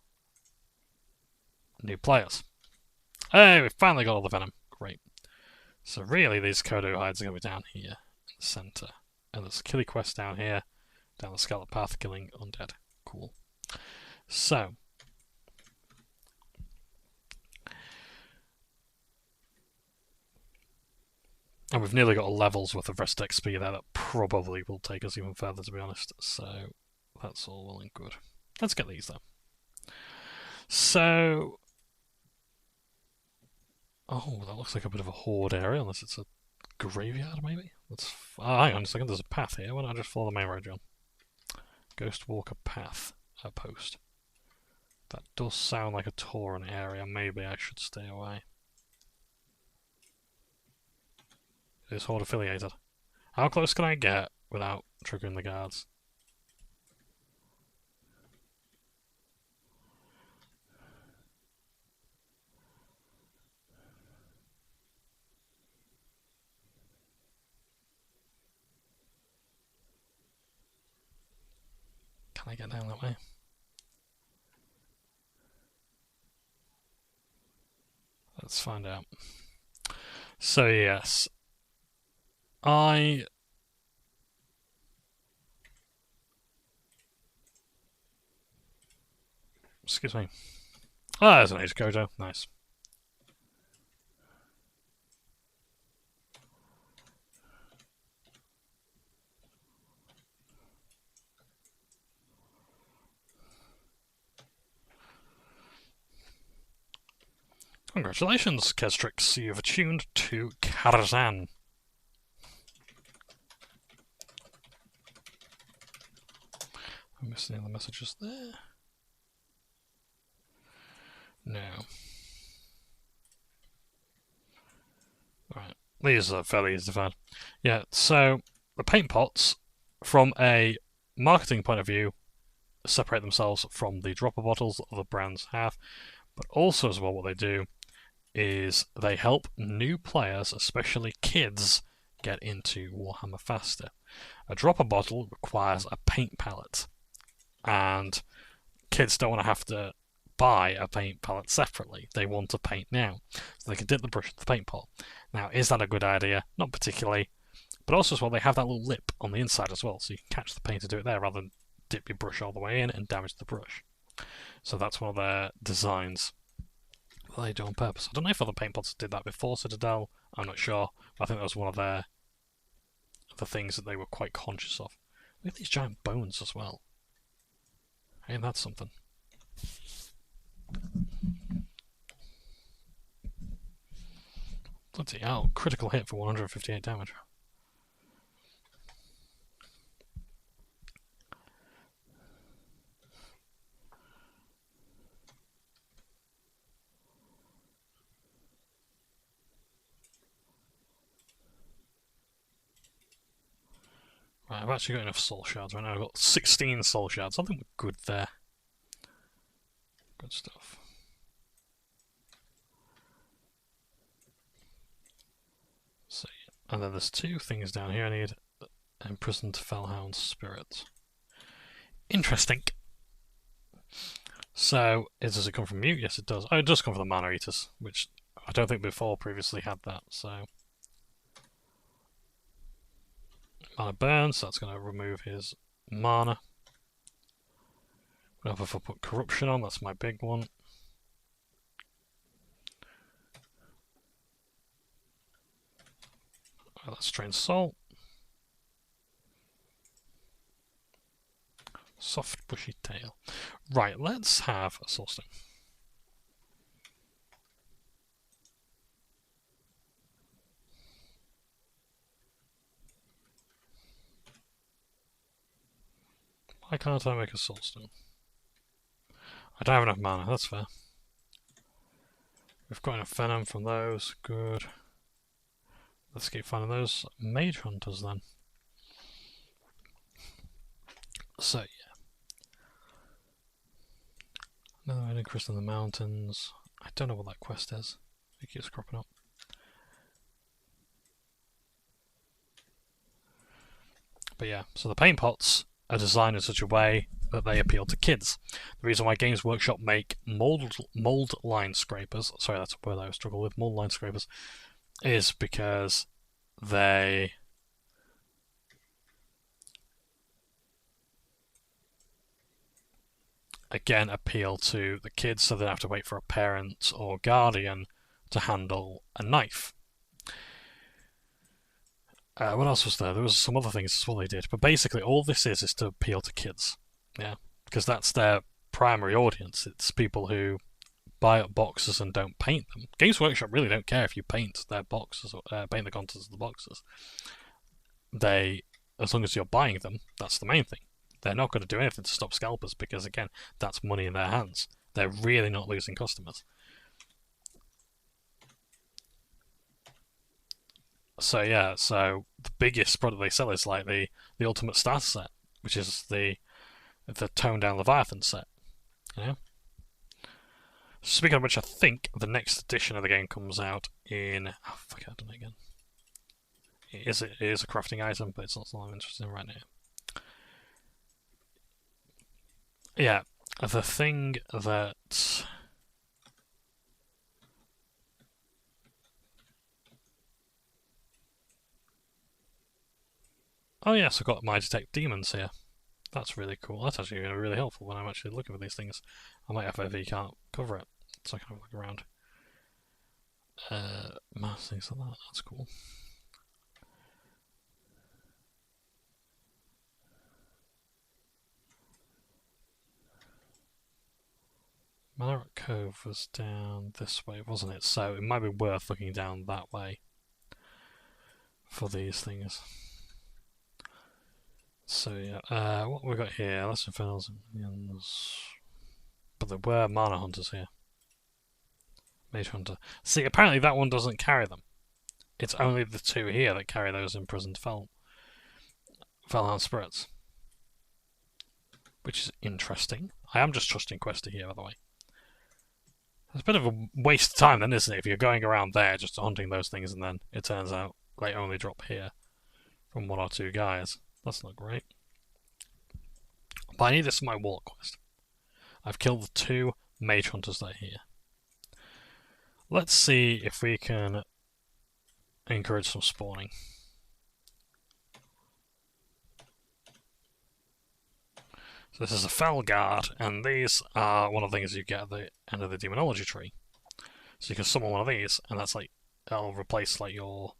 new players. Hey, we finally got all the Venom. Great. So really, these Kodo hides are going to be down here in the centre. And there's a killing quest down here, down the Scarlet Path, killing undead. Cool. So, And we've nearly got levels worth of rest XP there that probably will take us even further, to be honest. So that's all well and good. Let's get these though. So, oh, that looks like a bit of a horde area, unless it's a graveyard, maybe? hang on a second, there's a path here. Why don't I just follow the main road, John? Ghost Walker Path, a post. That does sound like a Tauren area. Maybe I should stay away. It is horde affiliated. How close can I get without triggering the guards? Can I get down that way? Let's find out. So yes, excuse me. Ah, there's an Age Kojo. Nice. Congratulations, Kestrix. You've attuned to Karzan. I'm missing any other messages there. No. Right. These are fairly easy to find. Yeah, so the paint pots, from a marketing point of view, separate themselves from the dropper bottles that other brands have, but also as well what they do is they help new players, especially kids, get into Warhammer faster. A dropper bottle requires a paint palette, and kids don't want to have to buy a paint palette separately. They want to paint now, so they can dip the brush into the paint pot. Now, is that a good idea? Not particularly, but also as well, they have that little lip on the inside as well, so you can catch the paint and do it there rather than dip your brush all the way in and damage the brush. So that's one of their designs that they do on purpose. I don't know if other paint pots did that before Citadel, I'm not sure, but I think that was one of the things that they were quite conscious of. Look at these giant bones as well. Hey, that's something. Bloody hell, critical hit for 158 damage. Right, I've actually got enough soul shards right now. I've got 16 soul shards. I think we're good there. Good stuff. So, and then there's two things down here. I need imprisoned Fellhound Spirit. Interesting. So, does it come from Mute? Yes, it does. Oh, it does come from the Mana Eaters, which I don't think before previously had that, so... Mana burn, so that's going to remove his mana. If I put corruption on, that's my big one. Right, let's drain soul. Soft bushy tail. Right, let's have a soulstone. Why can't I make a soulstone? I don't have enough mana, that's fair. We've got enough venom from those, good. Let's keep finding those mage hunters then. So, yeah. Another hidden crystal in the mountains. I don't know what that quest is. It keeps cropping up. But yeah, so the paint pots are designed in such a way that they appeal to kids. The reason why Games Workshop make mold line scrapers, sorry, that's a word I struggle with, mold line scrapers, is because they again appeal to the kids, so they don't have to wait for a parent or guardian to handle a knife. What else was there? There was some other things as well they did, but basically all this is to appeal to kids, yeah, because that's their primary audience. It's people who buy up boxes and don't paint them. Games Workshop really don't care if you paint their boxes or paint the contents of the boxes. As long as you're buying them, that's the main thing. They're not going to do anything to stop scalpers because, again, that's money in their hands. They're really not losing customers. So yeah, so the biggest product they sell is like the Ultimate Starter set, which is the toned down Leviathan set. You know. Speaking of which, I think the next edition of the game comes out in. Oh fuck! I don't know again. It is a crafting item, but it's not something I'm interested in right now. Yeah, the thing that. Oh yes, I've got my Detect Demons here. That's really cool. That's actually really helpful when I'm actually looking for these things. I might have a can't cover it, so I can have a look around. Mass things like that. That's cool. Malarat Cove was down this way, wasn't it? So it might be worth looking down that way for these things. So yeah, what we got here? Less Infernals and Minions. But there were Mana Hunters here. Mage Hunter. See, apparently that one doesn't carry them. It's only the two here that carry those imprisoned Felhound Spirits. Which is interesting. I am just trusting Questa here, by the way. It's a bit of a waste of time then, isn't it? If you're going around there just hunting those things and then it turns out they only drop here from one or two guys. That's not great. But I need this for my Warlock quest. I've killed the two Mage Hunters that are here. Let's see if we can encourage some spawning. So this is a Fell Guard, and these are one of the things you get at the end of the Demonology tree. So you can summon one of these, and that's like, that'll replace like your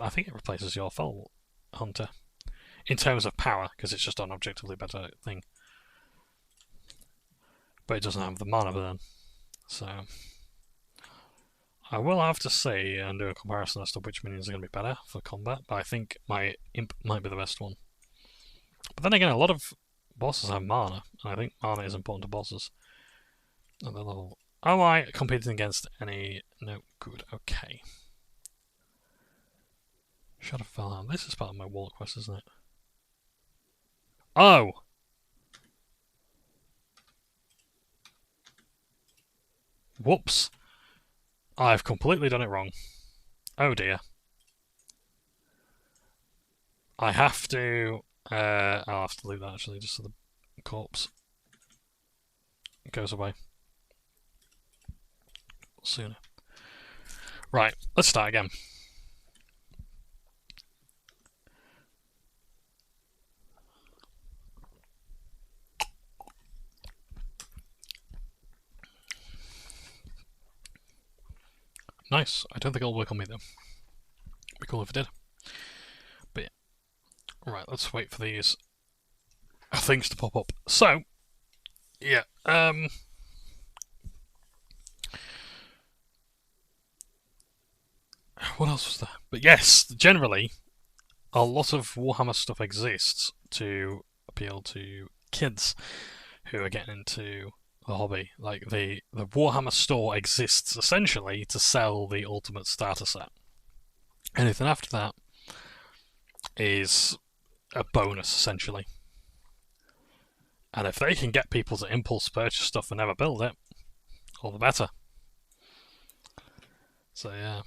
I think it replaces your Fell Hunter in terms of power, because it's just an objectively better thing. But it doesn't have the mana burn. So I will have to see and do a comparison as to which minions are going to be better for combat, but I think my Imp might be the best one. But then again, a lot of bosses have mana, and I think mana is important to bosses at the level. Am I competing against any? No, good, okay. Shadow Felhound. This is part of my Warlock quest, isn't it? Oh! Whoops. I've completely done it wrong. Oh dear. I have to... I'll have to leave that actually, just so the corpse goes away sooner. Right, let's start again. Nice. I don't think it'll work on me though. It'd be cool if it did. But yeah. Right, let's wait for these things to pop up. So, yeah, what else was there? But yes, generally, a lot of Warhammer stuff exists to appeal to kids who are getting into the hobby. Like, the Warhammer store exists essentially to sell the Ultimate Starter set. Anything after that is a bonus, essentially. And if they can get people to impulse purchase stuff and never build it, all the better. So yeah.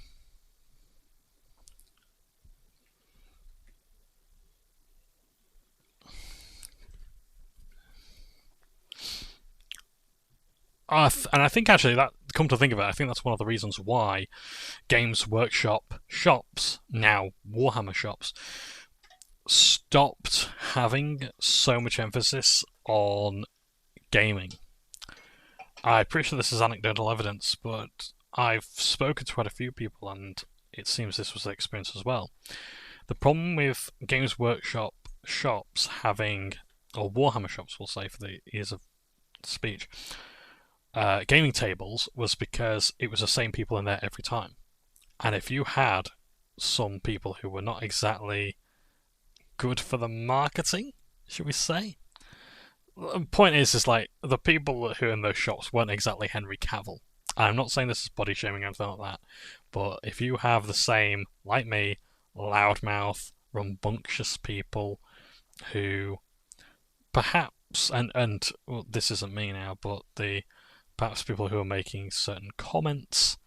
And I think actually that, come to think of it, I think that's one of the reasons why Games Workshop shops, now Warhammer shops, stopped having so much emphasis on gaming. I'm pretty sure this is anecdotal evidence, but I've spoken to quite a few people, and it seems this was the experience as well. The problem with Games Workshop shops having, or Warhammer shops, we'll say for the ears of speech, gaming tables was because it was the same people in there every time. And if you had some people who were not exactly good for the marketing, should we say? The point is like the people who are in those shops weren't exactly Henry Cavill. I'm not saying this is body shaming or anything like that, but if you have the same, like me, loudmouth, rambunctious people who perhaps, and well, this isn't me now, but perhaps people who are making certain comments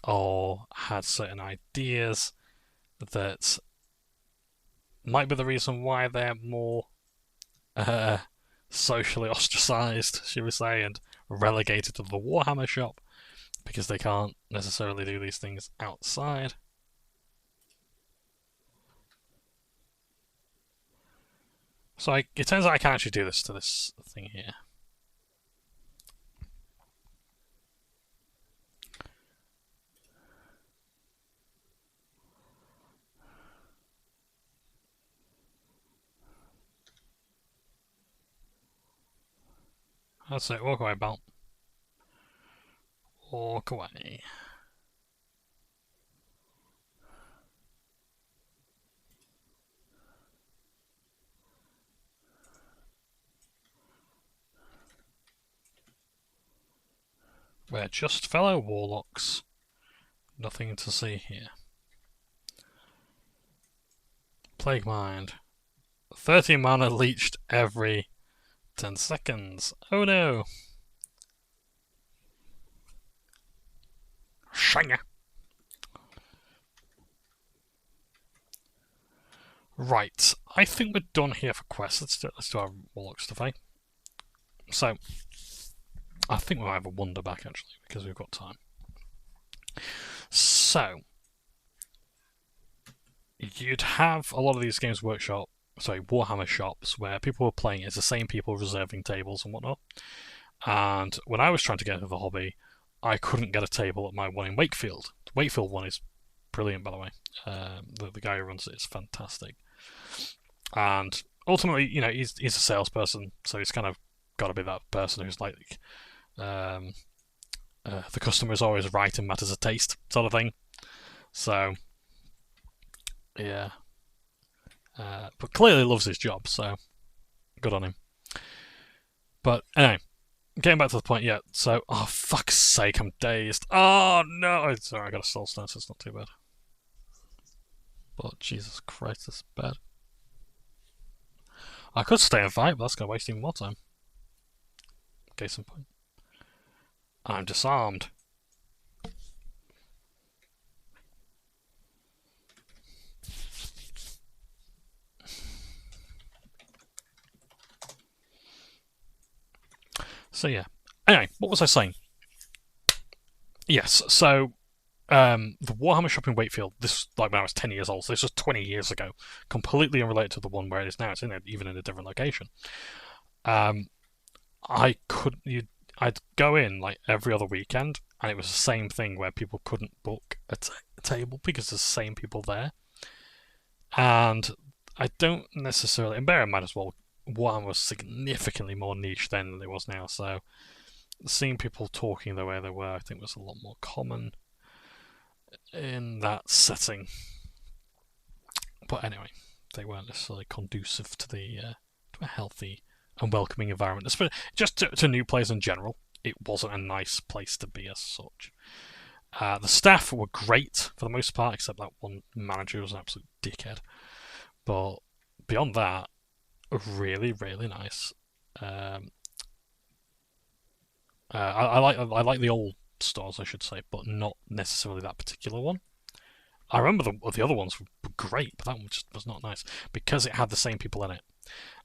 or had certain ideas that might be the reason why they're more socially ostracized, should we say, and relegated to the Warhammer shop because they can't necessarily do these things outside. So it turns out I can actually do this to this thing here. That's it, walk away, Belt. Walk away. We're just fellow warlocks. Nothing to see here. Plague Mind. 30 mana leached every 10 seconds. Oh no! Shanga! Right, I think we're done here for quests. Let's do our warlock stuff, eh? So, I think we'll have a wonder back actually, because we've got time. So, you'd have a lot of these Games Workshop, Warhammer shops where people were playing as the same people reserving tables and whatnot. And when I was trying to get into the hobby, I couldn't get a table at my one in Wakefield. The Wakefield one is brilliant, by the way. The guy who runs it is fantastic. And ultimately, you know, he's a salesperson, so he's kind of got to be that person who's like, the customer is always right in matters of taste, sort of thing. So, yeah. But clearly loves his job, so good on him. But anyway, getting back to the point, yeah. So, oh fuck's sake, I'm dazed. Oh no! Sorry, I got a soul stone, so it's not too bad. But Jesus Christ, this is bad. I could stay and fight, but that's going to waste even more time. Case in point. I'm disarmed. So yeah. Anyway, what was I saying? Yes, so the Warhammer shop in Wakefield, this like when I was 10 years old, so this was 20 years ago, completely unrelated to the one where it is now. It's even in a different location. I'd go in like every other weekend, and it was the same thing where people couldn't book a table because there's the same people there. And I don't necessarily, and bear in mind as well, Warhammer was significantly more niche then than it was now, so seeing people talking the way they were, I think, was a lot more common in that setting. But anyway, they weren't necessarily conducive to to a healthy and welcoming environment. Just to new players in general, it wasn't a nice place to be as such. The staff were great for the most part, except that one manager who was an absolute dickhead. But beyond that, really, really nice. I like the old stores, I should say, but not necessarily that particular one. I remember the other ones were great, but that one just was not nice because it had the same people in it.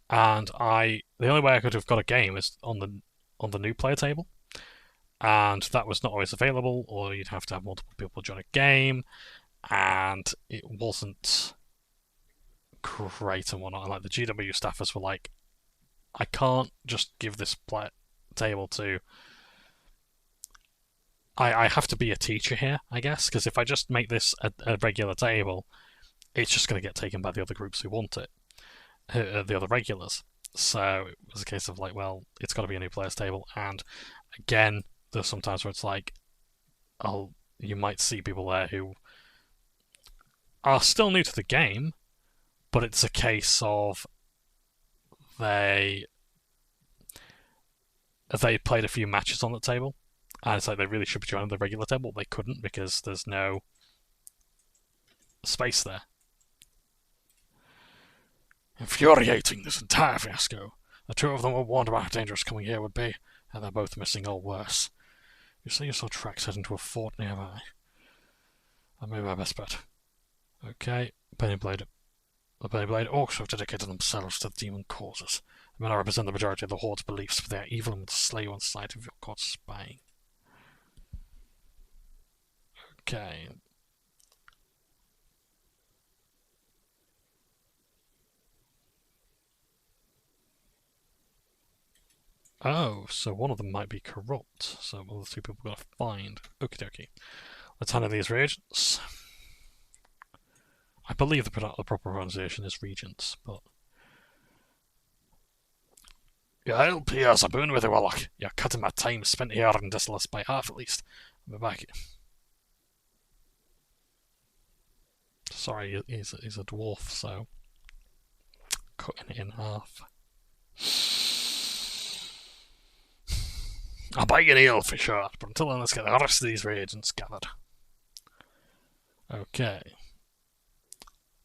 And the only way I could have got a game is on the new player table, and that was not always available, or you'd have to have multiple people join a game, and it wasn't great and whatnot. And like the GW staffers were like, I can't just give this table to I have to be a teacher here, I guess, because if I just make this a regular table, it's just going to get taken by the other groups who want it, the other regulars. So it was a case of like, well, it's got to be a new players table, and again, there's sometimes where it's like, you might see people there who are still new to the game, but it's a case of they played a few matches on the table, and it's like they really should be joining the regular table, but they couldn't because there's no space there. Infuriating, this entire fiasco. The two of them were warned about how dangerous coming here would be, and they're both missing or worse. You say you saw tracks heading to a fort nearby. That may be my best bet. Okay, Pennyblade. The Pennyblade orcs have dedicated themselves to the demon causes. The men represent the majority of the Horde's beliefs, but they are evil and will slay you on sight if you're caught spying. Okay. Oh, so one of them might be corrupt. So one of the two people we've got to find. Okie dokie. Let's handle these reagents. I believe the proper pronunciation is regents, but... Your help here is a boon with Withywarlock. You're cutting my time spent here in Desolus by half at least. I'll be back. Sorry, he's a dwarf, so... Cutting it in half. I'll buy you an ale for sure, but until then let's get the rest of these reagents gathered. Okay.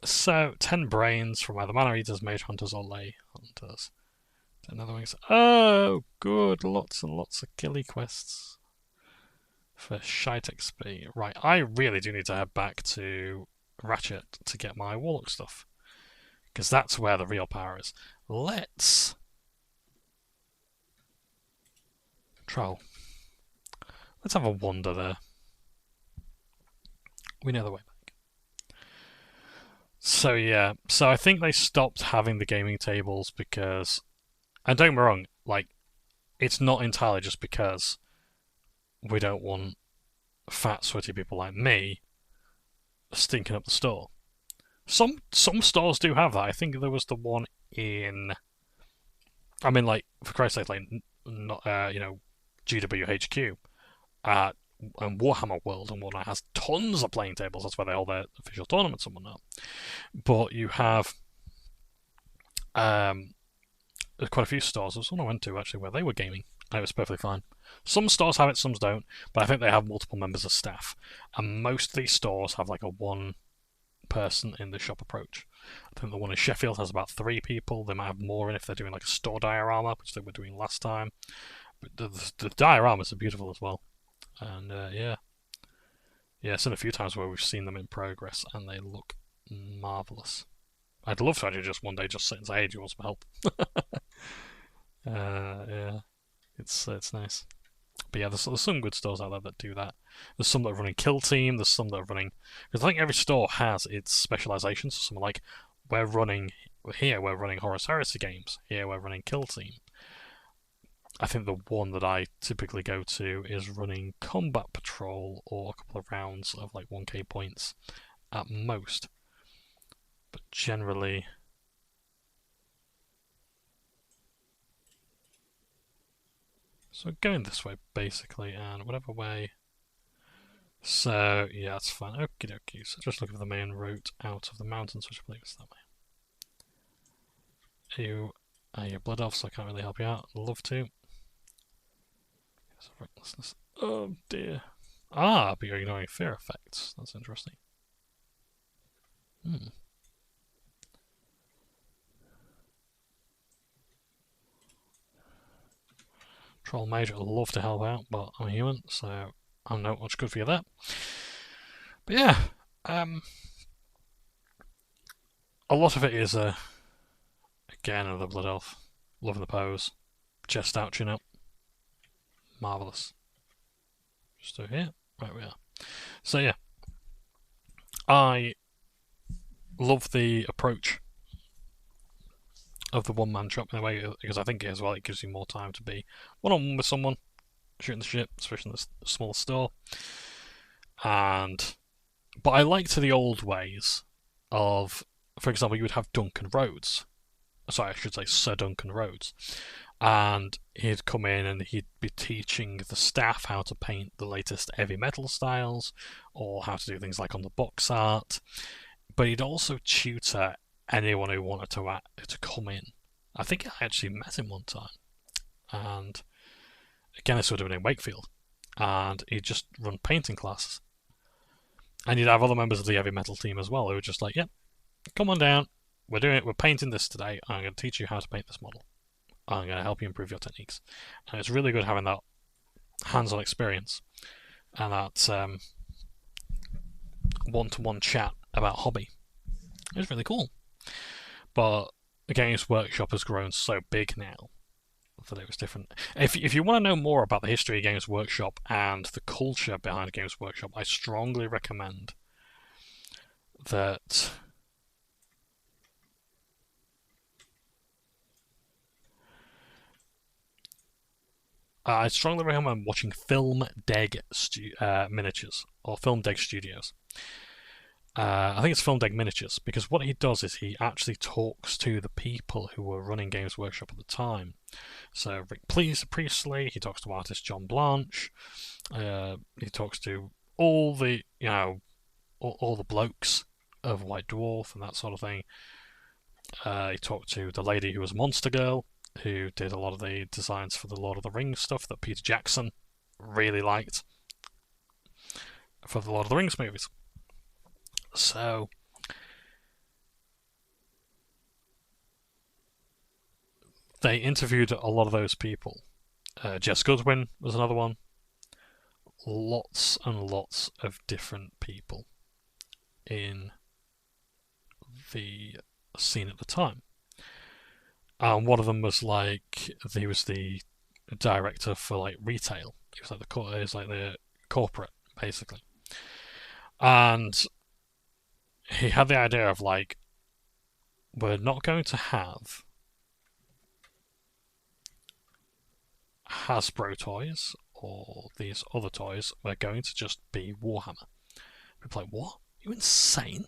So, 10 brains from either Mana Eaters, Mage Hunters, or Lay Hunters. 10 other wings. Oh, good. Lots and lots of killy quests. For shite XP. Right, I really do need to head back to Ratchet to get my Warlock stuff. Because that's where the real power is. Let's... Troll. Let's have a wander there. We know the way back. So yeah, so I think they stopped having the gaming tables because, and don't get me wrong, like, it's not entirely just because we don't want fat, sweaty people like me stinking up the store. Some stores do have that. I think there was the one in, I mean, like, for Christ's sake, like, not, GWHQ and Warhammer World and whatnot has tons of playing tables. That's where they hold their official tournaments and whatnot. But you have there's quite a few stores. There's one I went to actually where they were gaming and it was perfectly fine. Some stores have it, some don't, but I think they have multiple members of staff. And most of these stores have like a one person in the shop approach. I think the one in Sheffield has about 3 people. They might have more in if they're doing like a store diorama, which they were doing last time. But the dioramas are beautiful as well. And yeah, it's been a few times where we've seen them in progress, and they look marvellous. I'd love to actually just one day just sit and say, "Hey, do you want some help?" Yeah, it's nice. But yeah, there's some good stores out there that do that. There's some that are running Kill Team. There's some that are running, because I think every store has its specializations. So something like we're running Horus Heresy games. Here we're running Kill Team. I think the one that I typically go to is running Combat Patrol or a couple of rounds of like 1k points at most. But generally... So going this way basically, and whatever way... So yeah, that's fine. Okie dokie. So just looking for the main route out of the mountains, which I believe is that way. You are your blood elf, so I can't really help you out. I'd love to. Recklessness. Oh dear. Ah, but you're ignoring fear effects. That's interesting. Troll Mage, I'd love to help out, but I'm a human, so I'm not much good for you there. But yeah, a lot of it is, again, another Blood Elf. Loving the pose. Chest out, chin up. Marvellous. Just over here. Right, we are. So yeah, I love the approach of the one-man shop in a way, because I think as well it gives you more time to be one-on-one with someone, shooting the ship, especially in the small store. But I liked the old ways of, for example, you would have Duncan Rhodes. Sorry, I should say Sir Duncan Rhodes. And he'd come in and he'd be teaching the staff how to paint the latest heavy metal styles, or how to do things like on the box art. But he'd also tutor anyone who wanted to come in. I think I actually met him one time, and again, this would have been in Wakefield, and he'd just run painting classes. And you'd have other members of the heavy metal team as well who were just like, "Yep, come on down. We're painting this today. I'm going to teach you how to paint this model. I'm going to help you improve your techniques." And it's really good having that hands-on experience and that one-to-one chat about hobby. It's really cool. But the Games Workshop has grown so big now that it was different. If you want to know more about the history of Games Workshop and the culture behind Games Workshop, I strongly recommend that watching Film Deg Miniatures or Film Deg Studios. I think it's Film Deg Miniatures, because what he does is he actually talks to the people who were running Games Workshop at the time. So Rick Priestley, he talks to artist John Blanche, he talks to all the all the blokes of White Dwarf and that sort of thing. He talked to the lady who was Monster Girl, who did a lot of the designs for the Lord of the Rings stuff that Peter Jackson really liked for the Lord of the Rings movies. So they interviewed a lot of those people. Jess Goodwin was another one. Lots and lots of different people in the scene at the time. One of them was he was the director for retail. He was the corporate, basically. And he had the idea of we're not going to have Hasbro toys or these other toys. We're going to just be Warhammer. People are like, what? Are you insane?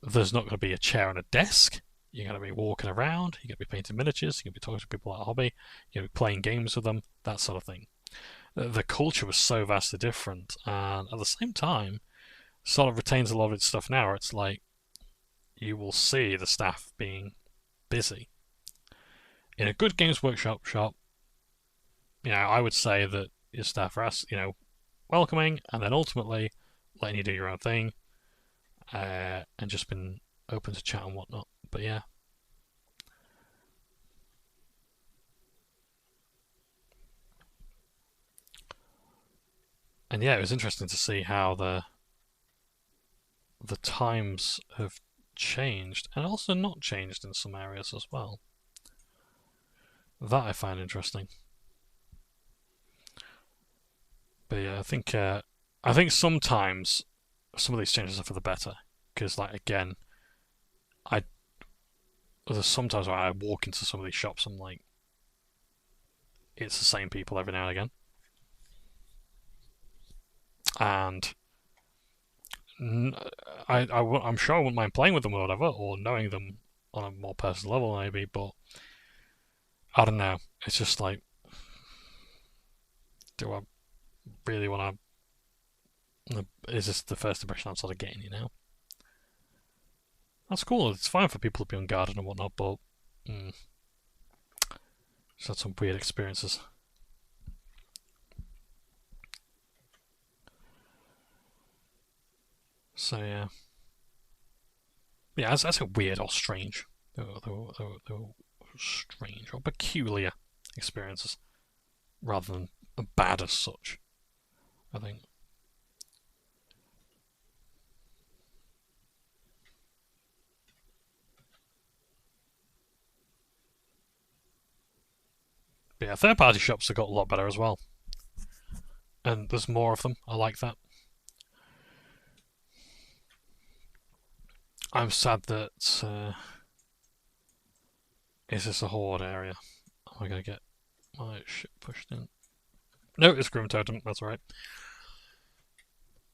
There's not going to be a chair and a desk. You're going to be walking around. You're going to be painting miniatures. You're going to be talking to people about hobby. You're going to be playing games with them. That sort of thing. The culture was so vastly different, and at the same time, sort of retains a lot of its stuff now. Where it's you will see the staff being busy. In a good Games Workshop shop, I would say that your staff are, welcoming, and then ultimately letting you do your own thing, and just been open to chat and whatnot. But yeah. And yeah, it was interesting to see how the times have changed, and also not changed in some areas as well. That I find interesting. But yeah, I think sometimes some of these changes are for the better, because again, there's sometimes where I walk into some of these shops, I'm like, it's the same people every now and again. And I'm sure I wouldn't mind playing with them or whatever, or knowing them on a more personal level maybe, but I don't know. It's just do I really want to... Is this the first impression I'm sort of getting, That's cool. It's fine for people to be unguarded and whatnot, but just had some weird experiences. So yeah, that's a weird or strange. They were strange or peculiar experiences, rather than bad as such, I think. But yeah, third-party shops have got a lot better as well, and there's more of them. I like that. I'm sad that is this a horde area? Am I gonna get my ship pushed in? No, it's Grim Totem, that's right.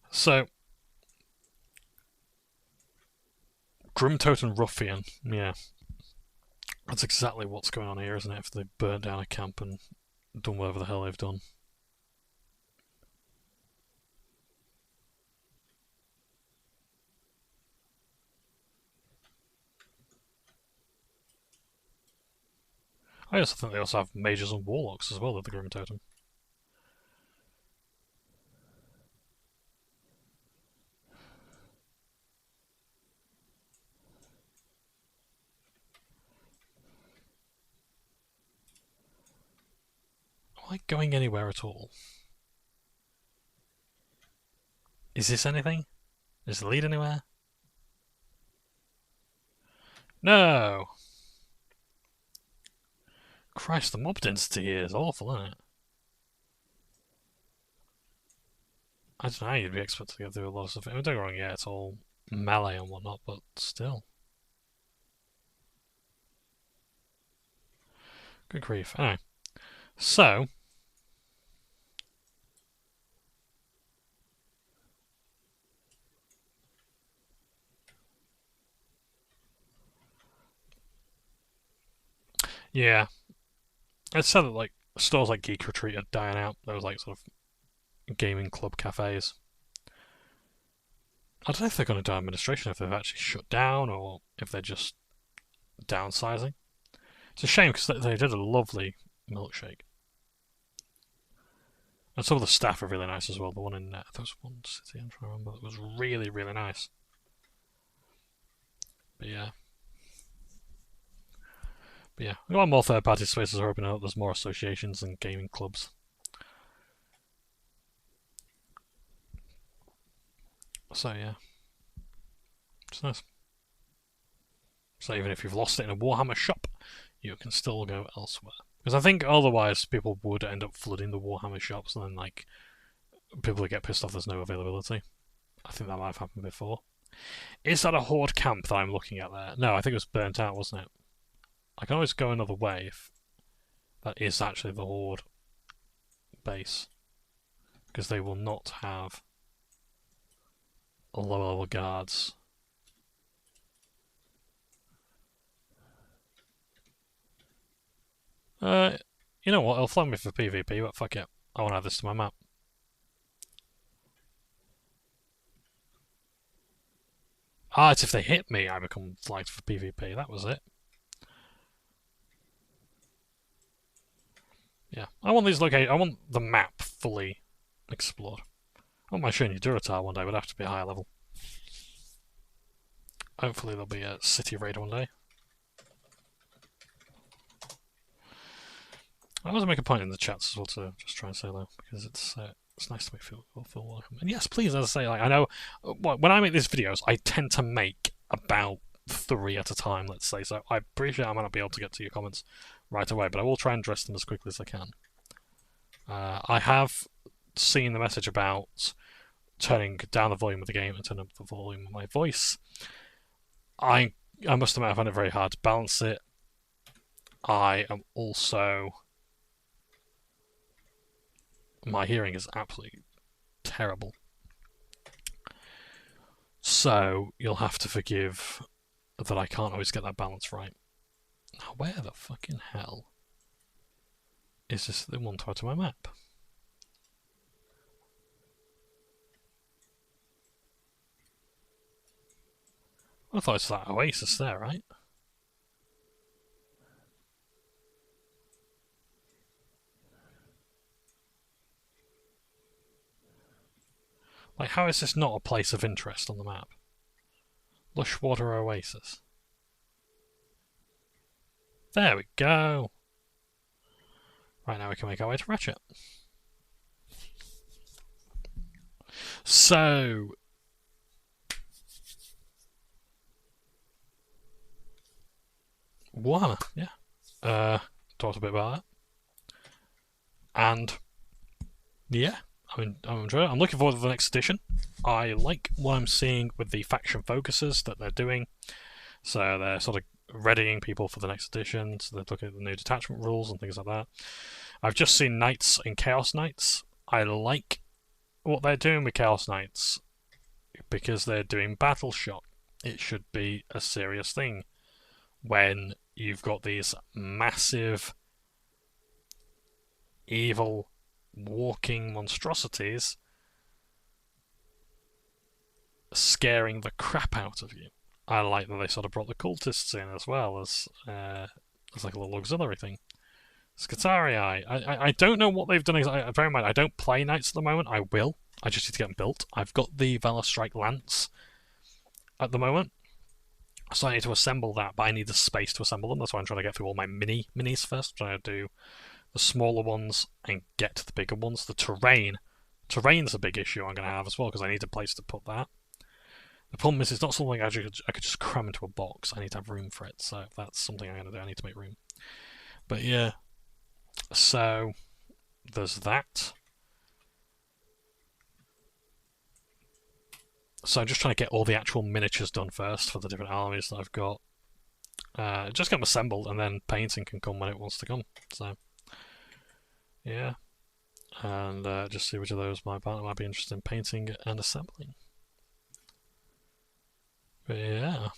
So, Grim Totem Ruffian, yeah. That's exactly what's going on here, isn't it? If they burnt down a camp and done whatever the hell they've done. I also think they also have mages and warlocks as well at the Grim Totem. Am I going anywhere at all? Is this anything? Does it lead anywhere? No! Christ, the mob density here is awful, isn't it? I don't know how you'd be expected to get through a lot of stuff. I mean, don't get me wrong, yeah, it's all melee and whatnot, but still. Good grief. Anyway. So. Yeah. It's said that, like, stores like Geek Retreat are dying out. Those, like, sort of gaming club cafes. I don't know if they're going to do administration, if they've actually shut down, or if they're just downsizing. It's a shame, because they did a lovely milkshake. And some of the staff are really nice as well. The one in there was one city I'm trying to remember that was really, really nice. But yeah. A lot more third-party spaces are opening up. There's more associations and gaming clubs. So yeah. It's nice. So even if you've lost it in a Warhammer shop, you can still go elsewhere. Because I think otherwise people would end up flooding the Warhammer shops and then, like, people would get pissed off there's no availability. I think that might have happened before. Is that a Horde camp that I'm looking at there? No, I think it was burnt out, wasn't it? I can always go another way if that is actually the Horde base. Because they will not have lower level guards. You know what? It'll flag me for PvP, but fuck it. I want to add this to my map. Ah, it's if they hit me, I become flagged for PvP. That was it. Yeah, I want these locations. I want the map fully explored. I want my shiny Duratar one day, but it'd have to be a higher level. Hopefully there'll be a city raid one day. I always make a point in the chats as well to just try and say hello, because it's nice to feel welcome. And yes, please, as I say, like, I know when I make these videos, I tend to make about 3 at a time, let's say, so I appreciate I might not be able to get to your comments right away, but I will try and address them as quickly as I can. I have seen the message about turning down the volume of the game and turning up the volume of my voice. I must admit I find it very hard to balance it. I am also... My hearing is absolutely terrible. So you'll have to forgive that I can't always get that balance right. Now, where the fucking hell is this the one part of my map? I thought it's that oasis there, right? Like, how is this not a place of interest on the map? Lushwater Oasis. There we go. Right, now we can make our way to Ratchet. So... Warhammer, yeah. Talked a bit about that. And... yeah. I'm enjoying it. I'm looking forward to the next edition. I like what I'm seeing with the faction focuses that they're doing. So they're sort of readying people for the next edition. So they're looking at the new detachment rules and things like that. I've just seen Knights and Chaos Knights. I like what they're doing with Chaos Knights because they're doing battle shock. It should be a serious thing when you've got these massive, evil, walking monstrosities scaring the crap out of you. I like that they sort of brought the cultists in as well as like a little auxiliary thing. Scutarii, I don't know what they've done. Bear in mind, I don't play Knights at the moment. I will. I just need to get them built. I've got the Valor Strike Lance at the moment, so I need to assemble that, but I need the space to assemble them. That's why I'm trying to get through all my minis first. I'm trying to do the smaller ones and get to the bigger ones. The terrain's a big issue I'm going to have as well, because I need a place to put that. The problem is, it's not something I could just cram into a box. I need to have room for it, so that's something I'm going to do. I need to make room. But yeah, so there's that. So I'm just trying to get all the actual miniatures done first for the different armies that I've got. Just get them assembled, and then painting can come when it wants to come. So yeah, and just see which of those my partner might be interested in painting and assembling. But yeah.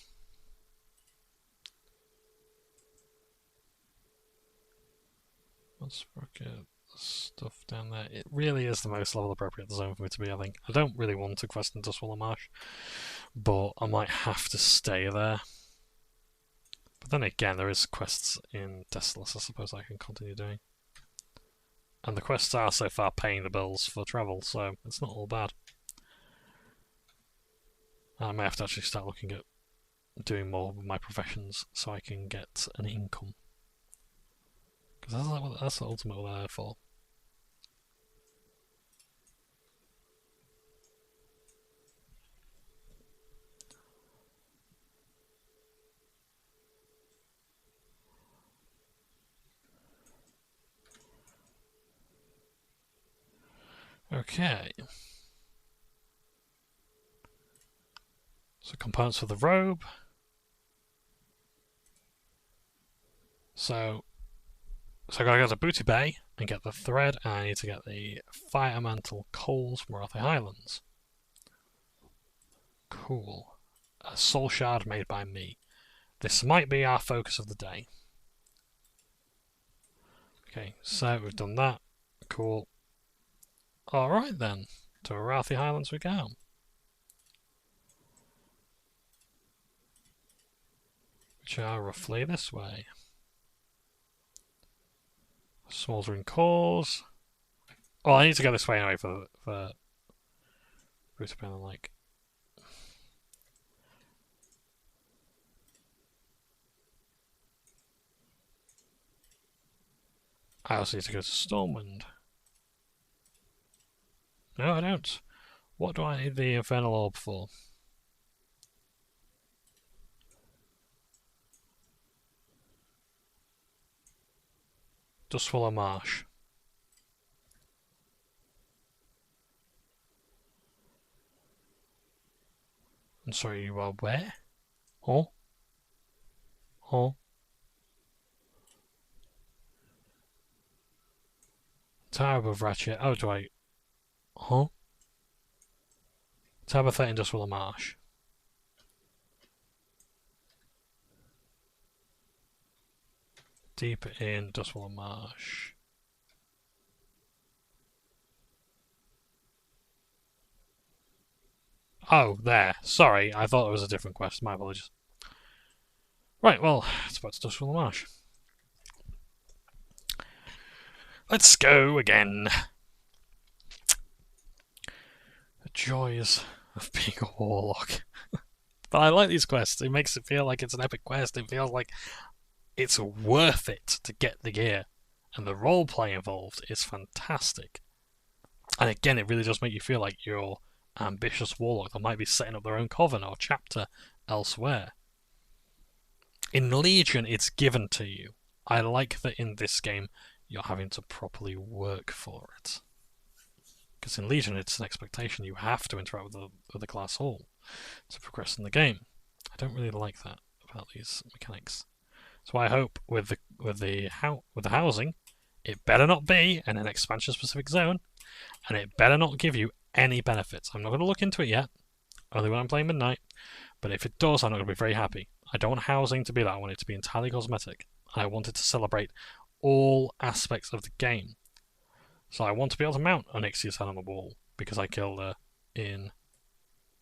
Let's look at stuff down there. It really is the most level appropriate zone for me to be, I think. I don't really want to quest into Dustwallow Marsh, but I might have to stay there. But then again, there is quests in Desolus I suppose I can continue doing. And the quests are so far paying the bills for travel, so it's not all bad. I may have to actually start looking at doing more with my professions so I can get an income. Because that's ultimately what they're there for. Okay. So components for the robe. So I gotta go to Booty Bay and get the thread, and I need to get the Fire Mantle coals from Rothay Highlands. Cool. A soul shard made by me. This might be our focus of the day. Okay, so we've done that. Cool. Alright then, to Rothay Highlands we go. Which are roughly this way. Smouldering cores. Oh, I need to go this way anyway for Bruce Banner Lake. I also need to go to Stormwind. No, I don't. What do I need the Infernal Orb for? Dustwallow Marsh. I'm sorry, you are where? Huh? Huh? Tower above Ratchet. Oh, do I... Huh? Tower 13 Dustwallow Marsh. Deep in Dustwallow Marsh. Oh, there. Sorry, I thought it was a different quest. My apologies. Right, well, it's about to Dustwallow Marsh. Let's go again. The joys of being a warlock. But I like these quests. It makes it feel like it's an epic quest. It feels like it's worth it to get the gear. And the roleplay involved is fantastic. And again, it really does make you feel like you're ambitious warlock that might be setting up their own coven or chapter elsewhere. In Legion, it's given to you. I like that in this game, you're having to properly work for it. Because in Legion, it's an expectation you have to interact with the class hall to progress in the game. I don't really like that about these mechanics. So I hope with the housing, It better not be in an expansion-specific zone, and it better not give you any benefits. I'm not going to look into it yet, only when I'm playing Midnight, but if it does, I'm not going to be very happy. I don't want housing to be that. I want it to be entirely cosmetic, and I want it to celebrate all aspects of the game. So I want to be able to mount Onyxia's head on the wall, because I killed her in,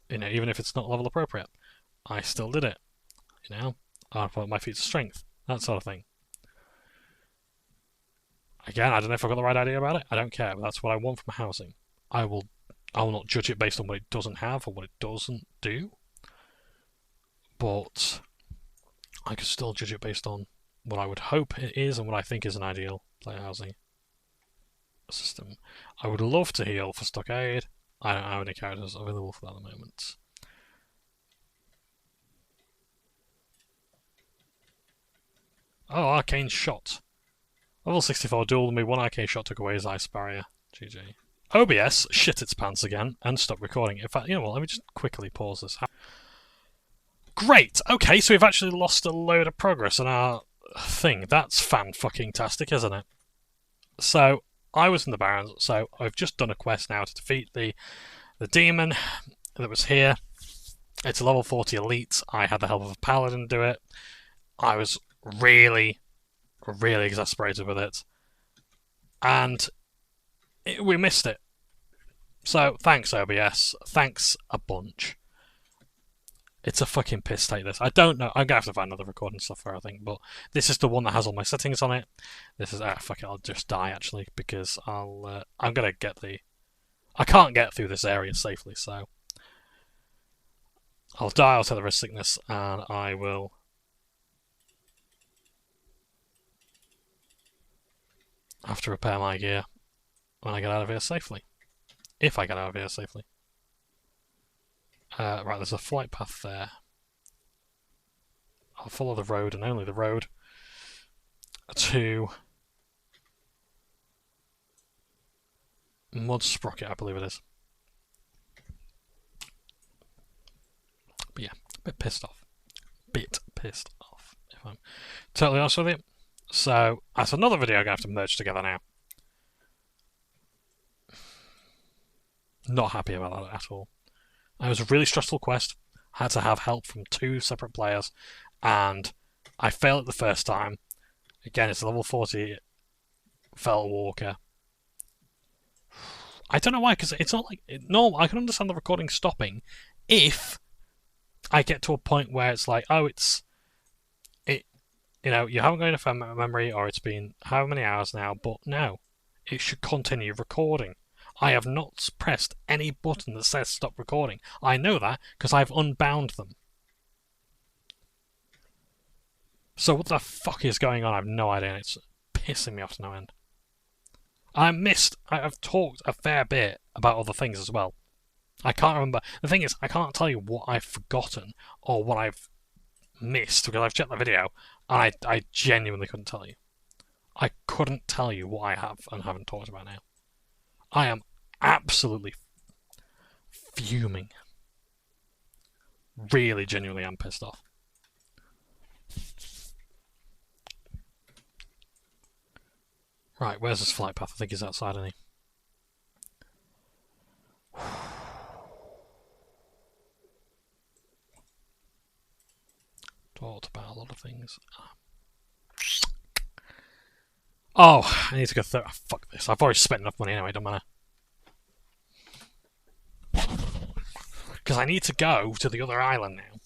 even if it's not level appropriate. I still did it, I put my feet to strength, that sort of thing. Again, I don't know if I've got the right idea about it. I don't care, but that's what I want from housing. I will not judge it based on what it doesn't have or what it doesn't do, but I could still judge it based on what I would hope it is and what I think is an ideal player housing system. I would love to heal for Stockade. I don't have any characters available for that at the moment. Oh, Arcane Shot. Level 64 duel me, one Arcane Shot took away his Ice Barrier. GG. OBS shit its pants again and stopped recording. In fact, you know what, let me just quickly pause this. Great! Okay, so we've actually lost a load of progress on our thing. That's fan-fucking-tastic, isn't it? So, I was in the Barrens, so I've just done a quest now to defeat the demon that was here. It's a level 40 elite. I had the help of a paladin do it. I was really exasperated with it. And we missed it. So, thanks OBS. Thanks a bunch. It's a fucking piss take, this. I don't know. I'm going to have to find another recording software, I think. But this is the one that has all my settings on it. This is... fuck it. I'll just die, actually. Because I'm going to get the... I can't get through this area safely, so... I'll die, I'll take the risk sickness, and I will... have to repair my gear when I get out of here safely. If I get out of here safely. Right, there's a flight path there. I'll follow the road, and only the road, to Mud Sprocket, I believe it is. But yeah, a bit pissed off. If I'm totally honest with you. So, that's another video I'm going to have to merge together now. Not happy about that at all. It was a really stressful quest. I had to have help from 2 separate players, and I failed it the first time. Again, it's a level 40 Fell Walker. I don't know why, because it's not like... No, I can understand the recording stopping if I get to a point where it's like, oh, you know, you haven't got enough memory, or it's been how many hours now, but no, it should continue recording. I have not pressed any button that says stop recording. I know that because I've unbound them. So what the fuck is going on? I have no idea. It's pissing me off to no end. I've talked a fair bit about other things as well. I can't remember. The thing is, I can't tell you what I've forgotten or what I've missed because I've checked the video and I genuinely couldn't tell you. I couldn't tell you what I have and haven't talked about now. I am absolutely fuming. Really, genuinely am pissed off. Right, where's this flight path? I think he's outside, isn't he? Talked about a lot of things. Oh, I need to go through. Oh, fuck this. I've already spent enough money anyway, don't matter. Because I need to go to the other island now.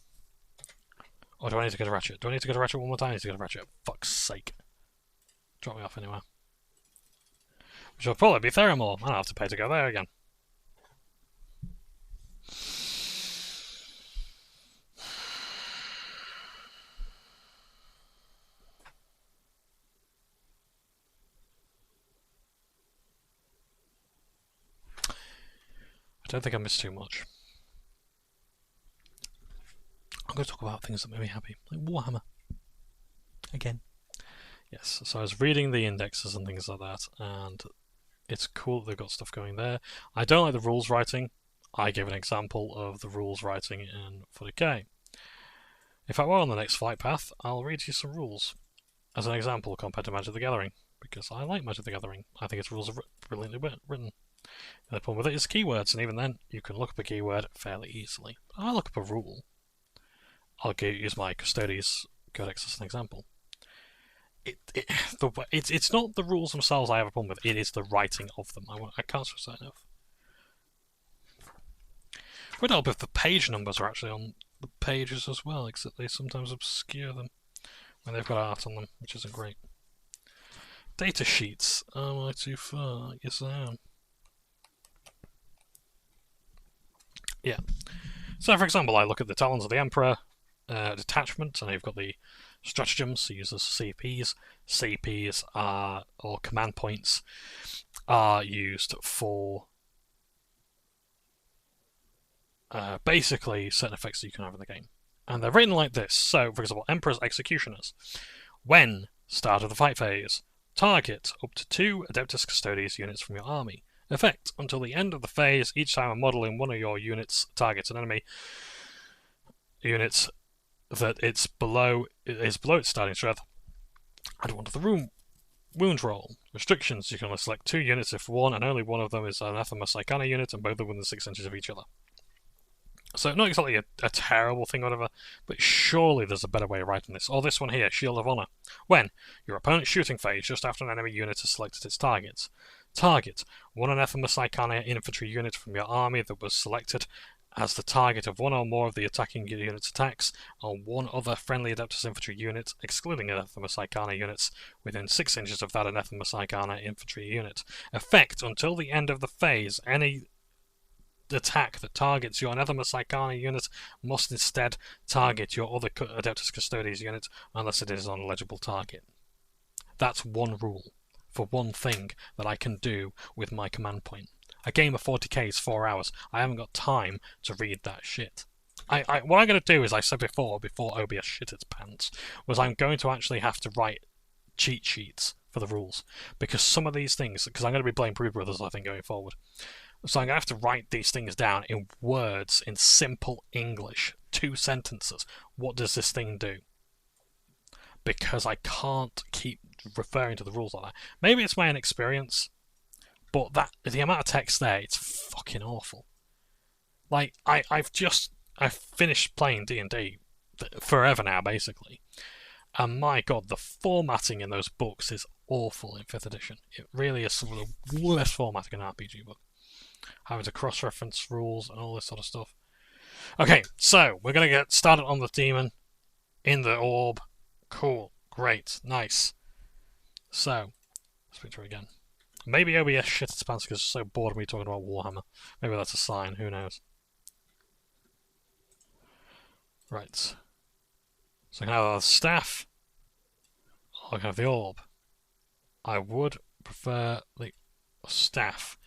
Or do I need to go to Ratchet? Do I need to go to Ratchet one more time? I need to go to Ratchet. Fuck's sake. Drop me off anywhere. Which will probably be Theramore. I don't have to pay to go there again. I don't think I missed too much. I'm going to talk about things that make me happy, like Warhammer. Again. Yes, so I was reading the indexes and things like that, and it's cool that they've got stuff going there. I don't like the rules writing. I give an example of the rules writing in 40k. If I were on the next flight path, I'll read you some rules as an example compared to Magic the Gathering. because I like Magic the Gathering. I think its rules are brilliantly written. The problem with it is keywords, and even then, you can look up a keyword fairly easily. I look up a rule. I'll use my Custodes Codex as an example. It's not the rules themselves I have a problem with, it is the writing of them. I can't stress that enough. Would help if the page numbers are actually on the pages as well, except they sometimes obscure them when they've got art on them, which isn't great. Data sheets. Am I too far? Yes, I am. Yeah. So, for example, I look at the Talons of the Emperor detachment, and you've got the stratagems, so use as CPs. CPs are, or command points, are used for basically certain effects that you can have in the game. And they're written like this. So, for example, Emperor's Executioners. When start of the fight phase, target up to 2 Adeptus Custodes units from your army. Effect: until the end of the phase, each time a model in one of your units targets an enemy unit that is below its starting strength, add 1 to the wound roll. Restrictions: you can only select 2 units if one and only one of them is an Anathema Psychana unit, and both are within 6 inches of each other. So not exactly a terrible thing or whatever, but surely there's a better way of writing this. Or this one here, Shield of Honor. When your opponent's shooting phase, just after an enemy unit has selected its target. Target: 1 Anathema Psychana infantry unit from your army that was selected as the target of 1 or more of the attacking unit's attacks, on 1 other friendly Adeptus infantry unit, excluding Anathema Psychana units, within 6 inches of that Anathema Psychana infantry unit. Effect: until the end of the phase, any attack that targets your Anathema Psychana unit must instead target your other Adeptus Custodes unit unless it is an eligible target. That's one rule for one thing that I can do with my command point. A game of 40k is 4 hours. I haven't got time to read that shit. What I'm going to do is, I said before OBS shit its pants, was I'm going to actually have to write cheat sheets for the rules. Because some of these things, because I'm going to be playing Brood Brothers, I think, going forward. So I'm going to have to write these things down in words, in simple English. 2 sentences. What does this thing do? Because I can't keep referring to the rules like that. Maybe it's my inexperience, but the amount of text there, it's fucking awful. Like, I've finished playing D&D forever now, basically. And my god, the formatting in those books is awful in 5th edition. It really is some of the worst formatting in an RPG book. Having to cross-reference rules and all this sort of stuff. Okay, so we're going to get started on the demon in the orb. Cool, great, nice. So, let's picture again. Maybe OBS shit its pants because it's so bored of me talking about Warhammer. Maybe that's a sign, who knows. Right. So I can have the staff, or I can have the orb. I would prefer the staff,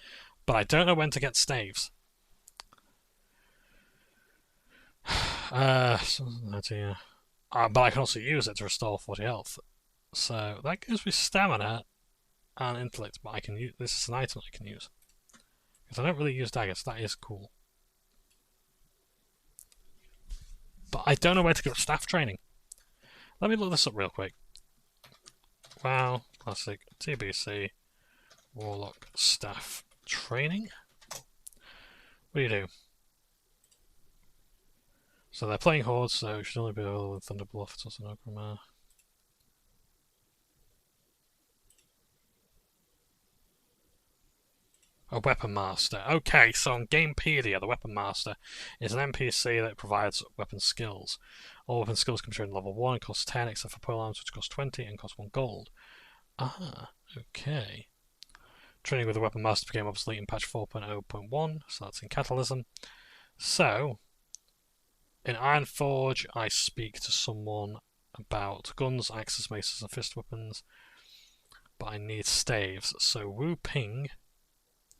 but I don't know when to get staves. But I can also use it to restore 40 health. So that gives me stamina and intellect, but I can use this is an item I can use. Because I don't really use daggers, that is cool. But I don't know where to get staff training. Let me look this up real quick. WoW, Classic, TBC, Warlock, staff training. What do you do? So they're playing Horde, so it should only be available in Thunderbluff, it's also no. A Weapon Master. Okay, so on Gamepedia, the Weapon Master is an NPC that provides weapon skills. All weapon skills can be trained at level 1, cost 10, except for polearms, which cost 20 and cost 1 gold. Ah, okay. Training with the Weapon Master became obsolete in patch 4.0.1, so that's in Catalysm. So, in Ironforge, I speak to someone about guns, axes, maces, and fist weapons, but I need staves. So, Wu Ping,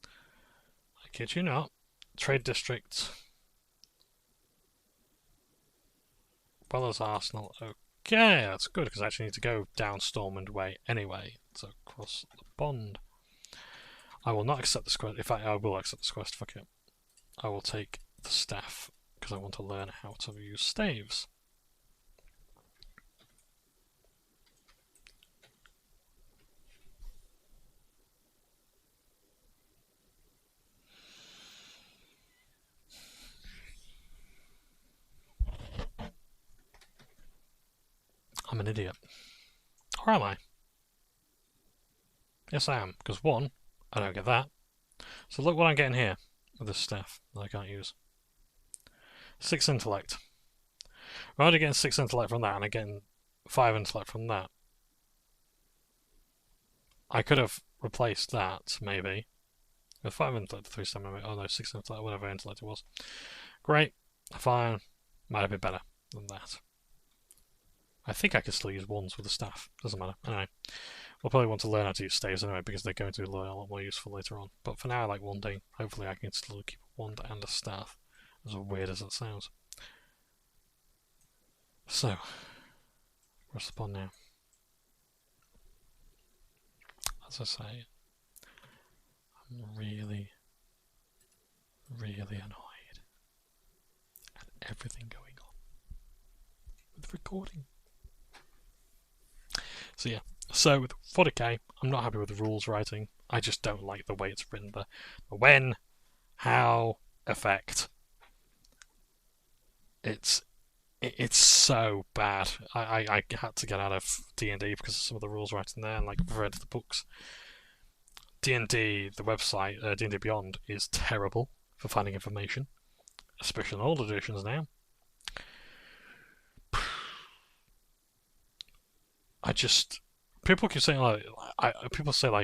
I kid you not, Trade District, well as Arsenal. Okay, that's good because I actually need to go down Stormwind Way anyway, so cross the pond. I will not accept this quest. In fact, I will accept this quest. Fuck it. I will take the staff because I want to learn how to use staves. I'm an idiot. Or am I? Yes, I am. Because one, I don't get that. So look what I'm getting here with this staff that I can't use. 6 intellect. I'm only getting 6 intellect from that, and I'm getting 5 intellect from that. I could have replaced that, maybe. With 5 intellect, 3 stamina. Oh no, 6 intellect, whatever intellect it was. Great. Fine. Might have been better than that. I think I could still use wands with the staff. Doesn't matter. Anyway. We'll probably want to learn how to use staves anyway, because they're going to be a lot more useful later on. But for now, I like wanding. Hopefully I can still keep a wand and a staff. As weird as that sounds. So, what's the pond now? As I say, I'm really, really annoyed at everything going on with recording. So yeah, so with 40k, I'm not happy with the rules writing. I just don't like the way it's written. The when, how, effect. It's so bad. I had to get out of D&D because of some of the rules writing there, and like read the books. D&D, the website, D&D Beyond, is terrible for finding information, especially in old editions now. People keep saying people say oh,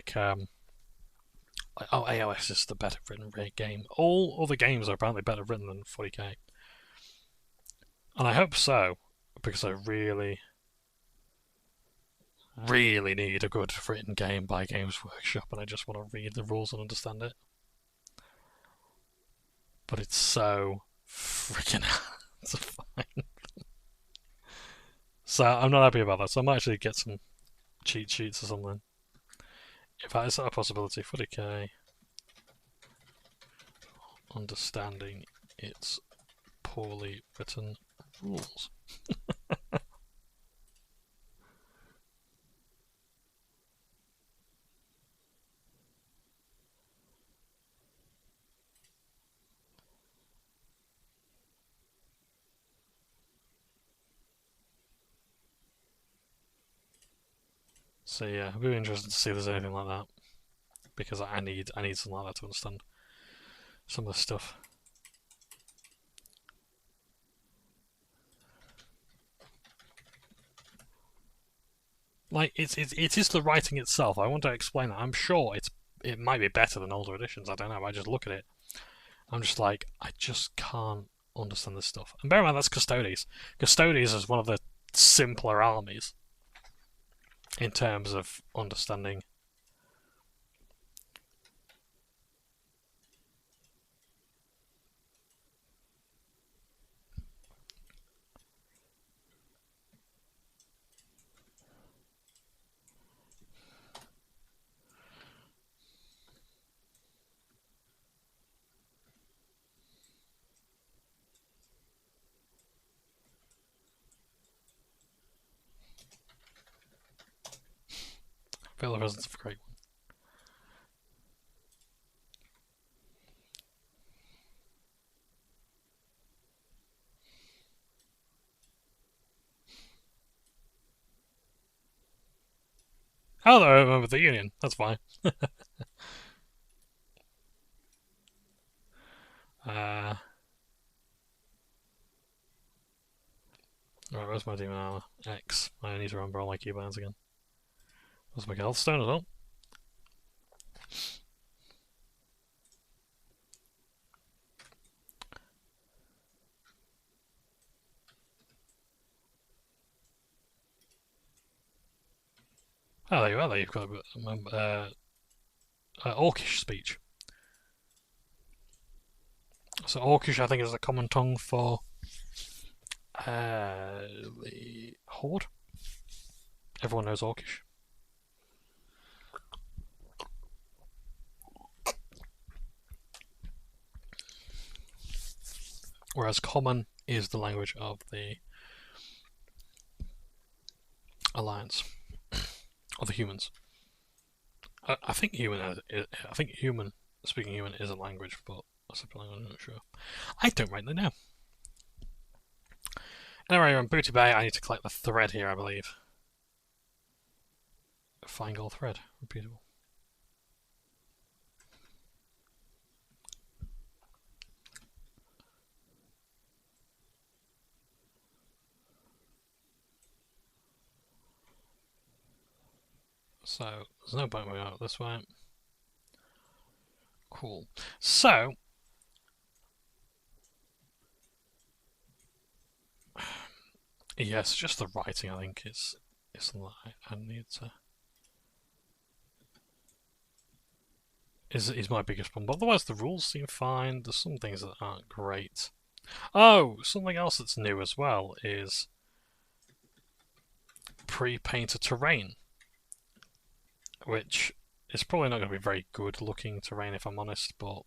AOS is the better written game. All other games are apparently better written than 40k. And I hope so, because I really, really need a good written game by Games Workshop, and I just want to read the rules and understand it. But it's so freaking hard to find. So I'm not happy about that, so I might actually get some cheat sheets or something. If that is a possibility, 40k. Understanding its poorly written rules. So yeah, it'll be interesting to see if there's anything like that, because I need something like that to understand some of the stuff. Like it is the writing itself. I want to explain that. I'm sure it might be better than older editions. I don't know. I just look at it. I'm just like, I just can't understand this stuff. And bear in mind, that's Custodes. Custodes is one of the simpler armies in terms of understanding. Veil of Presence of a great one. Oh, I remember the Union. That's fine. Right, where's my demon armor? X. I need to remember all my keybinds again. Where's my health stone as well? Oh, there you are. There you've got Orcish speech. So Orcish, I think, is a common tongue for the Horde. Everyone knows Orcish. Whereas Common is the language of the Alliance, of the humans. I think speaking human is a language, but I'm not sure. I don't rightly know. Anyway, we're on Booty Bay. I need to collect the thread here, I believe. Fine gold thread. Repeatable. So, there's no point going out this way. Cool. So, yes, just the writing, I think, is something that I need to... Is my biggest problem. But otherwise, the rules seem fine. There's some things that aren't great. Oh, something else that's new as well is pre-painted terrain, which is probably not going to be very good looking terrain if I'm honest, but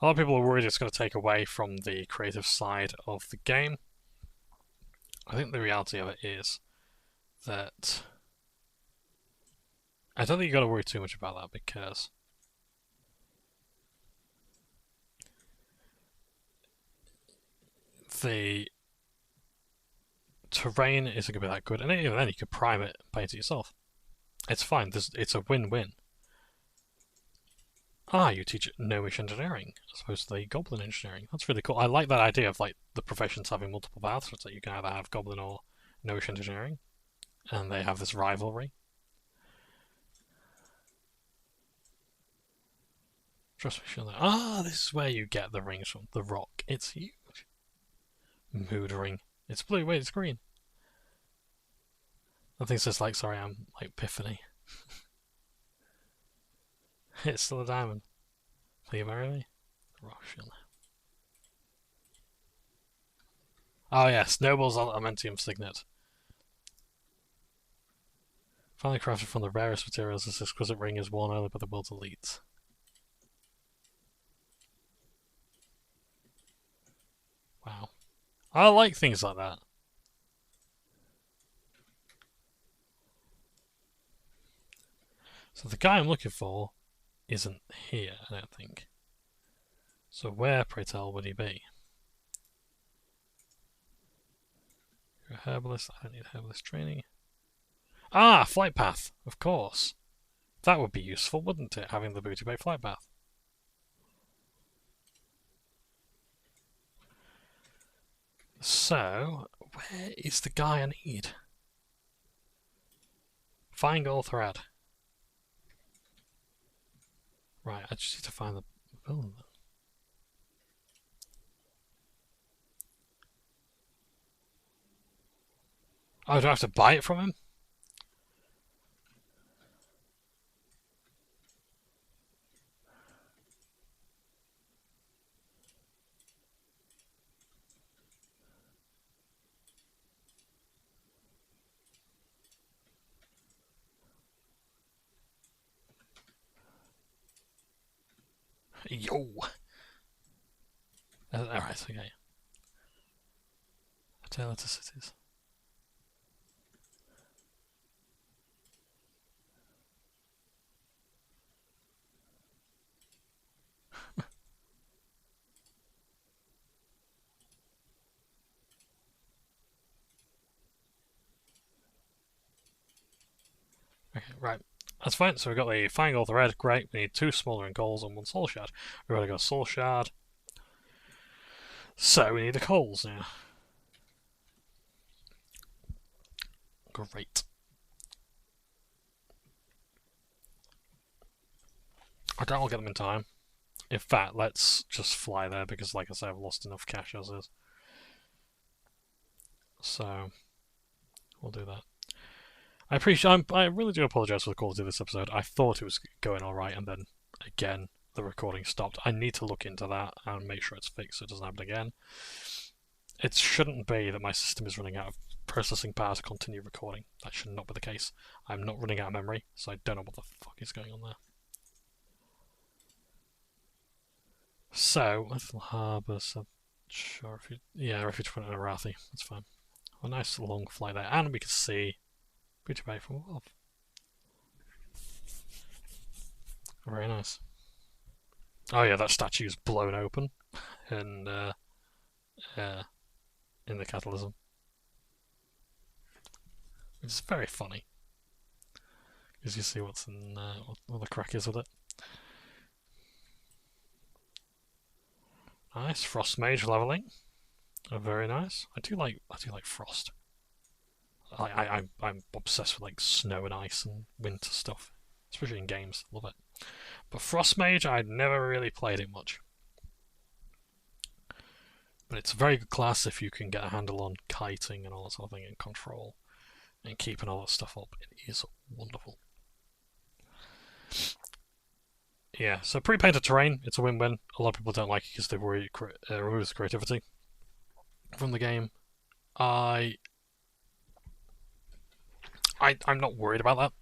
a lot of people are worried it's going to take away from the creative side of the game. I think the reality of it is that I don't think you've got to worry too much about that, because the terrain isn't going to be that good, and even then you could prime it and paint it yourself. It's fine. It's a win-win. Ah, you teach gnomish engineering as opposed to the goblin engineering. That's really cool. I like that idea of like the professions having multiple paths, so that you can either have goblin or gnomish engineering, and they have this rivalry. Trust me, sure. Ah, this is where you get the rings from. The rock. It's huge. Mood ring. It's blue. Wait, it's green. I think it's just like, sorry, I'm like Epiphany. It's still a diamond. Will you marry me? Russian. Oh yes, Noble's Alimentium Signet. Finally crafted from the rarest materials, this exquisite ring is worn only by the world's elites. Wow. I like things like that. So the guy I'm looking for isn't here, I don't think. So where, pray tell, would he be? You're a herbalist. I don't need herbalist training. Ah, flight path, of course. That would be useful, wouldn't it, having the Booty Bay flight path? So, where is the guy I need? Fine gold thread. Right, I just need to find the building. Oh, do I have to buy it from him? Yo! Alright, okay. A tale to cities. Okay, right. That's fine. So we've got the fine gold thread. Great. We need 2 smoldering coals and 1 soul shard. We've already got a soul shard. So we need the coals now. Great. I doubt I'll get them in time. In fact, let's just fly there because, like I said, I've lost enough cash as is. So we'll do that. I really do apologise for the quality of this episode. I thought it was going alright, and then again the recording stopped. I need to look into that and make sure it's fixed so it doesn't happen again. It shouldn't be that my system is running out of processing power to continue recording. That should not be the case. I'm not running out of memory, so I don't know what the fuck is going on there. So, Little Harbour, sure, refuge point in Arathi. That's fine. A nice long flight there, and we can see Booty Bay from above. Very nice. Oh yeah, that statue's blown open, and in the Catalysm. It's very funny. as you see what's in what the crack is with it. Nice Frost Mage leveling. Oh, very nice. I do like Frost. I'm obsessed with like snow and ice and winter stuff, especially in games. Love it. But Frost Mage, I'd never really played it much. But it's a very good class if you can get a handle on kiting and all that sort of thing, and control, and keeping all that stuff up. It is wonderful. Yeah, so pre-painted terrain, it's a win-win. A lot of people don't like it because they worry it removes creativity from the game. I'm not worried about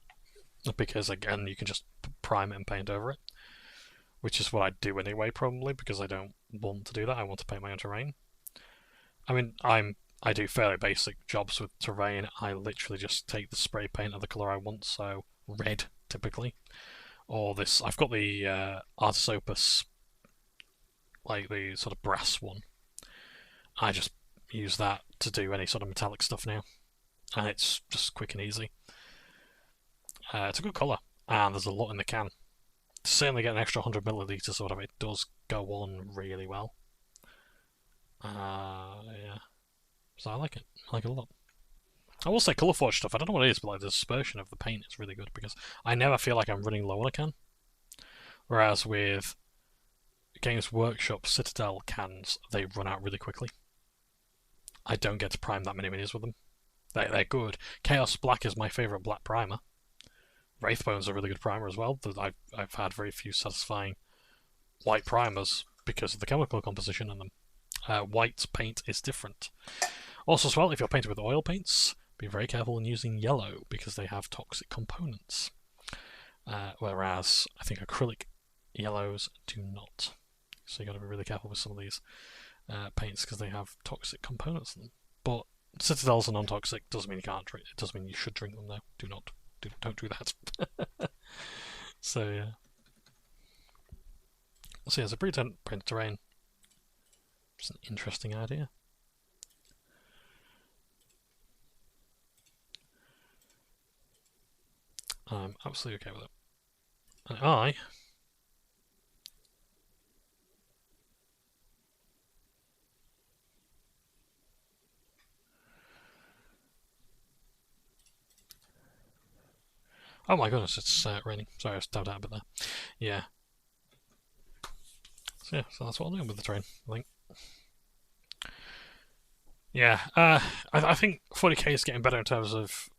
that, because again, you can just prime it and paint over it, which is what I do anyway, probably, because I don't want to do that. I want to paint my own terrain. I mean, I do fairly basic jobs with terrain. I literally just take the spray paint of the colour I want, so red, typically. Or this, I've got the Artis Opus, like the sort of brass one. I just use that to do any sort of metallic stuff now, and it's just quick and easy. It's a good colour, and there's a lot in the can. To certainly get an extra 100 millilitres sort of, it does go on really well. Yeah. So I like it. I like it a lot. I will say Colourforge stuff, I don't know what it is, but like the dispersion of the paint is really good, because I never feel like I'm running low on a can. Whereas with Games Workshop Citadel cans, they run out really quickly. I don't get to prime that many minis with them. They're good. Chaos Black is my favourite black primer. Wraithbone's a really good primer as well. I've had very few satisfying white primers because of the chemical composition in them. White paint is different. Also as well, if you're painting with oil paints, be very careful in using yellow because they have toxic components. Whereas I think acrylic yellows do not. So you've got to be really careful with some of these paints because they have toxic components in them. But Citadels are non-toxic, doesn't mean you can't drink it, doesn't mean you should drink them though. Don't do that. So yeah. So yeah, it's a pre-painted terrain. It's an interesting idea. I'm absolutely okay with it. And oh my goodness, it's raining. Sorry, I was tapped out a bit there. Yeah. So yeah, so that's what I'm doing with the train, I think. Yeah, I think 40k is getting better in terms of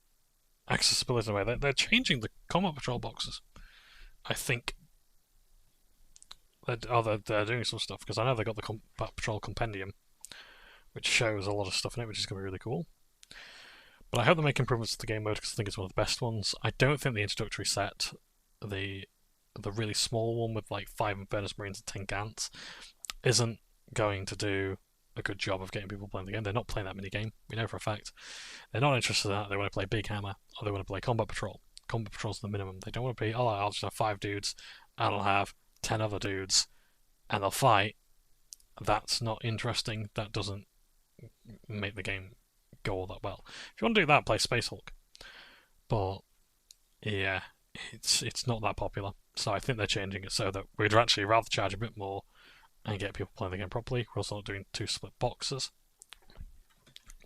accessibility in a way. They're changing the combat patrol boxes. I think they're doing some stuff, because I know they got the combat patrol compendium, which shows a lot of stuff in it, which is going to be really cool. But I hope they make improvements to the game mode, because I think it's one of the best ones. I don't think the introductory set, the really small one with like 5 Infernus Marines and 10 Gants, isn't going to do a good job of getting people playing the game. They're not playing that mini game. We know for a fact. They're not interested in that. They want to play Big Hammer, or they want to play Combat Patrol. Combat Patrol's the minimum. They don't want to be, oh, I'll just have 5 dudes, and I'll have 10 other dudes, and they'll fight. That's not interesting. That doesn't make the game go all that well. If you want to do that, play Space Hulk. But yeah, it's not that popular. So I think they're changing it so that we'd actually rather charge a bit more and get people playing the game properly. We're also not doing 2 split boxes.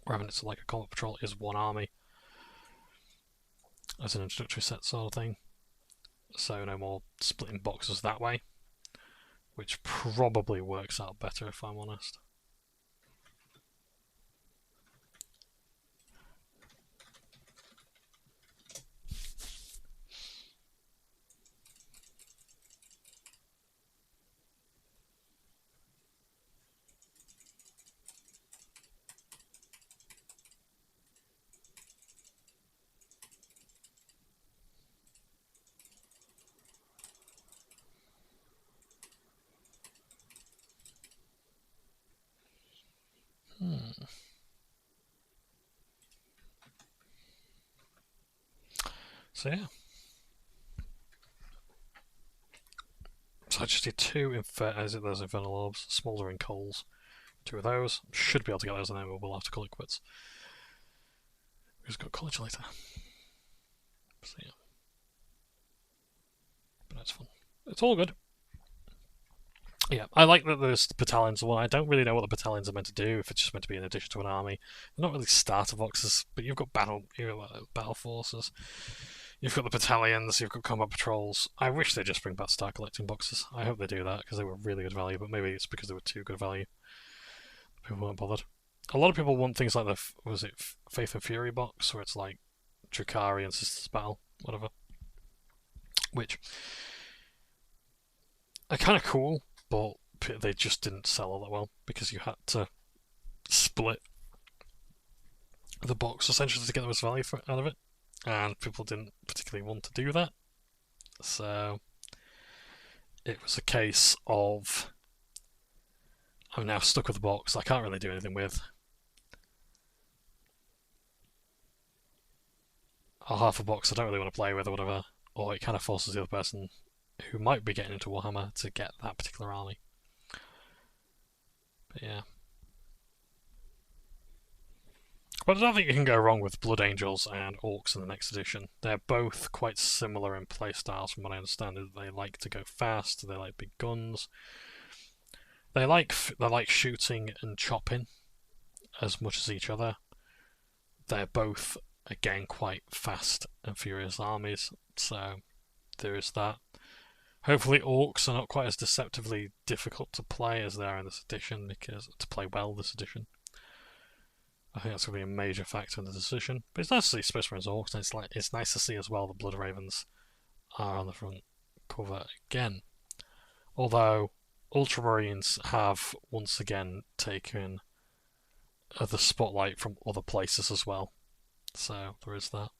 We're having it like a Combat Patrol is 1 army as an introductory set sort of thing. So no more splitting boxes that way, which probably works out better if I'm honest. So yeah. So I just did 2 those Infernal Orbs, Smouldering Coals. 2 of those. Should be able to get those, and then we'll have to call it quits. We've just got college later. So yeah. it's fun. It's all good. Yeah, I like that there's the battalions. Well, I don't really know what the battalions are meant to do. If it's just meant to be in addition to an army, they're not really starter boxes. But you've got battle forces. You've got the battalions. You've got combat patrols. I wish they just bring back start collecting boxes. I hope they do that because they were really good value. But maybe it's because they were too good value. People weren't bothered. A lot of people want things like the Faith and Fury box, where it's like Drakari and Sisters Battle, whatever. Which are kind of cool, but they just didn't sell all that well because you had to split the box essentially to get the most value out of it, and people didn't particularly want to do that. So it was a case of I'm now stuck with the box I can't really do anything with. Or half a box I don't really want to play with or whatever, or it kind of forces the other person who might be getting into Warhammer to get that particular army. But yeah. But I don't think you can go wrong with Blood Angels and Orcs in the next edition. They're both quite similar in playstyles from what I understand. They like to go fast, they like big guns. They like shooting and chopping as much as each other. They're both, again, quite fast and furious armies, so there is that. Hopefully Orcs are not quite as deceptively difficult to play as they are in this edition, because to play well this edition. I think that's going to be a major factor in the decision. But it's nice to see Space Marines Orcs, and it's nice to see as well the Blood Ravens are on the front cover again. Although Ultramarines have once again taken the spotlight from other places as well. So there is that.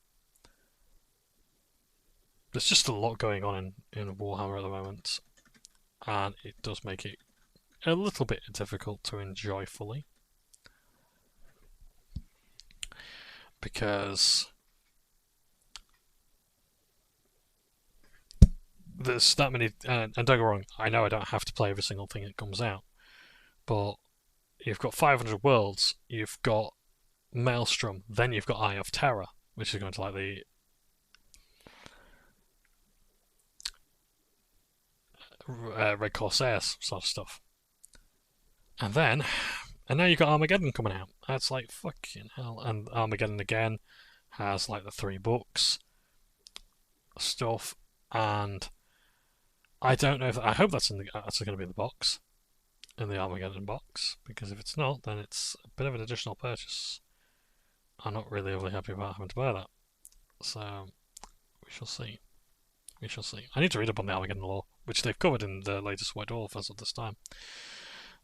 There's just a lot going on in Warhammer at the moment, and it does make it a little bit difficult to enjoy fully. Because there's that many, and don't get me wrong, I know I don't have to play every single thing that comes out, but you've got 500 worlds, you've got Maelstrom, then you've got Eye of Terror, which is going to like the Red Corsairs sort of stuff. And now you've got Armageddon coming out. That's like fucking hell. And Armageddon again has like the 3 books stuff, and I don't know if I hope that's actually going to be in the box, in the Armageddon box, because if it's not, then it's a bit of an additional purchase. I'm not really overly happy about having to buy that. So we shall see. We shall see. I need to read up on the Armageddon lore, which they've covered in the latest White Dwarf as of this time.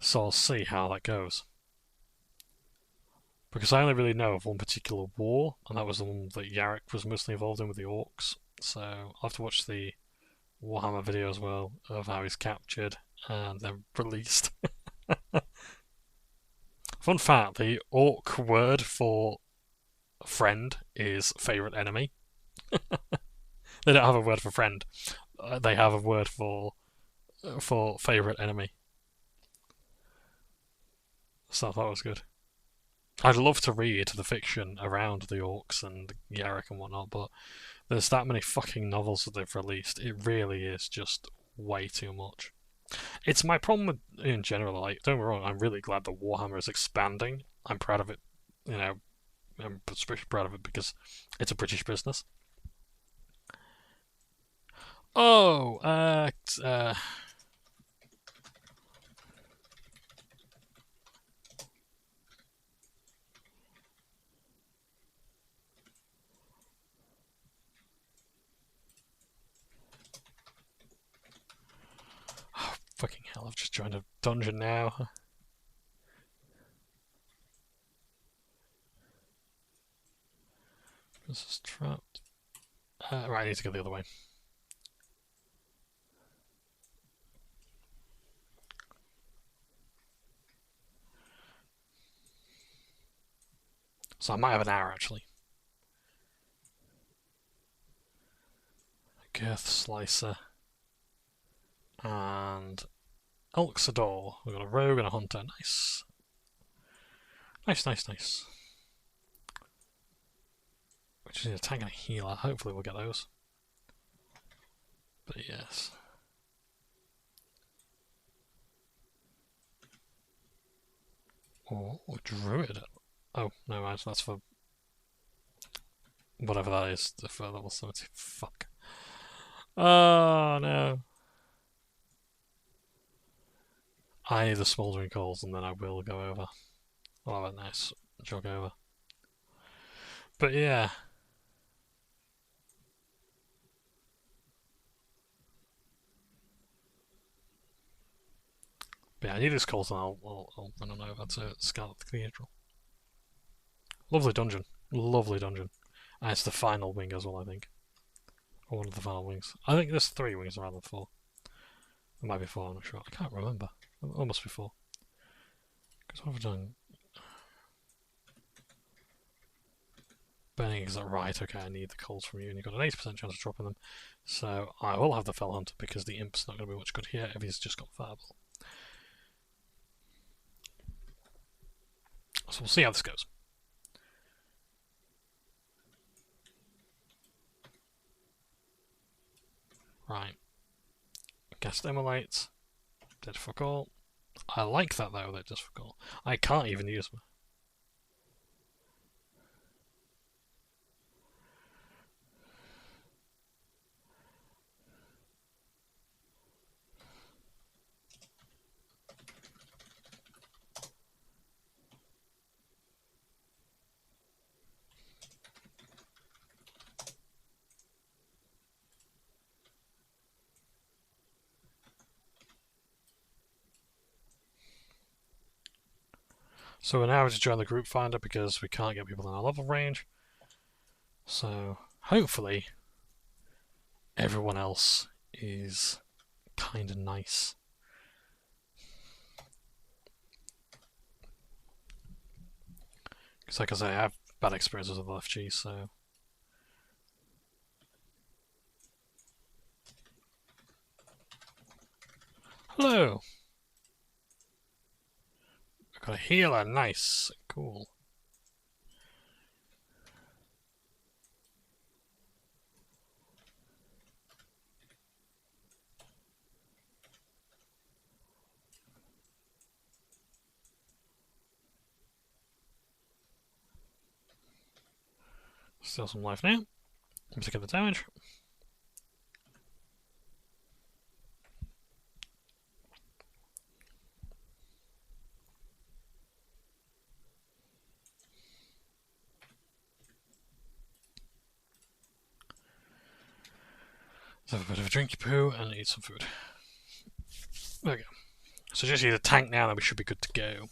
So I'll see how that goes. Because I only really know of one particular war, and that was the one that Yarrick was mostly involved in with the Orcs. So I'll have to watch the Warhammer video as well of how he's captured and then released. Fun fact, the Orc word for friend is favourite enemy. They don't have a word for friend. They have a word for favourite enemy. So I thought it was good. I'd love to read the fiction around the Orcs and Yarrick and whatnot, but there's that many fucking novels that they've released. It really is just way too much. It's my problem with, in general, like, don't get me wrong, I'm really glad that Warhammer is expanding. I'm proud of it, you know, I'm especially proud of it because it's a British business. Oh, fucking hell, I've just joined a dungeon now. This is trapped. Right, I need to go the other way. So I might have an hour, actually. Girth Slicer. And Elxador. We've got a rogue and a hunter. Nice. Nice. Which is a tank and a healer. Hopefully we'll get those. But yes. Oh, druid. Oh, no, right, that's for whatever that is, for level 70. Fuck. Oh, no. I need the smouldering coals and then I will go over. I'll have a nice jog over. But yeah. But yeah, I need these coals and I'll run on over to Scarlet Cathedral. Lovely dungeon. Lovely dungeon. And it's the final wing as well, I think. Or one of the final wings. I think there's 3 wings rather than 4. It might be 4, I'm not sure. I can't remember. It must be 4. Because what have I done? Burning is that right? Okay, I need the coals from you, and you've got an 80% chance of dropping them. So I will have the Fell Hunter because the Imp's not going to be much good here if he's just got Fireball. So we'll see how this goes. Right. Guest Immolates. Did fuck all. I like that though, that does fuck all. I can't even use them. So we're now to join the group finder because we can't get people in our level range. So hopefully everyone else is kind of nice. Because like I say, I have bad experiences with LFG, so... Hello! I've got a healer, nice, cool. Still some life now. Let's get the damage. Let's have a bit of a drinky poo and eat some food. There we go. So just need a tank now and we should be good to go.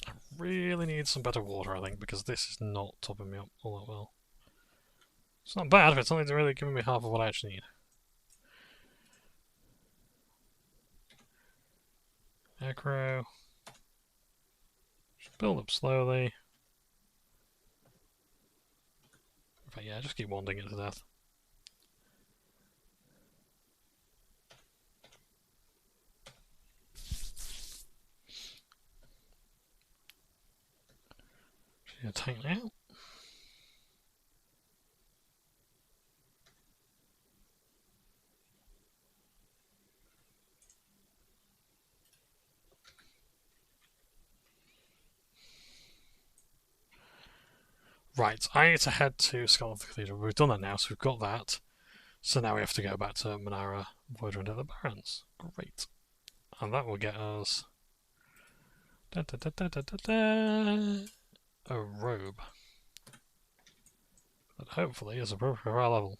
I really need some better water, I think, because this is not topping me up all that well. It's not bad, but it's only really giving me half of what I actually need. Acro. Just build up slowly. But yeah, just keep wanding it to death. Just need a tank now. Right, I need to head to Scarlet Cathedral. We've done that now, so we've got that. So now we have to go back to Manara, Void Run to the Barrens. Great. And that will get us... a robe. That hopefully is appropriate for our level.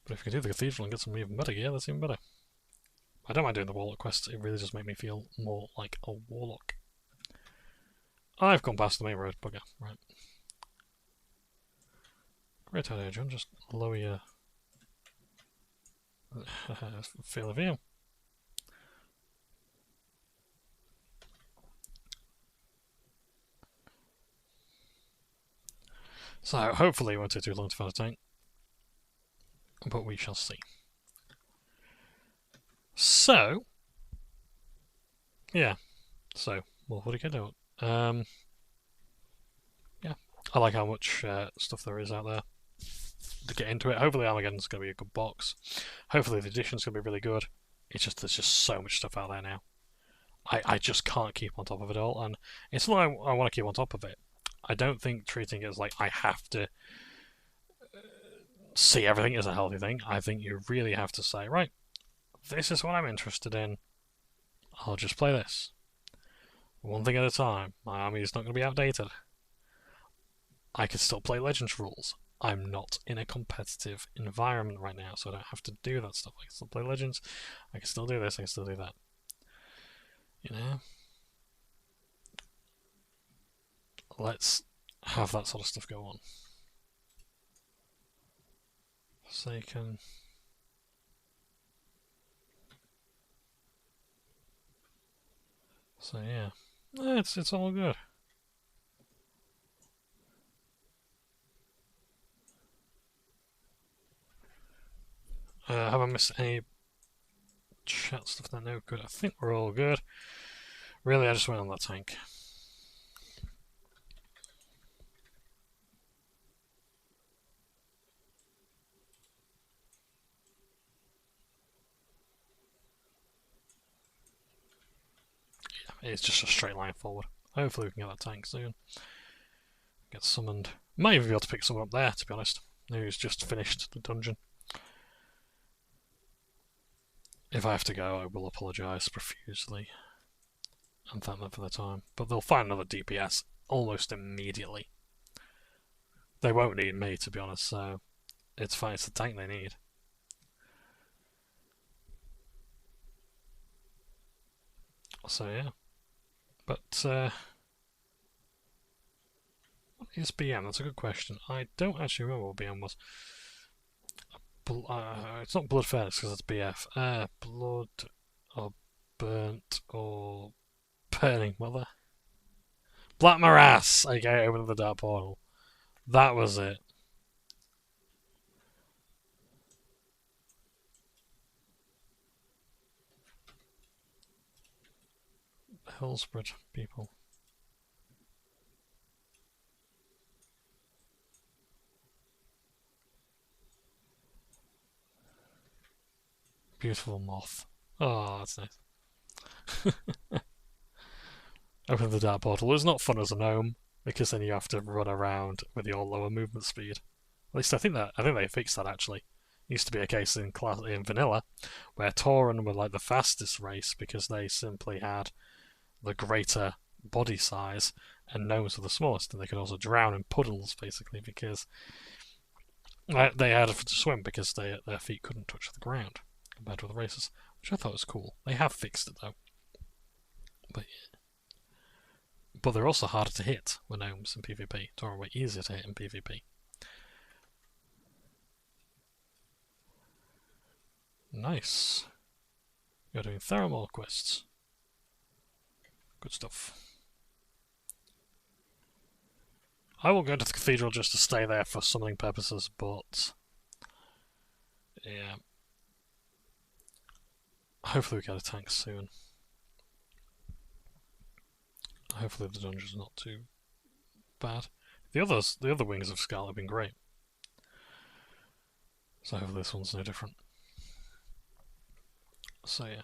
But if we can do the Cathedral and get some even better gear, that's even better. I don't mind doing the Warlock quests, it really just makes me feel more like a Warlock. I've gone past the main road, bugger. Right. Great idea, John. Just lower your field of view. So, hopefully it won't take too long to find a tank. But we shall see. So, Yeah, so, well, what do you do? Yeah, I like how much stuff there is out there to get into it. Hopefully Armageddon's going to be a good box. Hopefully the edition's going to be really good. It's just, there's just so much stuff out there now. I just can't keep on top of it all, and it's not like I want to keep on top of it. I don't think treating it as like I have to see everything as a healthy thing. I think you really have to say, right, this is what I'm interested in. I'll just play this. One thing at a time. My army is not going to be outdated. I can still play Legends rules. I'm not in a competitive environment right now, so I don't have to do that stuff. I can still play Legends. I can still do this. I can still do that. You know? Let's have that sort of stuff go on. Forsaken. So yeah, it's all good. Have I missed any chat stuff? That no good. I think we're all good. Really, I just went on that tank. Yeah, it's just a straight line forward. Hopefully we can get that tank soon. Get summoned. Might even be able to pick someone up there, to be honest, who's just finished the dungeon. If I have to go, I will apologise profusely and thank them for their time. But they'll find another DPS almost immediately. They won't need me, to be honest, so it's fine. It's the tank they need. So yeah. But what is BM? That's a good question. I don't actually remember what BM was. It's not Blood Furnace because it's BF. Blood or Burnt or Burning Mother. Black Morass! Okay, open the Dark Portal. That was it. Hillsborough people. Beautiful moth. Oh, that's nice. Open the Dark Portal. It's not fun as a gnome because then you have to run around with your lower movement speed. At least I think they fixed that actually. It used to be a case in vanilla where Tauren were like the fastest race because they simply had the greater body size and gnomes were the smallest, and they could also drown in puddles basically because they had to swim because their feet couldn't touch the ground compared to other races, which I thought was cool. They have fixed it though, but they're also harder to hit with gnomes in PvP. Tauren were easier to hit in PvP. Nice. You're doing Theramore quests. Good stuff. I will go to the Cathedral just to stay there for summoning purposes, but yeah. Hopefully we get a tank soon. Hopefully the dungeon's not too bad. The other wings of Scarlet have been great. So hopefully this one's no different. So yeah.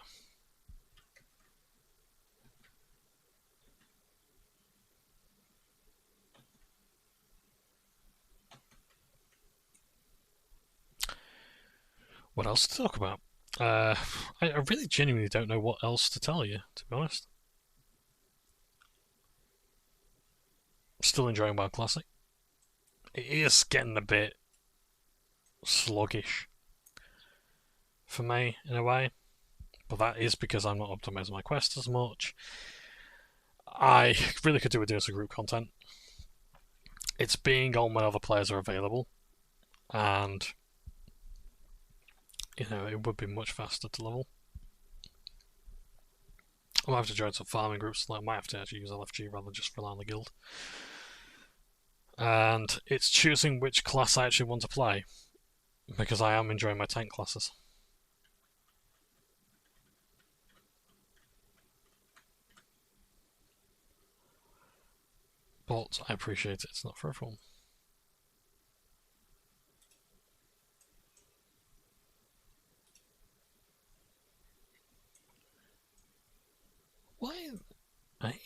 What else to talk about? I really genuinely don't know what else to tell you, to be honest. Still enjoying WoW Classic. It is getting a bit sluggish for me, in a way. But that is because I'm not optimising my quest as much. I really could do with doing some group content. It's being on when other players are available, and you know, it would be much faster to level. I might have to join some farming groups, I might have to actually use LFG rather than just rely on the guild. And it's choosing which class I actually want to play, because I am enjoying my tank classes. But I appreciate it's not for everyone. Why? Hey?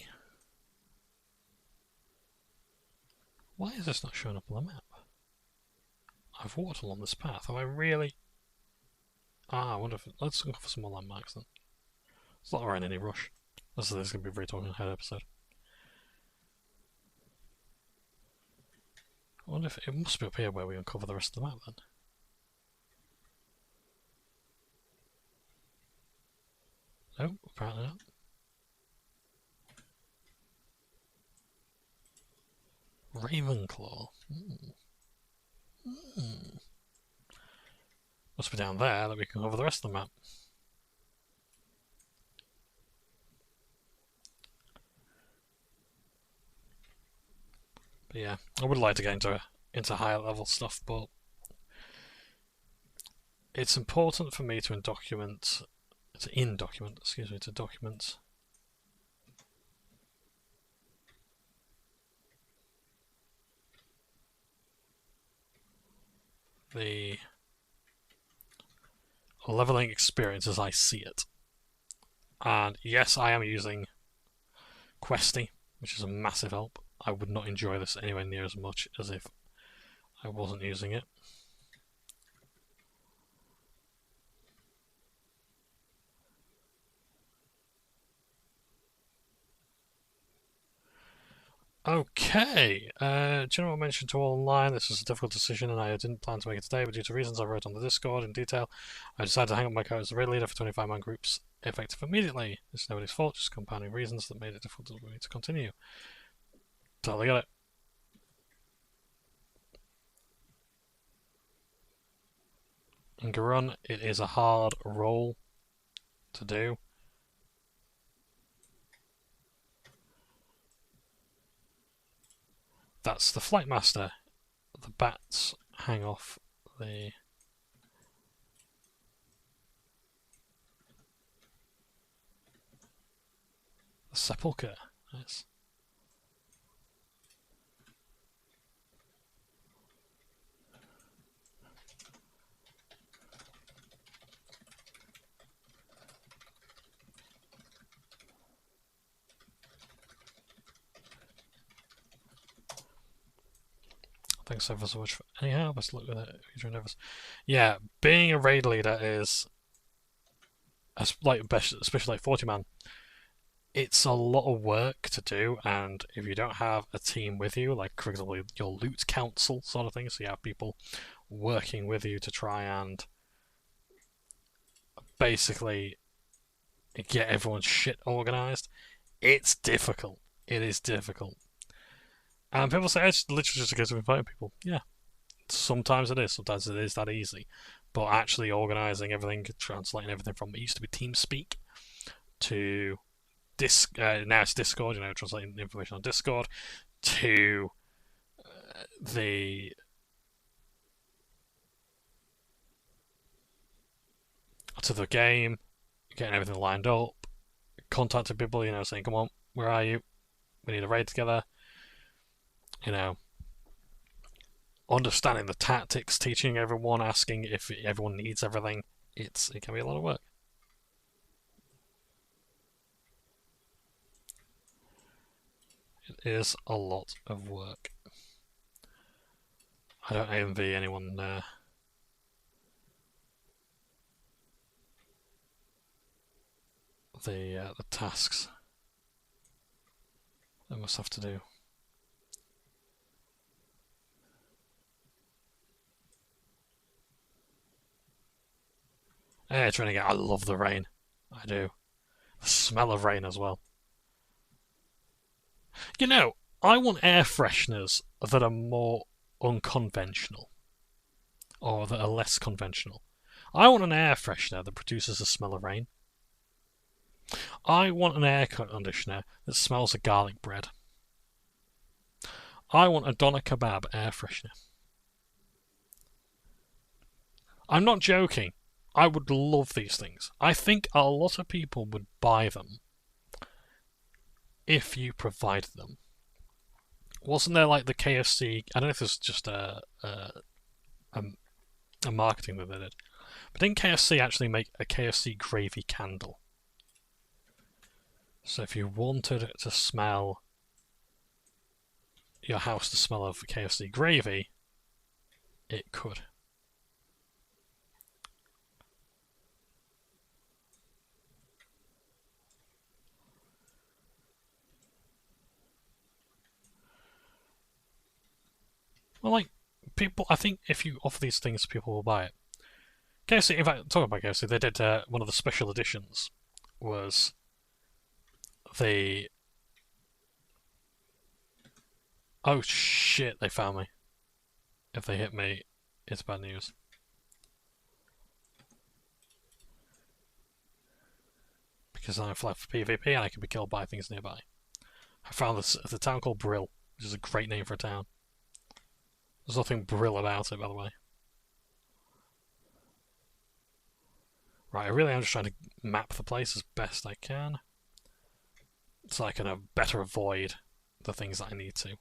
Why is this not showing up on the map? I've walked along this path. Have I really? I wonder if... Let's go for some more landmarks then. It's not around any rush. This is going to be a very talking head episode. I wonder if... It must be up here where we uncover the rest of the map then. No, apparently not. Ravenclaw. Must be down there that we can cover the rest of the map. But yeah, I would like to get into higher level stuff, but it's important for me to document the leveling experience as I see it. And yes, I am using Questy, which is a massive help. I would not enjoy this anywhere near as much as if I wasn't using it. Okay, General mentioned to all online this was a difficult decision and I didn't plan to make it today, but due to reasons I wrote on the Discord in detail, I decided to hang up my coat as the raid leader for 25-man groups effective immediately. It's nobody's fault, just compounding reasons that made it difficult for me to continue. Totally get it. In Garun, it is a hard role to do. That's the Flight Master. The bats hang off the sepulchre. Nice. Thanks ever so much for anyhow. Best luck with it. Yeah, being a raid leader is especially like 40-man. It's a lot of work to do, and if you don't have a team with you, like for example your loot council sort of thing, so you have people working with you to try and basically get everyone's shit organised, it's difficult. It is difficult. And people say it's literally just a case of inviting people. Yeah, sometimes it is. Sometimes it is that easy. But actually organising everything, translating everything from it used to be TeamSpeak to now it's Discord. Translating information on Discord to the game, getting everything lined up, contacting people. Saying, "Come on, where are you? We need a raid together." Understanding the tactics, teaching everyone, asking if everyone needs everything. It can be a lot of work. It is a lot of work. I don't envy anyone the tasks they must have to do. Hey, trying to get. I love the rain. I do. The smell of rain as well. I want air fresheners that are more unconventional. Or that are less conventional. I want an air freshener that produces the smell of rain. I want an air conditioner that smells of garlic bread. I want a doner kebab air freshener. I'm not joking. I would love these things. I think a lot of people would buy them if you provide them. wasn't there like the KFC? I don't know if this was just a marketing that they did, but didn't KFC actually make a KFC gravy candle? So if you wanted it to smell, your house to smell of KFC gravy, it could. Well, like, people, I think if you offer these things, people will buy it. KFC, in fact, talking about KFC, they did one of the special editions was the... Oh shit, they found me. If they hit me, it's bad news. Because I'm flat for PvP and I can be killed by things nearby. I found this at a town called Brill, which is a great name for a town. There's nothing Brill about it, by the way. Right, I really am just trying to map the place as best I can, so I can better avoid the things that I need to.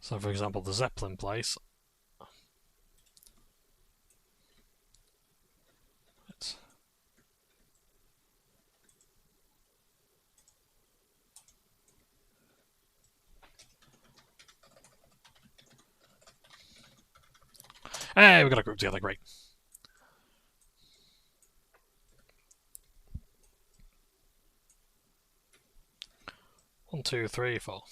So, for example, the Zeppelin place. Hey, we got a group together, great. One, two, three, four.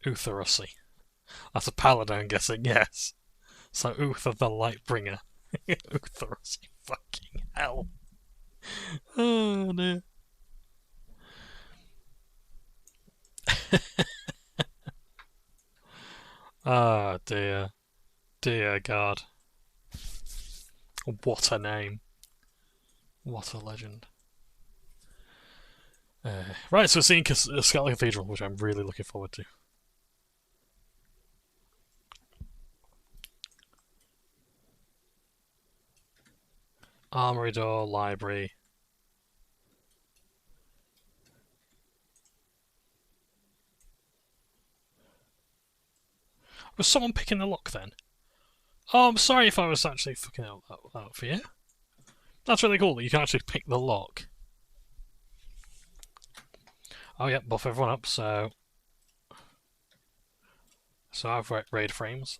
Utherosy. That's a paladin, I'm guessing, yes. So Uther the Lightbringer. Utherosy, fucking hell. Oh dear. Oh dear. Dear God. What a name. What a legend. Right, so seeing Scarlet Cathedral, which I'm really looking forward to. Armory door, library. Was someone picking the lock then? Oh, I'm sorry if I was actually fucking out for you. That's really cool that you can actually pick the lock. Oh yeah, buff everyone up, so... So I've raid frames.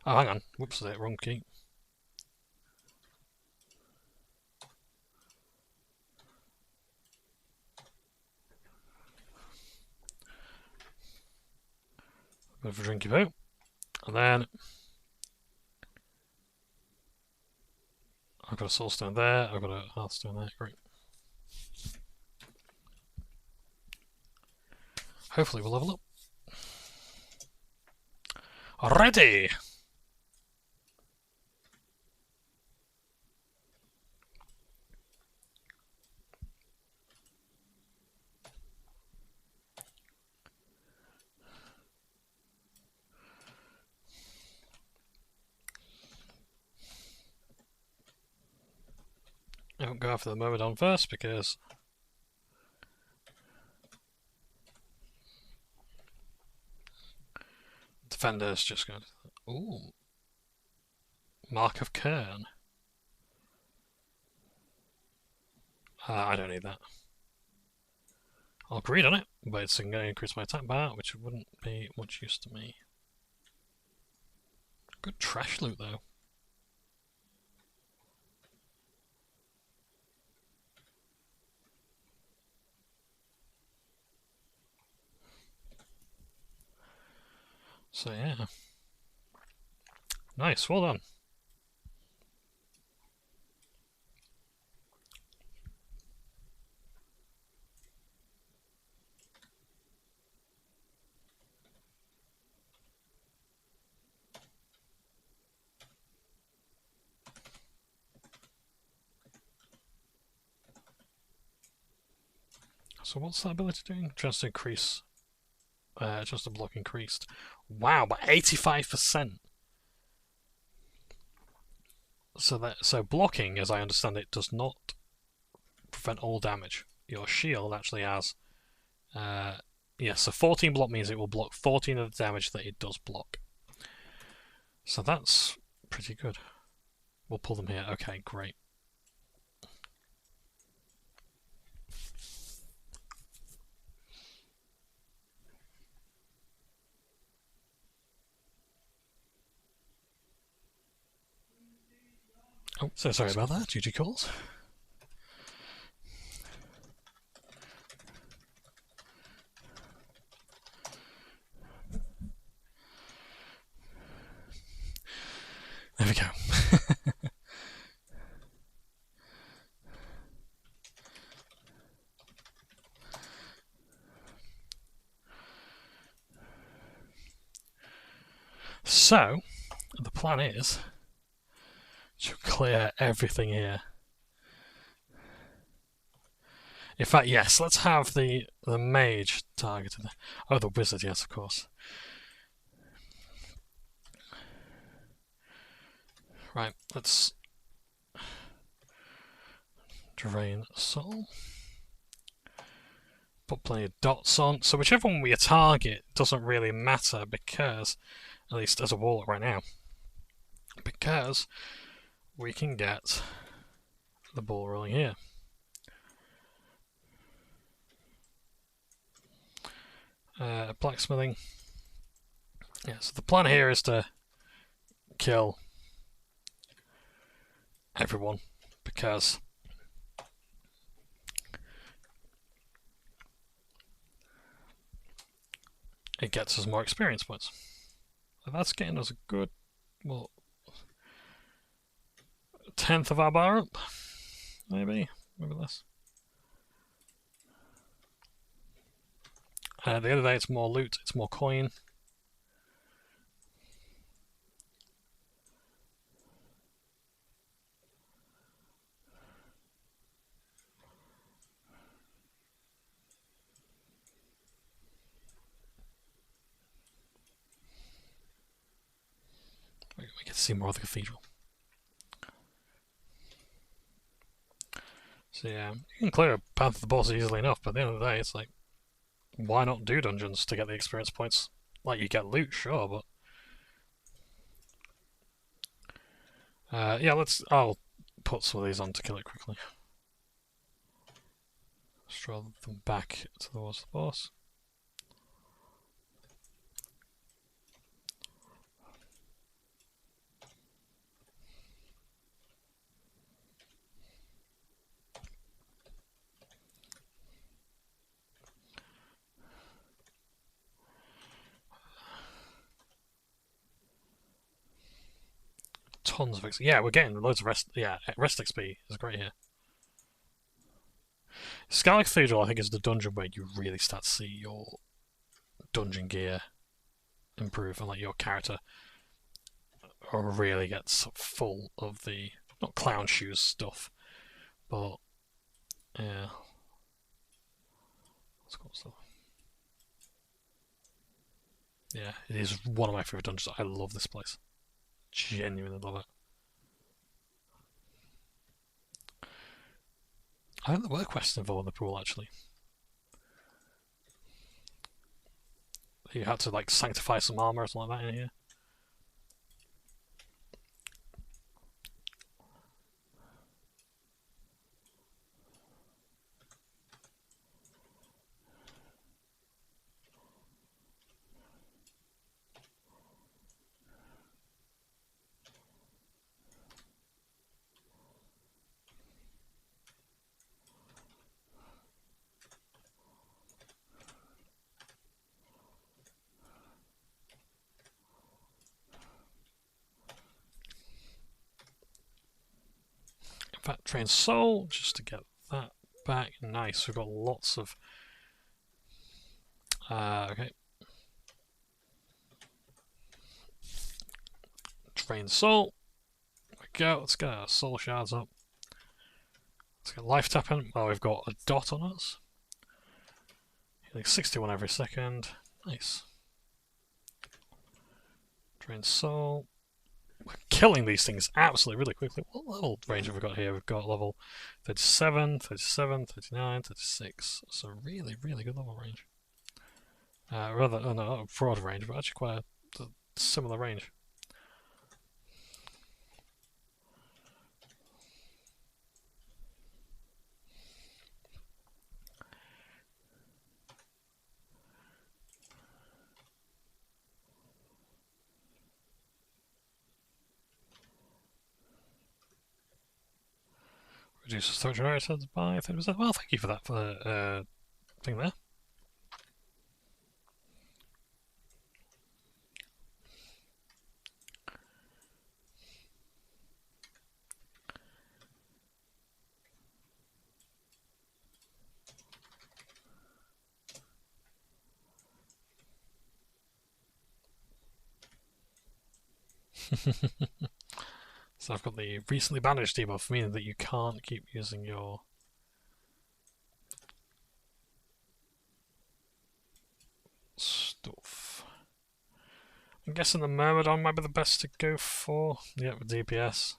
Oh, hang on. Whoops, wrong key. Bit of a drinky poo. And then... I've got a soulstone there, I've got a hearthstone there, great. Hopefully we'll level up. Ready! I won't go after the Myrmidon first because Defender's just going to... Ooh. Mark of Cairn. I don't need that. I'll greed on it, but it's going to increase my attack bar, which wouldn't be much use to me. Good trash loot though. So yeah. Nice, well done. So what's that ability doing? Just to increase... just to block increased. Wow, by 85%! So blocking, as I understand it, does not prevent all damage. Your shield actually has, yeah, so 14 block means it will block 14 of the damage that it does block. So that's pretty good. We'll pull them here. Okay, great. Oh, so sorry about that. GG calls. There we go. So, the plan is to clear everything here. In fact, yes, let's have the mage targeted. Oh, the wizard, yes, of course. Right, let's drain soul. Put plenty of dots on. So whichever one we target doesn't really matter because, at least as a warlock right now, because we can get the ball rolling here. Blacksmithing. Yeah, so the plan here is to kill everyone because it gets us more experience points. So that's getting us a good, well, 1/10 of our bar up, maybe less. The other day it's more loot, it's more coin. We get to see more of the cathedral. So yeah, you can clear a path of the boss easily enough, but at the end of the day it's like, why not do dungeons to get the experience points? Like, you get loot, sure, but yeah, I'll put some of these on to kill it quickly. Let's draw them back towards the boss. Tons of XP. Yeah, we're getting loads of rest. Yeah, rest XP is great here. Scarlet Cathedral, I think, is the dungeon where you really start to see your dungeon gear improve and like your character really gets full of the not clown shoes stuff, but yeah, that's cool stuff. Yeah, it is one of my favorite dungeons. I love this place. Genuinely love it. I think there were quests involved in the pool actually. You had to like sanctify some armor or something like that in here. In fact, train soul just to get that back. Nice. We've got lots of. Okay. Train soul. There we go. Let's get our soul shards up. Let's get life tapping. Well, we've got a dot on us. Healing 61 every second. Nice. Drain soul. killing these things absolutely really quickly. What level range have we got here? We've got level 37, 37, 39, 36. So really, really good level range. Rather, no, not a broad range, but actually quite a similar range. Reduces storage items by 30%. Well, thank you for that thing there. So I've got the recently banished debuff, meaning that you can't keep using your stuff. I'm guessing the Myrmidon might be the best to go for. Yeah, with DPS.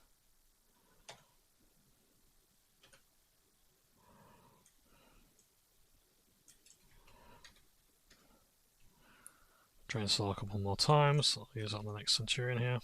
Try and sell a couple more times. I'll use it on the next Centurion here.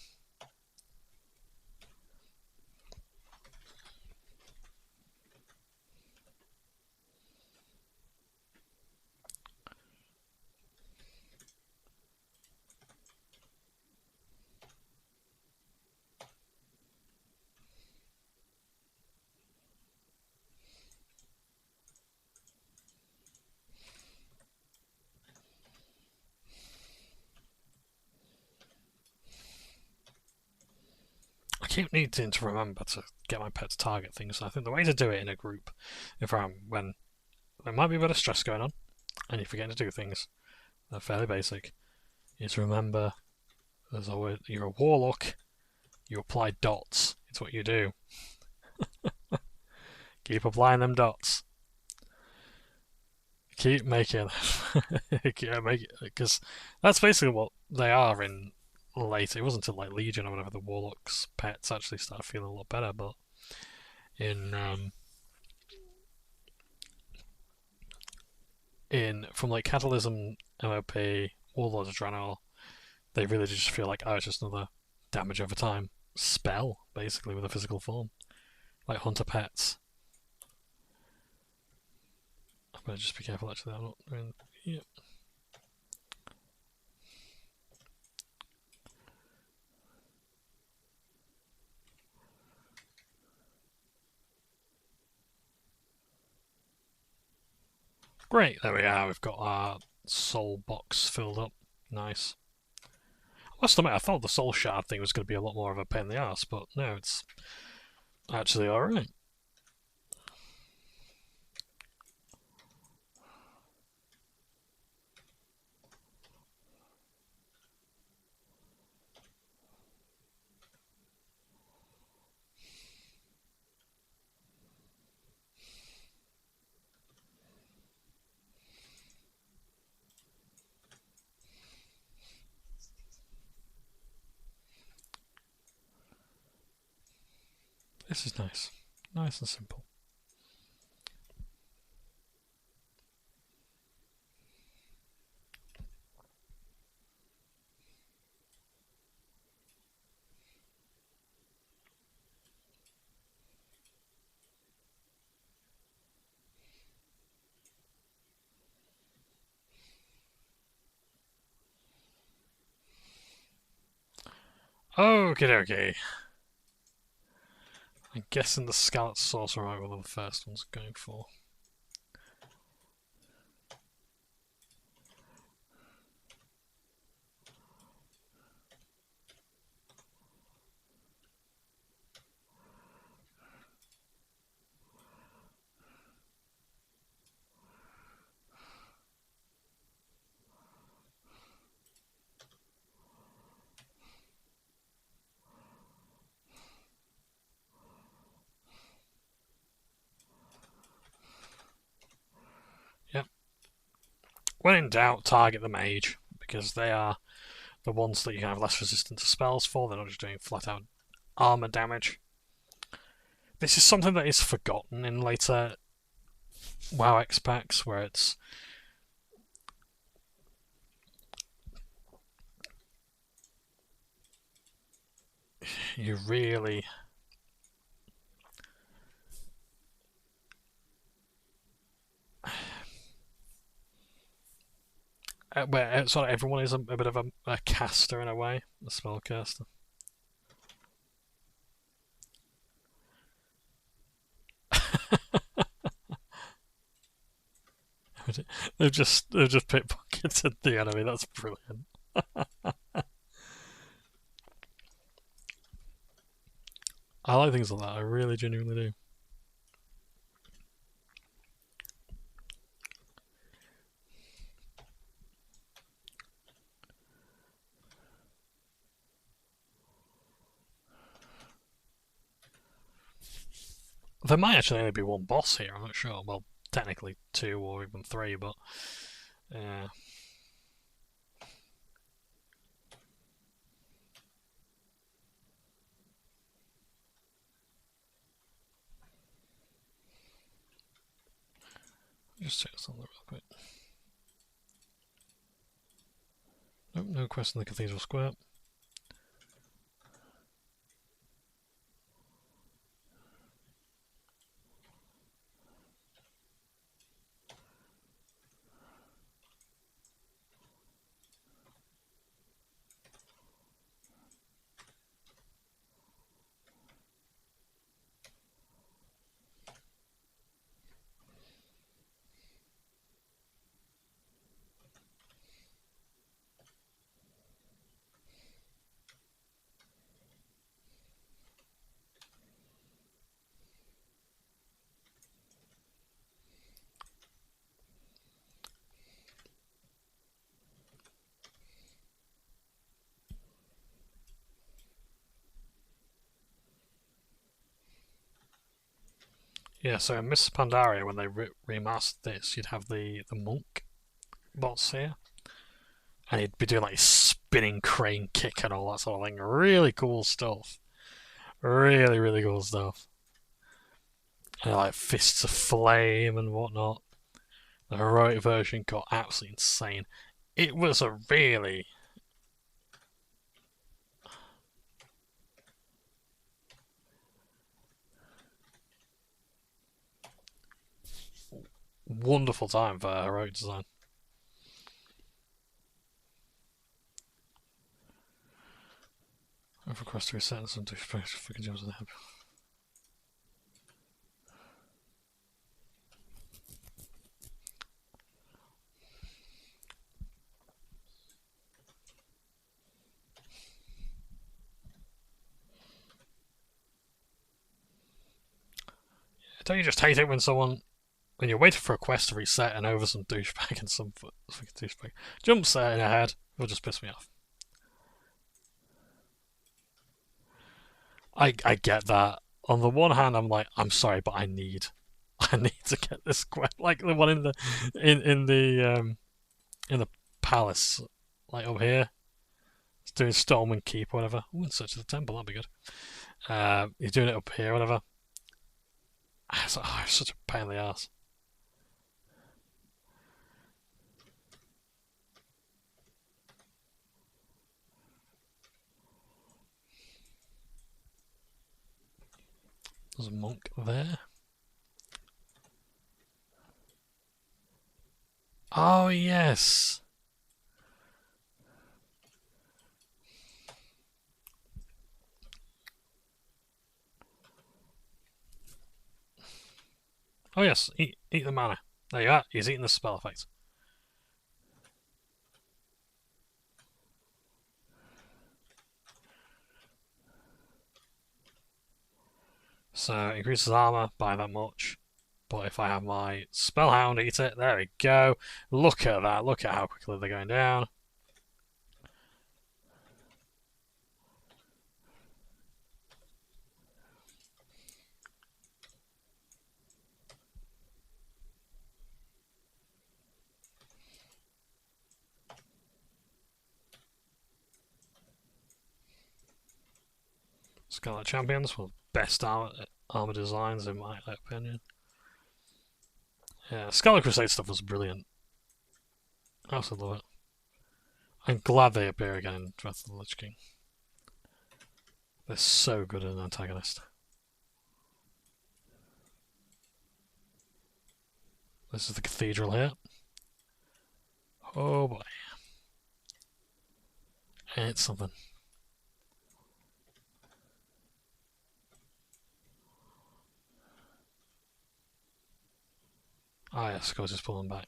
I keep needing to remember to get my pet to target things. So I think the way to do it in a group, when there might be a bit of stress going on, and you're forgetting to do things, they're fairly basic, is remember there's always, you're a warlock, you apply dots. It's what you do. Keep applying them dots. Keep making because that's basically what they are in later. It wasn't until like Legion or whatever the warlocks pets actually start feeling a lot better, but in from like Catalysm, MOP, Warlords of Draenor, they really just feel like, oh, it's just another damage over time spell, basically, with a physical form. Like Hunter Pets. I better just be careful, actually. I'm not doing. Yep. Great, there we are. We've got our soul box filled up. Nice. I must admit, I thought the soul shard thing was going to be a lot more of a pain in the ass, but no, it's actually alright. This is nice. Nice and simple. Okie dokie. I'm guessing the Scarlet Sorcerer are one of the first ones going for. Yep. When in doubt, target the mage, because they are the ones that you have less resistance to spells for. They're not just doing flat out armor damage. This is something that is forgotten in later WoW X packs, where it's you really where sort of everyone is a bit of a caster in a way, a spellcaster. they've just pickpocketed the enemy. That's brilliant. I like things like that. I really genuinely do. There might actually only be one boss here, I'm not sure. Well, technically 2 or even 3, but yeah. Just check something real quick. Nope, no quest in the Cathedral Square. Yeah, so in Miss Pandaria, when they remastered this, you'd have the monk bots here, and he'd be doing like spinning crane kick and all that sort of thing. Really cool stuff. Really, really cool stuff. And like fists of flame and whatnot. The heroic version got absolutely insane. It was a really wonderful time for heroic design. I've requested to reset some freaking jumps in the head. Don't you just hate it when you're waiting for a quest to reset and over some douchebag and some freaking douchebag jumps there in your head? It'll just piss me off. I get that. On the one hand, I'm like, I'm sorry, but I need to get this quest, like the one in the palace, like up here. It's doing Storm and Keep or whatever. Ooh, in search of the temple, that'd be good. He's doing it up here, whatever. It's such a pain in the ass. There's a monk there. Oh, yes. Oh, yes. Eat the mana. There you are. He's eating the spell effect. So, increases armor by that much. But if I have my Spellhound eat it, there we go. Look at that. Look at how quickly they're going down. Scarlet Champions were best armor designs in my opinion. Yeah, Scarlet Crusade stuff was brilliant. I also love it. I'm glad they appear again in Wrath of the Lich King. They're so good as an antagonist. This is the Cathedral here. Oh boy. It's something. Ah yes, of course it's pulling back.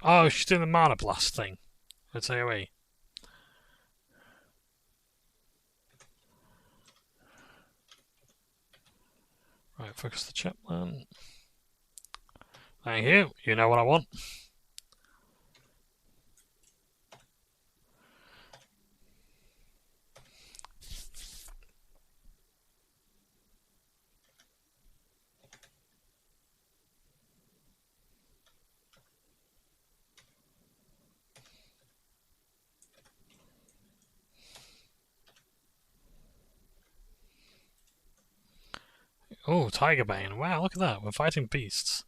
Oh, she's doing the Mana Blast thing. Let's AoE. Right, focus the Chaplain. Thank you. You know what I want. Oh, Tigerbane. Wow, look at that. We're fighting beasts.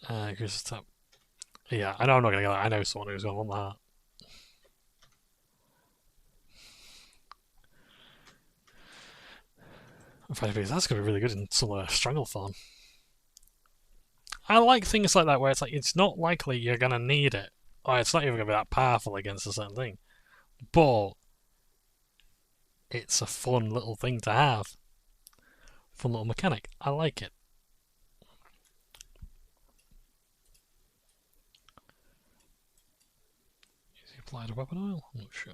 Yeah, I know I'm not going to get that. I know someone who's going to want that. Fighting beasts. That's going to be really good in some Stranglethorn. I like things like that where it's like, it's not likely you're going to need it. Or it's not even going to be that powerful against a certain thing. But it's a fun little thing to have. Fun little mechanic. I like it. Is he applied a weapon oil? I'm not sure.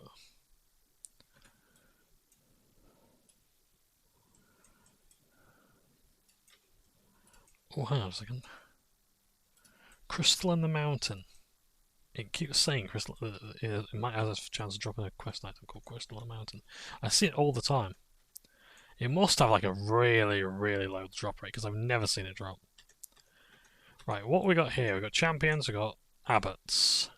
Oh, hang on a second. Crystal in the Mountain. It keeps saying Crystal. It might have a chance of dropping a quest item called Crystal in the Mountain. I see it all the time. It must have like a really, really low drop rate because I've never seen it drop. Right, what we got here? We got champions. We got abbots.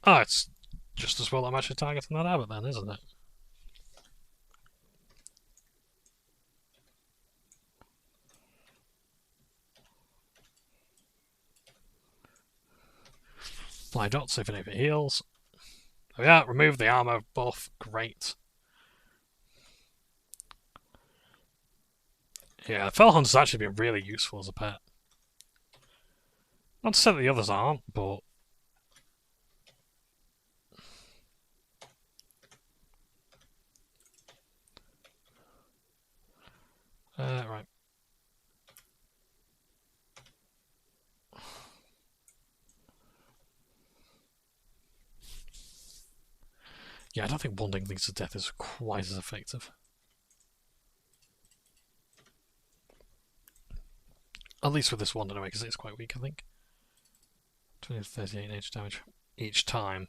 Oh, it's just as well I'm actually targeting that abbot then, isn't it? Fly dots if it heals. Oh yeah, remove the armor buff. Great. Yeah, the Fellhunter's actually been really useful as a pet. Not to say that the others aren't, but right. Yeah, I don't think bonding things to death is quite as effective. At least with this one anyway, because it's quite weak, I think. 20 to 38 nature damage each time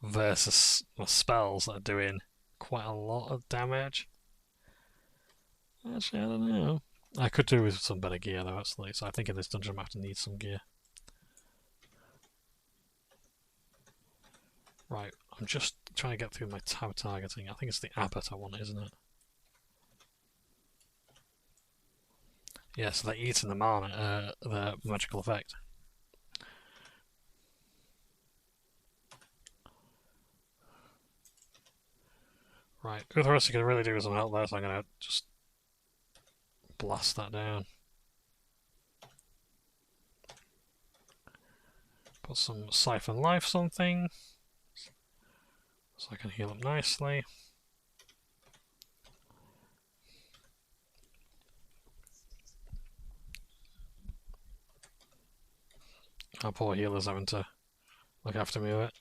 versus spells that are doing quite a lot of damage. Actually, I don't know. I could do with some better gear though, actually, so I think in this dungeon I might have to need some gear. Right, I'm just trying to get through my tab targeting. I think it's the abbot I want, isn't it? Yeah, so they're eating the mana, the magical effect. Right, Withywarlock can really do some help there, so I'm going to just blast that down. Put some Siphon Life on things, so I can heal up nicely. Our poor healer's having to look after me with it.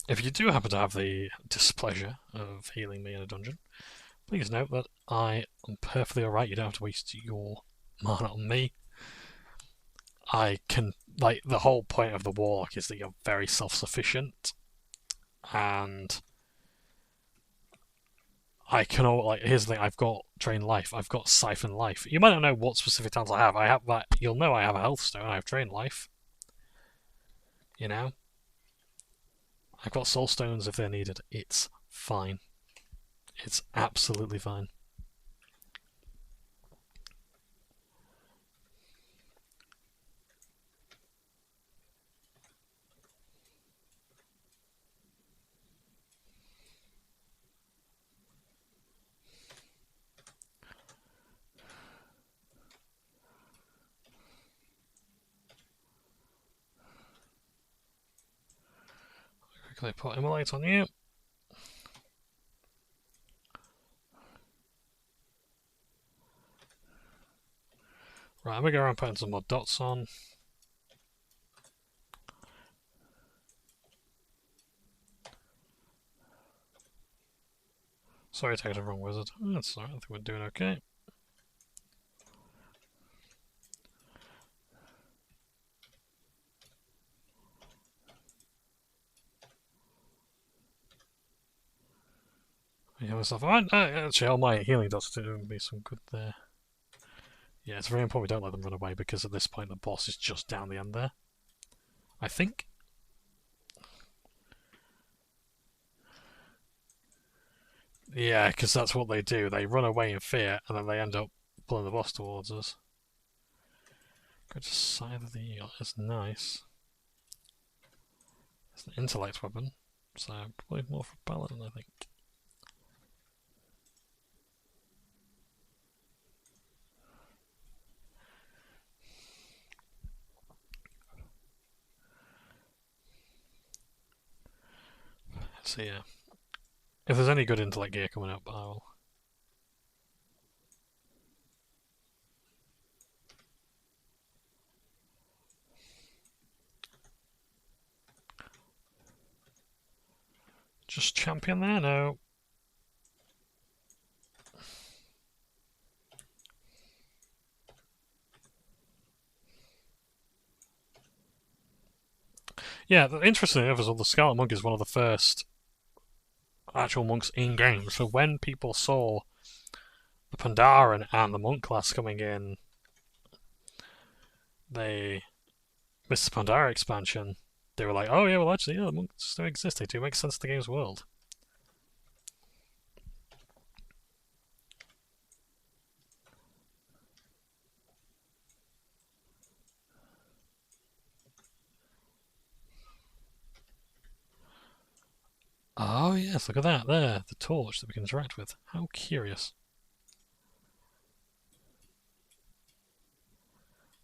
If you do happen to have the displeasure of healing me in a dungeon, please note that I am perfectly alright. You don't have to waste your mana on me. I can, like, the whole point of the Warlock is that you're very self-sufficient, and I can here's the thing, I've got Drain Life, I've got Siphon Life. You might not know what specific talents I have. I have that. You'll know I have a Health Stone. I have Drain Life. You know, I've got Soul Stones if they're needed. It's fine. It's absolutely fine. Quickly put Immolate on you. Right, I'm gonna go around putting some more dots on. Sorry, I tagged the wrong wizard. That's alright, I think we're doing okay. Heal myself. Actually, all my healing dots are doing me some good there. Yeah, it's very important we don't let them run away because at this point the boss is just down the end there. I think. Yeah, because that's what they do. They run away in fear and then they end up pulling the boss towards us. Go to Scythe of the Eagle. It's nice. It's an intellect weapon, so probably more for Paladin, I think. So yeah, if there's any good intellect gear coming up, I'll. Just champion there? No. Yeah, interestingly enough, the Scarlet Monk is one of the first actual monks in game. So when people saw the Pandaren and the monk class coming in, they missed the Pandaren expansion. They were like, oh yeah, well actually, yeah, the monks don't exist. They do make sense to the game's world. Oh yes, look at that there, the torch that we can interact with. How curious.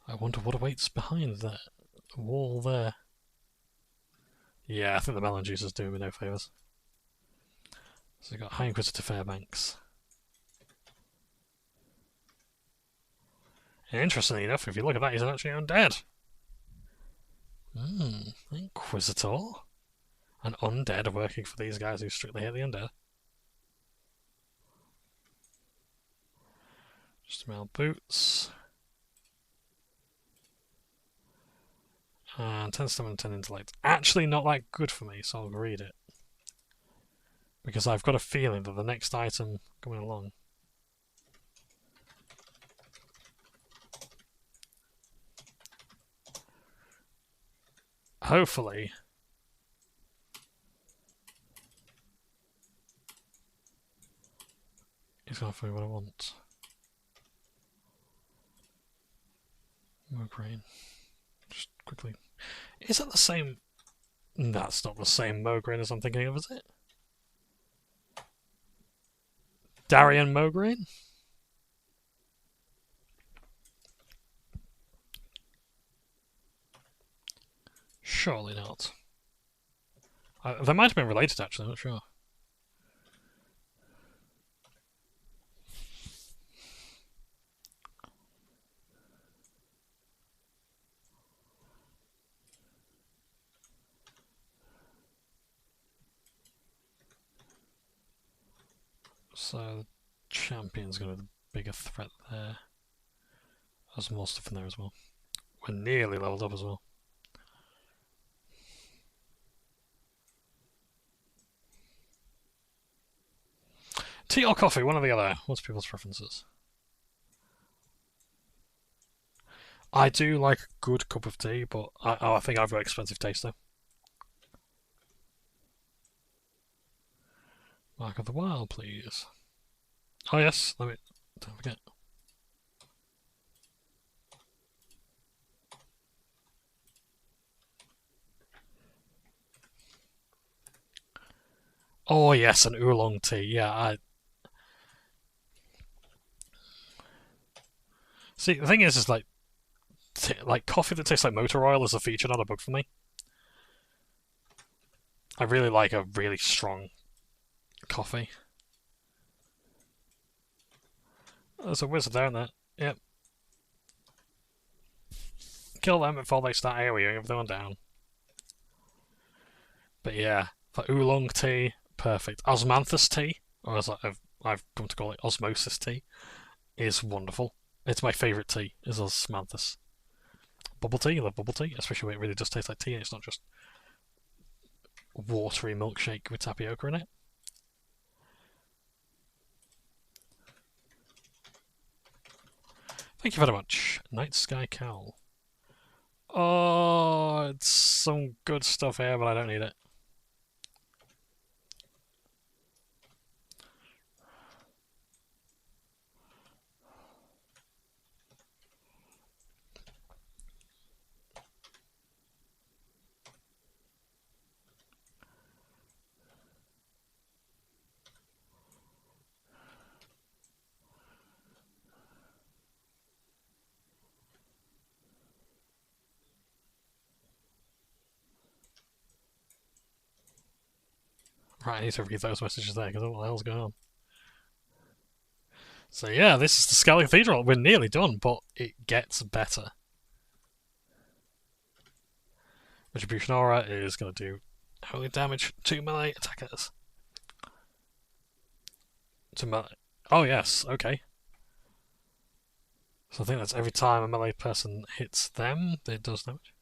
I wonder what awaits behind that wall there. Yeah, I think the melon juice is doing me no favours. So we've got High Inquisitor Fairbanks. And interestingly enough, if you look at that, he's actually undead. Inquisitor? An undead working for these guys who strictly hate the undead. Just mail boots. And 10 stamina and 10 intellect. Actually not that good for me, so I'll read it. Because I've got a feeling that the next item coming along hopefully is going to find what I want. Mograine. Just quickly. Is that the same? That's not the same Mograine as I'm thinking of, is it? Darien Mograine? Surely not. They might have been related, actually, I'm not sure. So, the champion's going to be the bigger threat there. There's more stuff in there as well. We're nearly leveled up as well. Tea or coffee, one or the other. What's people's preferences? I do like a good cup of tea, but I think I've got expensive taste though. Mark of the Wild, please. Oh yes, don't forget. Oh yes, an oolong tea. Yeah, see. The thing is like coffee that tastes like motor oil is a feature, not a bug for me. I really like a really strong coffee. There's a wizard there, isn't there? Yep. Kill them before they start AoEing everyone down. But yeah, for oolong tea, perfect. Osmanthus tea, or as I've come to call it, osmosis tea, is wonderful. It's my favourite tea, is osmanthus. Bubble tea, I love bubble tea, especially when it really does taste like tea and it's not just watery milkshake with tapioca in it. Thank you very much. Night Sky Cowl. Oh, it's some good stuff here, but I don't need it. Right, I need to read those messages there, because what the hell's going on? So yeah, this is the Scarlet Cathedral. We're nearly done, but it gets better. Retribution Aura is going to do holy damage to melee attackers. To melee. Oh yes, okay. So I think that's every time a melee person hits them, it does damage.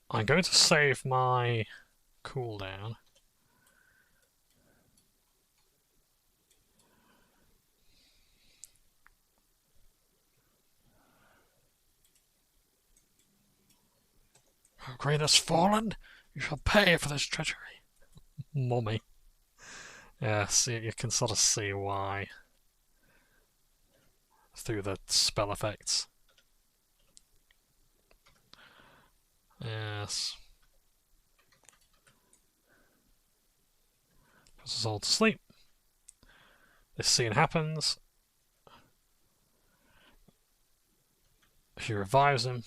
I'm going to save my cooldown. Our great has fallen. You shall pay for this treachery. Mummy. Yeah, see, you can sort of see why. Through the spell effects. Yes. Puts us all to sleep. This scene happens. She revives him.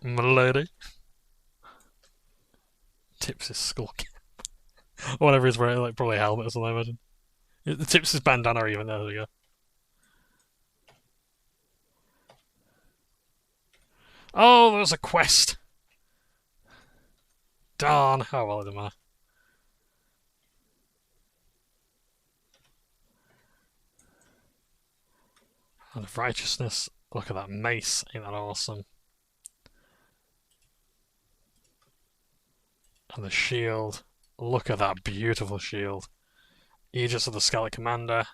Milady. Tips his skull cap. Or whatever he's wearing, like probably a helmet or something, I imagine. It tips his bandana even, there we go. Oh, there's a quest! Darn! Oh well, it doesn't matter. And of righteousness, look at that mace, ain't that awesome? And the shield, look at that beautiful shield. Aegis of the Scarlet Commander.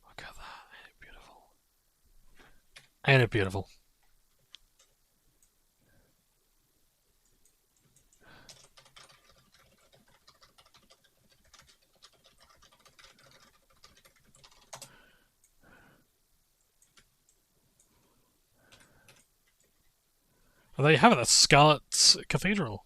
Look at that, ain't it beautiful? Ain't it beautiful? And there you have it, that's Scarlet Cathedral.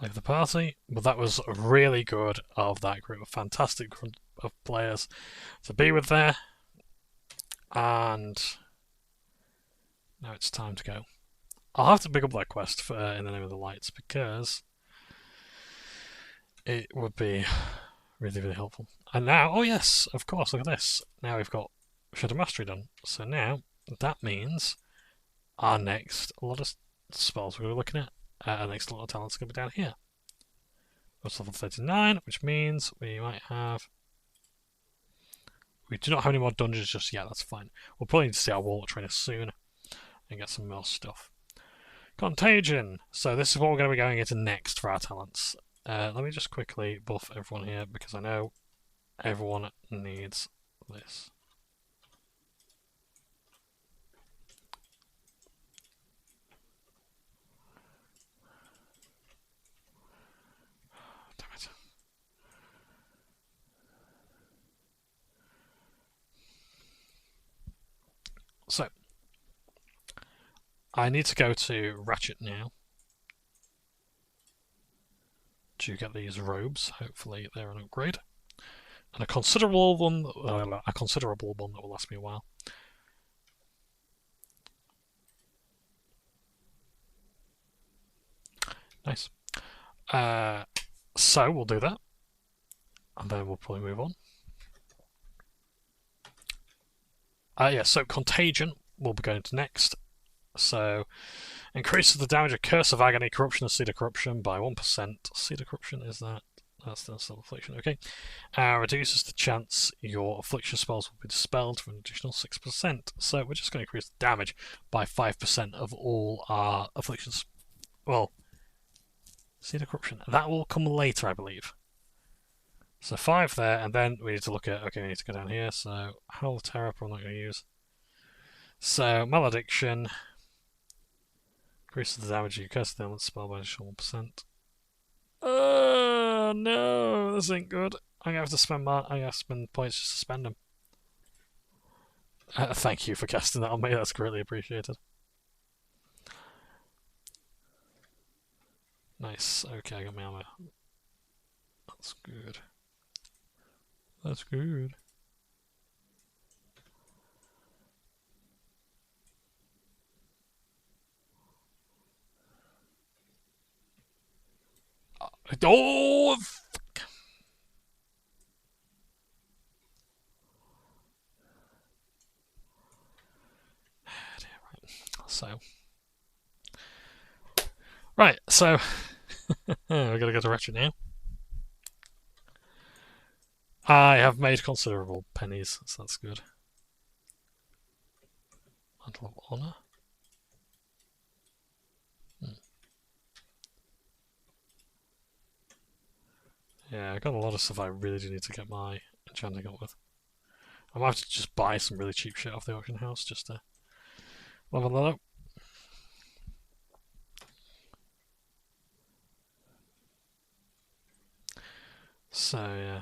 Leave the party, but that was really good of that group, a fantastic group of players to be with there. And now it's time to go. I'll have to pick up that quest for, in the name of the lights, because it would be really, really helpful. And now, oh yes, of course, look at this. Now we've got Shadow Mastery done. So now that means our next lot of spells we're looking at, our next lot of talents are going to be down here. That's level 39, which means we might have. We do not have any more dungeons just yet, that's fine. We'll probably need to see our Warlock trainer soon and get some more stuff. Contagion! So this is what we're going to be going into next for our talents. Let me just quickly buff everyone here because I know everyone needs this. Damn it. So, I need to go to Ratchet now to get these robes. Hopefully they're an upgrade. And a considerable one that will last me a while. Nice. So we'll do that. And then we'll probably move on. Yeah, so Contagion will be going to next. So, increases the damage of Curse of Agony, Corruption, and Seed of Corruption by 1%. Seed of Corruption, is that? That's still affliction, okay. Reduces the chance your affliction spells will be dispelled for an additional 6%. So we're just going to increase the damage by 5% of all our afflictions. Well, Seed of Corruption. That will come later, I believe. So 5 there, and then we need to look at, okay, we need to go down here. So Howl of Terror, I'm not going to use. So Malediction. Increases the damage of your Curse of the Element spell by additional 1%. Oh no, this ain't good. I'm gonna have to spend points just to spend them. Thank you for casting that on me. That's greatly appreciated. Nice. Okay, I got my armor. That's good. That's good. Oh! Fuck. Right, so we're gonna go to Retro now. I have made considerable pennies, so that's good. Mantle of Honor. Yeah, I got a lot of stuff I really do need to get my enchanting up with. I might have to just buy some really cheap shit off the auction house just to level that up. So, yeah.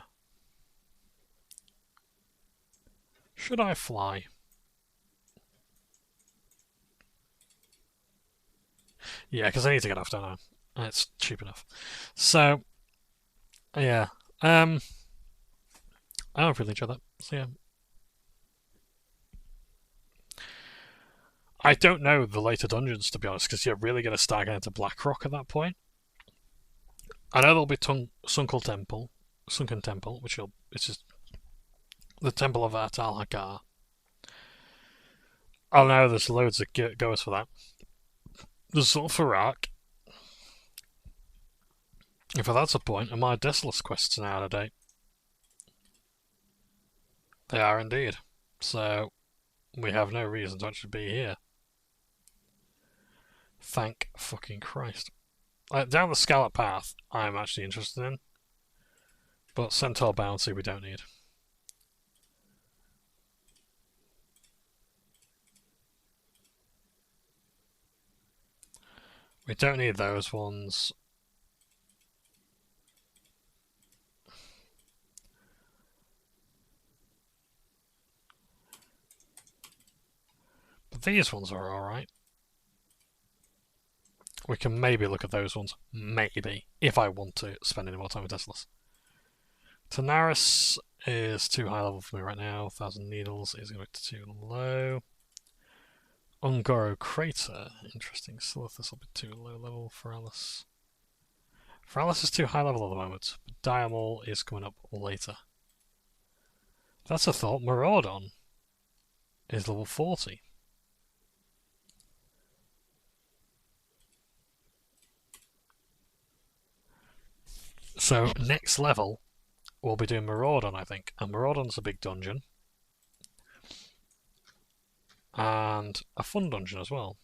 Should I fly? Yeah, because I need to get off, don't I? It's cheap enough. So, yeah. I don't really enjoy that. So, yeah. I don't know the later dungeons, to be honest, because you're really going to start getting into Blackrock at that point. I know there'll be Sunken Temple, which it's just the Temple of Atal Hagar. I know there's loads of goers for that. There's Zul'Farrak. If that's a point, and my Desolus quests are now out of date. They are indeed. So, we have no reason to actually be here. Thank fucking Christ. Down the Scallop Path, I'm actually interested in. But Centaur Bounty we don't need. We don't need those ones. But these ones are alright. We can maybe look at those ones. Maybe. If I want to spend any more time with Teslas. Tanaris is too high level for me right now. 1,000 Needles is going to be too low. Ungoro Crater. Interesting. Silithus will be too low level for Alice. For Alice is too high level at the moment, but Diamol is coming up later. That's a thought. Maraudon is level 40. So next level, we'll be doing Maraudon, I think. And Maraudon's a big dungeon. And a fun dungeon as well.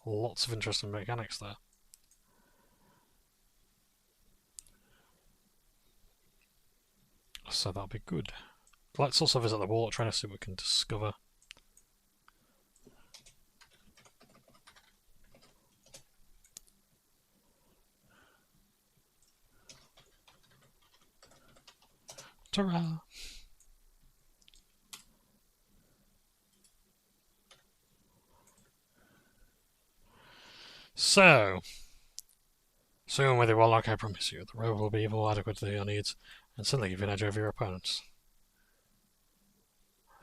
Lots of interesting mechanics there. So that'll be good. Let's also visit the Warlock, trying to see what we can discover. Ta-ra! So, soon with the Warlock, I promise you, the robe will be more adequate to your needs, and certainly give you an edge over your opponents.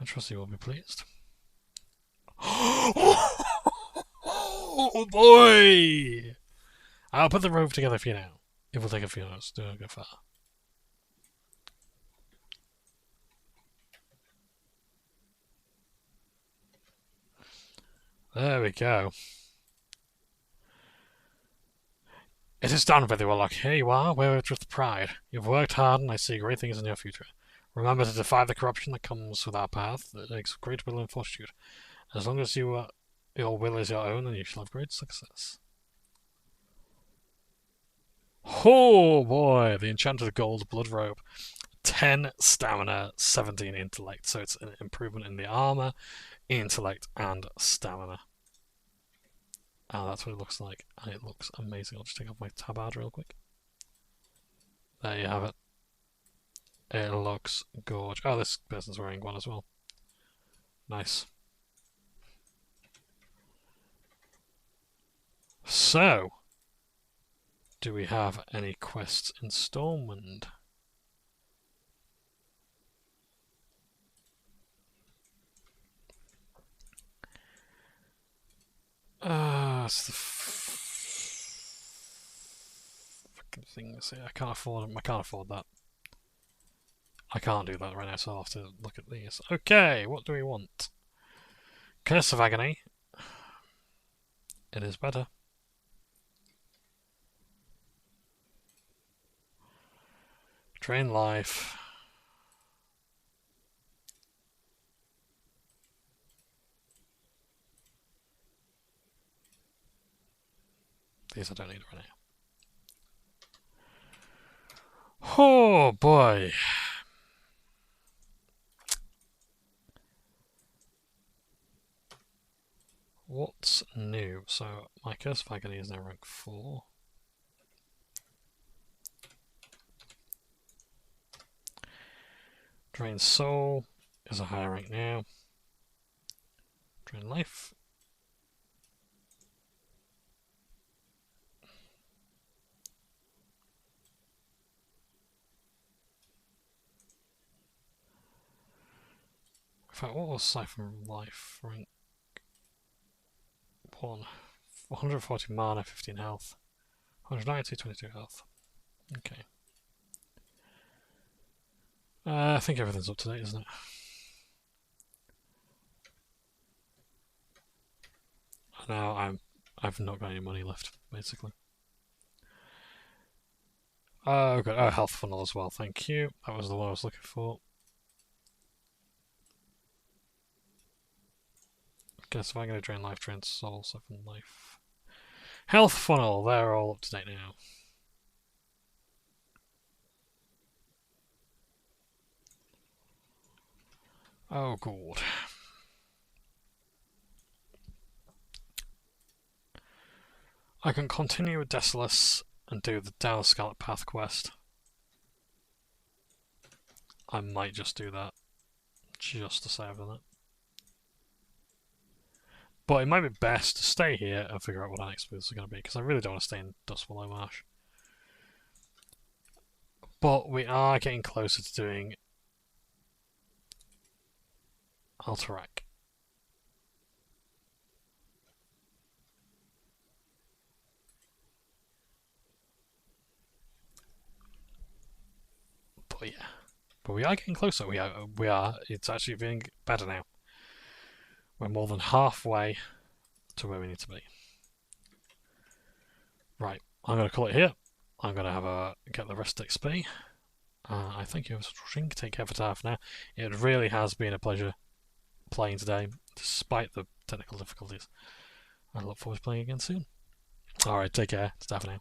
I trust you will be pleased. Oh boy! I'll put the robe together for you now. It will take a few minutes, do not go far. There we go. It is done, Withywarlock. Here you are, wear it with pride. You've worked hard, and I see great things in your future. Remember to defy the corruption that comes with our path. It takes great will and fortitude. As long as your will is your own, then you shall have great success. Oh boy, the Enchanted Gold Blood Robe. 10 stamina, 17 intellect. So it's an improvement in the armor, intellect, and stamina. And that's what it looks like. And it looks amazing. I'll just take off my tabard real quick. There you have it. It looks gorgeous. Oh, this person's wearing one as well. Nice. So, do we have any quests in Stormwind? It's the fucking things here. I can't afford them. I can't afford that. I can't do that right now, so I'll have to look at these. Okay, what do we want? Curse of Agony. It is better. Drain Life. These I don't need right now. Oh boy. What's new? So my Curse of Agony is now rank 4. Drain Soul is a higher rank now. Drain Life. In fact, what was Siphon Life rank? 1. 140 mana, 15 health. 190, 22 health. Okay. I think everything's up to date, isn't it? Now I've not got any money left, basically. Oh, good. Oh, health funnel as well. Thank you. That was the one I was looking for. Guess if I'm going to drain life, drain soul, siphon life. Health funnel. They're all up to date now. Oh, good. I can continue with Desolus and do the Down Scarlet Path quest. I might just do that, just to say I've done it. But it might be best to stay here and figure out what our next moves are going to be, because I really don't want to stay in Dustwallow Marsh. But we are getting closer to doing Alterac. But yeah. But we are getting closer. We are. It's actually feeling better now. We're more than halfway to where we need to be. Right, I'm going to call it here. I'm going to have a get the rest XP. I thank you for watching. Take care for now. It really has been a pleasure playing today, despite the technical difficulties. I look forward to playing again soon. Alright, take care. Ta for now.